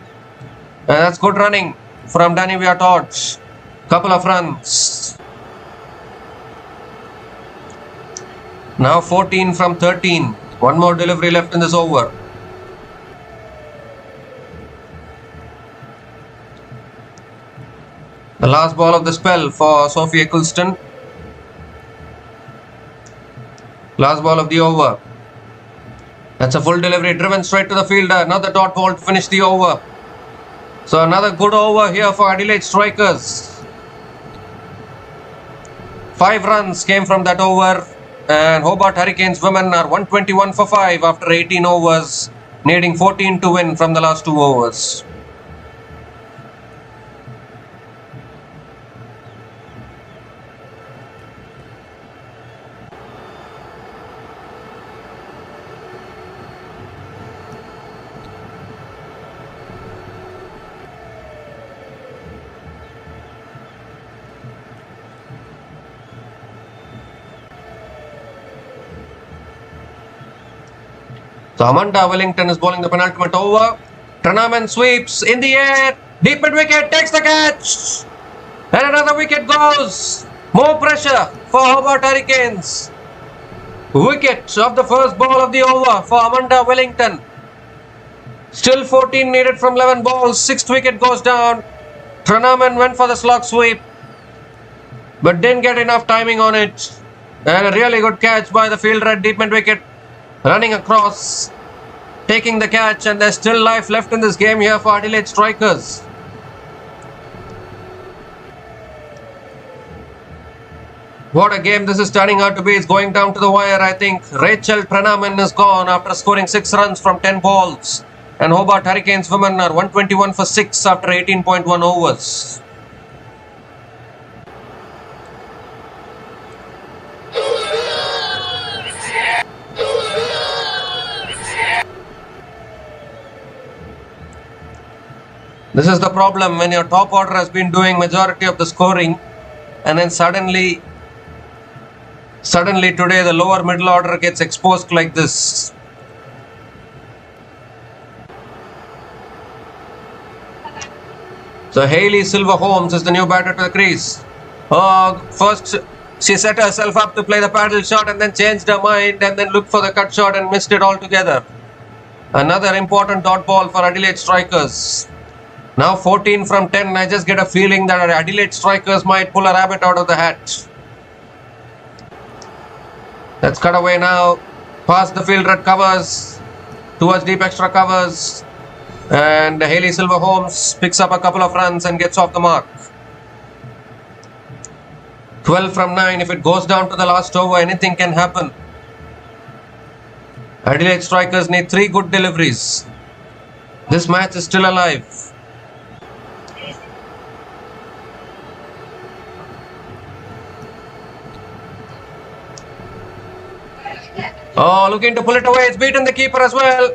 That's good running from Danny Viatorch. Couple of runs. Now 14 from 13. 1 more delivery left in this over. The last ball of the spell for Sophie Eccleston. Last ball of the over. That's a full delivery, driven straight to the fielder. Another dot ball to finish the over. So another good over here for Adelaide strikers. 5 runs came from that over. and Hobart Hurricanes women are 121 for 5 after 18 overs, needing 14 to win from the last 2 overs. So Amanda Wellington is bowling the penultimate over. Tranaman sweeps in the air. Deep mid wicket, takes the catch. And another wicket goes. More pressure for Hobart Hurricanes. Wicket of the first ball of the over for Amanda Wellington. Still 14 needed from 11 balls. 6th wicket goes down. Tranaman went for the slog sweep, but didn't get enough timing on it. And a really good catch by the fielder at deep mid wicket. Running across, taking the catch, and there's still life left in this game here for Adelaide strikers. What a game this is turning out to be. It's going down to the wire, I think. Rachel Tranaman is gone after scoring 6 runs from 10 balls. And Hobart Hurricanes women are 121 for 6 after 18.1 overs. This is the problem when your top order has been doing majority of the scoring, and then suddenly today the lower middle order gets exposed like this. So Hayley Silver Holmes is the new batter to the crease. First she set herself up to play the paddle shot and then changed her mind and then looked for the cut shot and missed it altogether. Another important dot ball for Adelaide strikers. Now 14 from 10, I just get a feeling that our Adelaide strikers might pull a rabbit out of the hat. Let's cut away now, past the fielder at covers, towards deep extra covers, and Hayley Silver Holmes picks up a couple of runs and gets off the mark. 12 from 9, if it goes down to the last over, anything can happen. Adelaide strikers need 3 good deliveries. This match is still alive. Oh, looking to pull it away. It's beaten the keeper as well.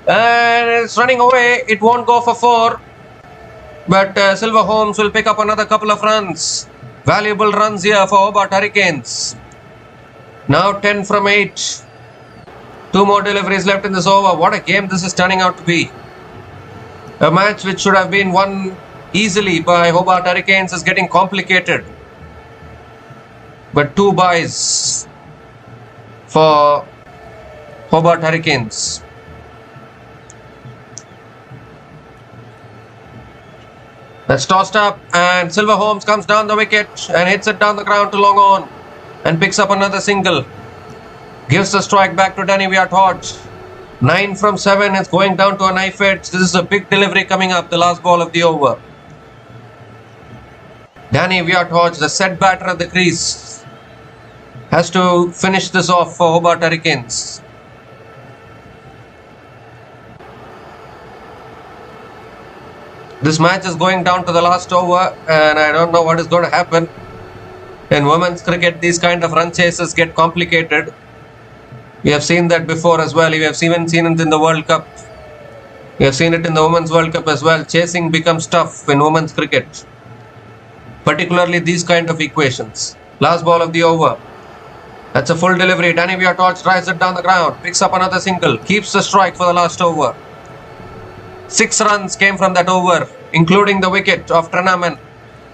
And it's running away. It won't go for 4. But Silver Holmes will pick up another couple of runs. Valuable runs here for Hobart Hurricanes. Now 10 from 8. 2 more deliveries left in this over. What a game this is turning out to be. A match which should have been won easily by Hobart Hurricanes is getting complicated. But 2 byes for Hobart Hurricanes. That's tossed up and Silver Holmes comes down the wicket and hits it down the ground to long on and picks up another single. Gives the strike back to Danny Viat-Hodge. 9 from 7, it's going down to a knife edge. This is a big delivery coming up, the last ball of the over. Danny Viat-Hodge, the set batter at the crease, has to finish this off for Hobart Hurricanes. This match is going down to the last over and I don't know what is going to happen. In women's cricket, these kind of run chases get complicated. We have seen that before as well. We have even seen it in the World Cup. We have seen it in the Women's World Cup as well. Chasing becomes tough in women's cricket. Particularly these kind of equations. Last ball of the over. That's a full delivery. Danny Viat-Hodge drives it down the ground. Picks up another single. Keeps the strike for the last over. 6 runs came from that over, including the wicket of Tranaman.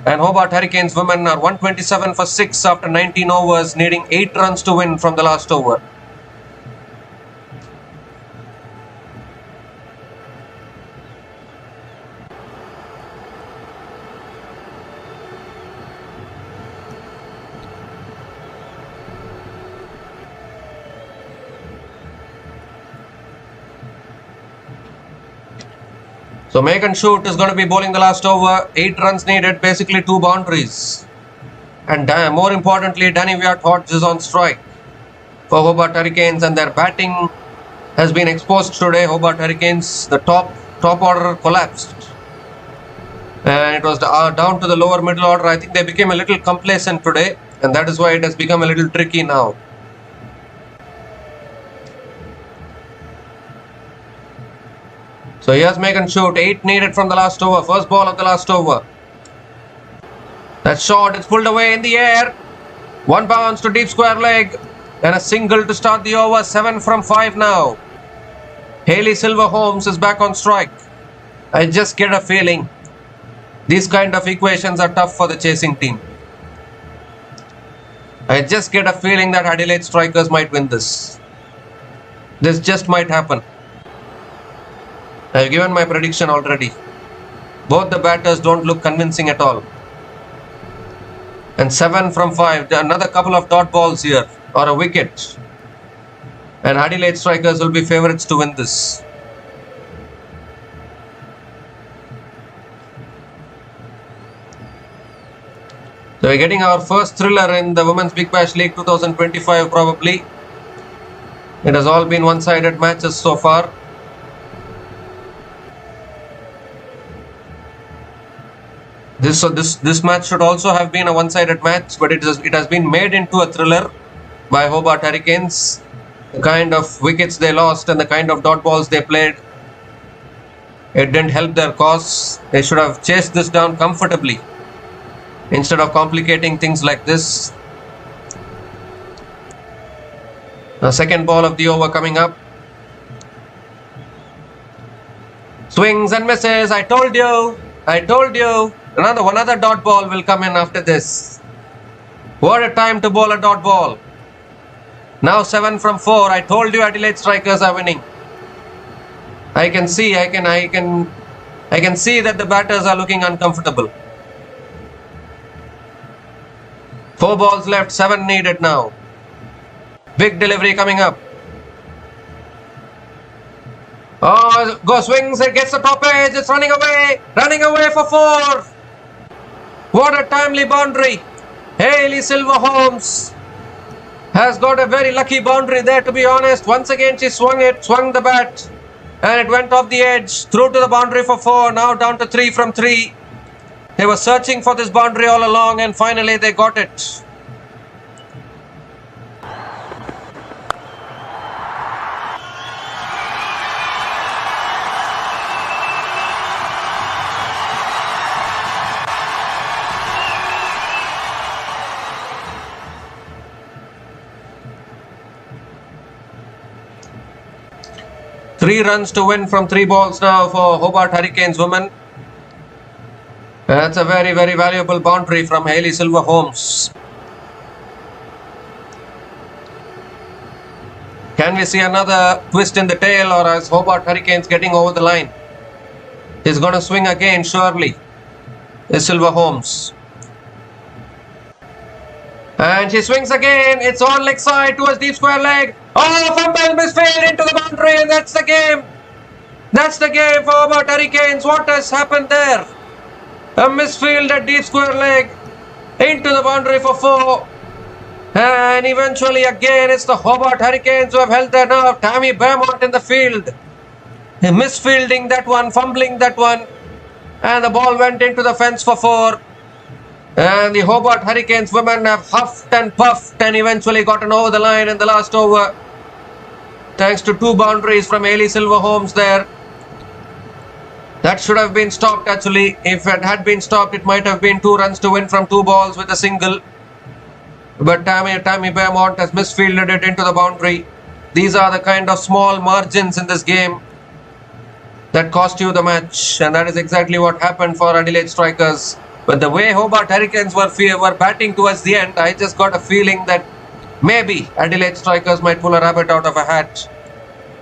And Hobart Hurricanes women are 127 for 6 after 19 overs, needing 8 runs to win from the last over. So Megan Shute is going to be bowling the last over. 8 runs needed, basically 2 boundaries. And more importantly, Danny Viat-Hodge is on strike. for Hobart Hurricanes, and their batting has been exposed today. Hobart Hurricanes, the top order collapsed, and it was down to the lower middle order. I think they became a little complacent today, and that is why it has become a little tricky now. So here's Megan shoot, 8 needed from the last over, first ball of the last over. That shot, it's pulled away in the air. One bounce to deep square leg, and a single to start the over. 7 from 5 now. Hayley Silver-Holmes is back on strike. I just get a feeling these kind of equations are tough for the chasing team. I just get a feeling that Adelaide strikers might win this. This just might happen. I've given my prediction already. Both the batters don't look convincing at all. And 7 from 5, another couple of dot balls here, or a wicket. And Adelaide strikers will be favourites to win this. So we're getting our first thriller in the Women's Big Bash League 2025 probably. It has all been one-sided matches so far. This match should also have been a one-sided match, but it has been made into a thriller by Hobart Hurricanes. The kind of wickets they lost and the kind of dot balls they played, it didn't help their cause. They should have chased this down comfortably instead of complicating things like this. The second ball of the over coming up. Swings and misses. I told you. Another dot ball will come in after this. What a time to bowl a dot ball. Now 7 from 4. I told you Adelaide strikers are winning. I can see that the batters are looking uncomfortable. 4 balls left, 7 needed now. Big delivery coming up. Oh, go swings, it gets the top edge, it's running away for 4. What a timely boundary. Hayley Silver-Holmes has got a very lucky boundary there, to be honest. Once again she swung the bat, and it went off the edge, through to the boundary for 4, now down to 3 from 3. They were searching for this boundary all along, and finally they got it. Three runs to win from 3 balls now for Hobart Hurricanes women. That's a very, very valuable boundary from Hayley Silver-Holmes. Can we see another twist in the tail, or is Hobart Hurricanes getting over the line? He's going to swing again, surely, is Silver-Holmes. And she swings again. It's on leg side towards deep square leg. Oh, fumble, misfield into the boundary, and that's the game. That's the game for Hobart Hurricanes. What has happened there? A misfield at deep square leg into the boundary for 4. And eventually again it's the Hobart Hurricanes who have held their nerve. Tammy Beaumont in the field. Misfielding that one, fumbling that one. And the ball went into the fence for 4. And the Hobart Hurricanes women have huffed and puffed and eventually gotten over the line in the last over. Thanks to 2 boundaries from Hayley Silver-Holmes there. That should have been stopped actually. If it had been stopped, it might have been 2 runs to win from 2 balls with a single. But Tammy Beaumont has misfielded it into the boundary. These are the kind of small margins in this game that cost you the match. And that is exactly what happened for Adelaide strikers. But the way Hobart Hurricanes were batting towards the end, I just got a feeling that maybe Adelaide strikers might pull a rabbit out of a hat.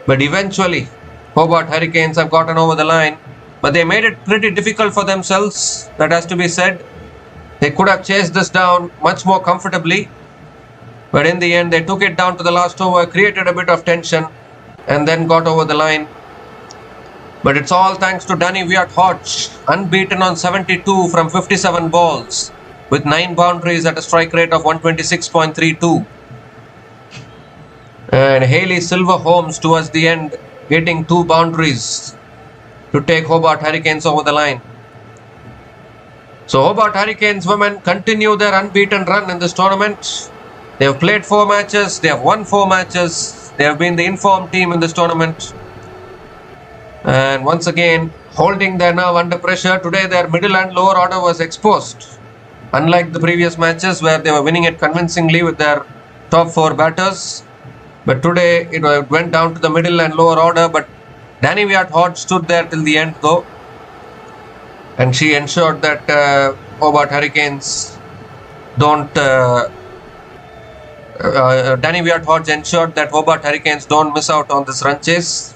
But eventually, Hobart Hurricanes have gotten over the line. But they made it pretty difficult for themselves, that has to be said. They could have chased this down much more comfortably. But in the end, they took it down to the last over, created a bit of tension, and then got over the line. But it's all thanks to Danny Wyatt-Hodge, unbeaten on 72 from 57 balls, with 9 boundaries at a strike rate of 126.32. And Hayley Silver-Holmes towards the end, hitting 2 boundaries to take Hobart Hurricanes over the line. So Hobart Hurricanes women continue their unbeaten run in this tournament. They have played 4 matches, they have won 4 matches, they have been the informed team in this tournament. And once again, holding their nerve under pressure. Today their middle and lower order was exposed. Unlike the previous matches where they were winning it convincingly with their top 4 batters. But today it went down to the middle and lower order. But Danny Wyatt-Hodge stood there till the end though. And she ensured that Hobart Hurricanes don't... Danny Wyatt-Hodge ensured that Hobart Hurricanes don't miss out on this run chase.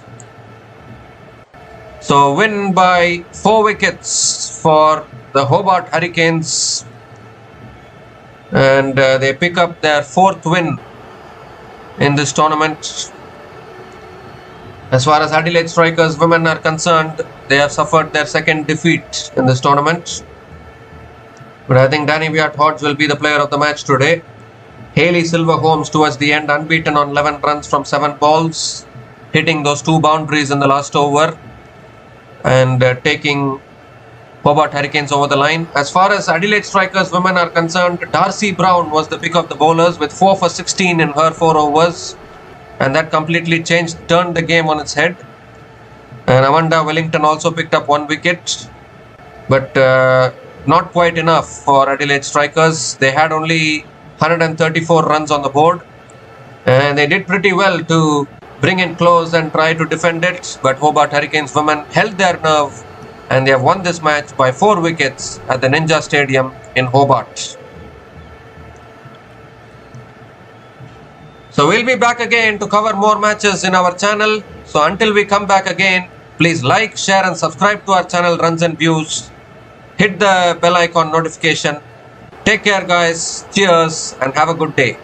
So win by 4 wickets for the Hobart Hurricanes. And they pick up their 4th win in this tournament. As far as Adelaide Strikers women are concerned, they have suffered their 2nd defeat in this tournament. But I think Danny Wyatt-Hodge will be the player of the match today. Hayley Silver-Holmes towards the end, unbeaten on 11 runs from 7 balls, hitting those 2 boundaries in the last over and taking Hobart Hurricanes over the line. As far as Adelaide Strikers women are concerned, Darcy Brown was the pick of the bowlers with 4 for 16 in her 4 overs. And that completely turned the game on its head. And Amanda Wellington also picked up 1 wicket. But not quite enough for Adelaide Strikers. They had only 134 runs on the board. And they did pretty well to bring in close and try to defend it. But Hobart Hurricanes women held their nerve. And they have won this match by 4 wickets at the Ninja Stadium in Hobart. So we'll be back again to cover more matches in our channel. So until we come back again, please like, share and subscribe to our channel Runs and Views. Hit the bell icon notification. Take care guys. Cheers and have a good day.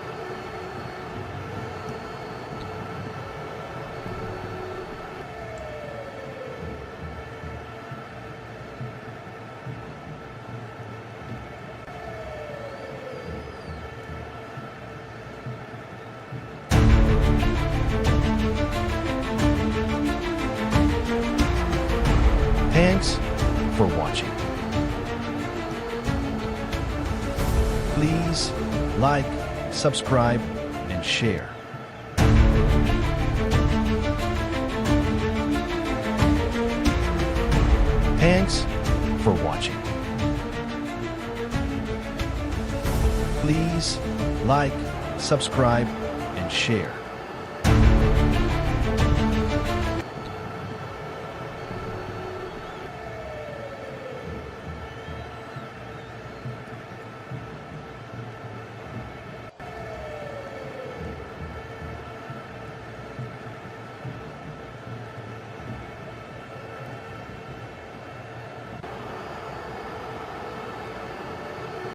Thanks for watching. Please like, subscribe, and share. Thanks for watching. Please like, subscribe, and share.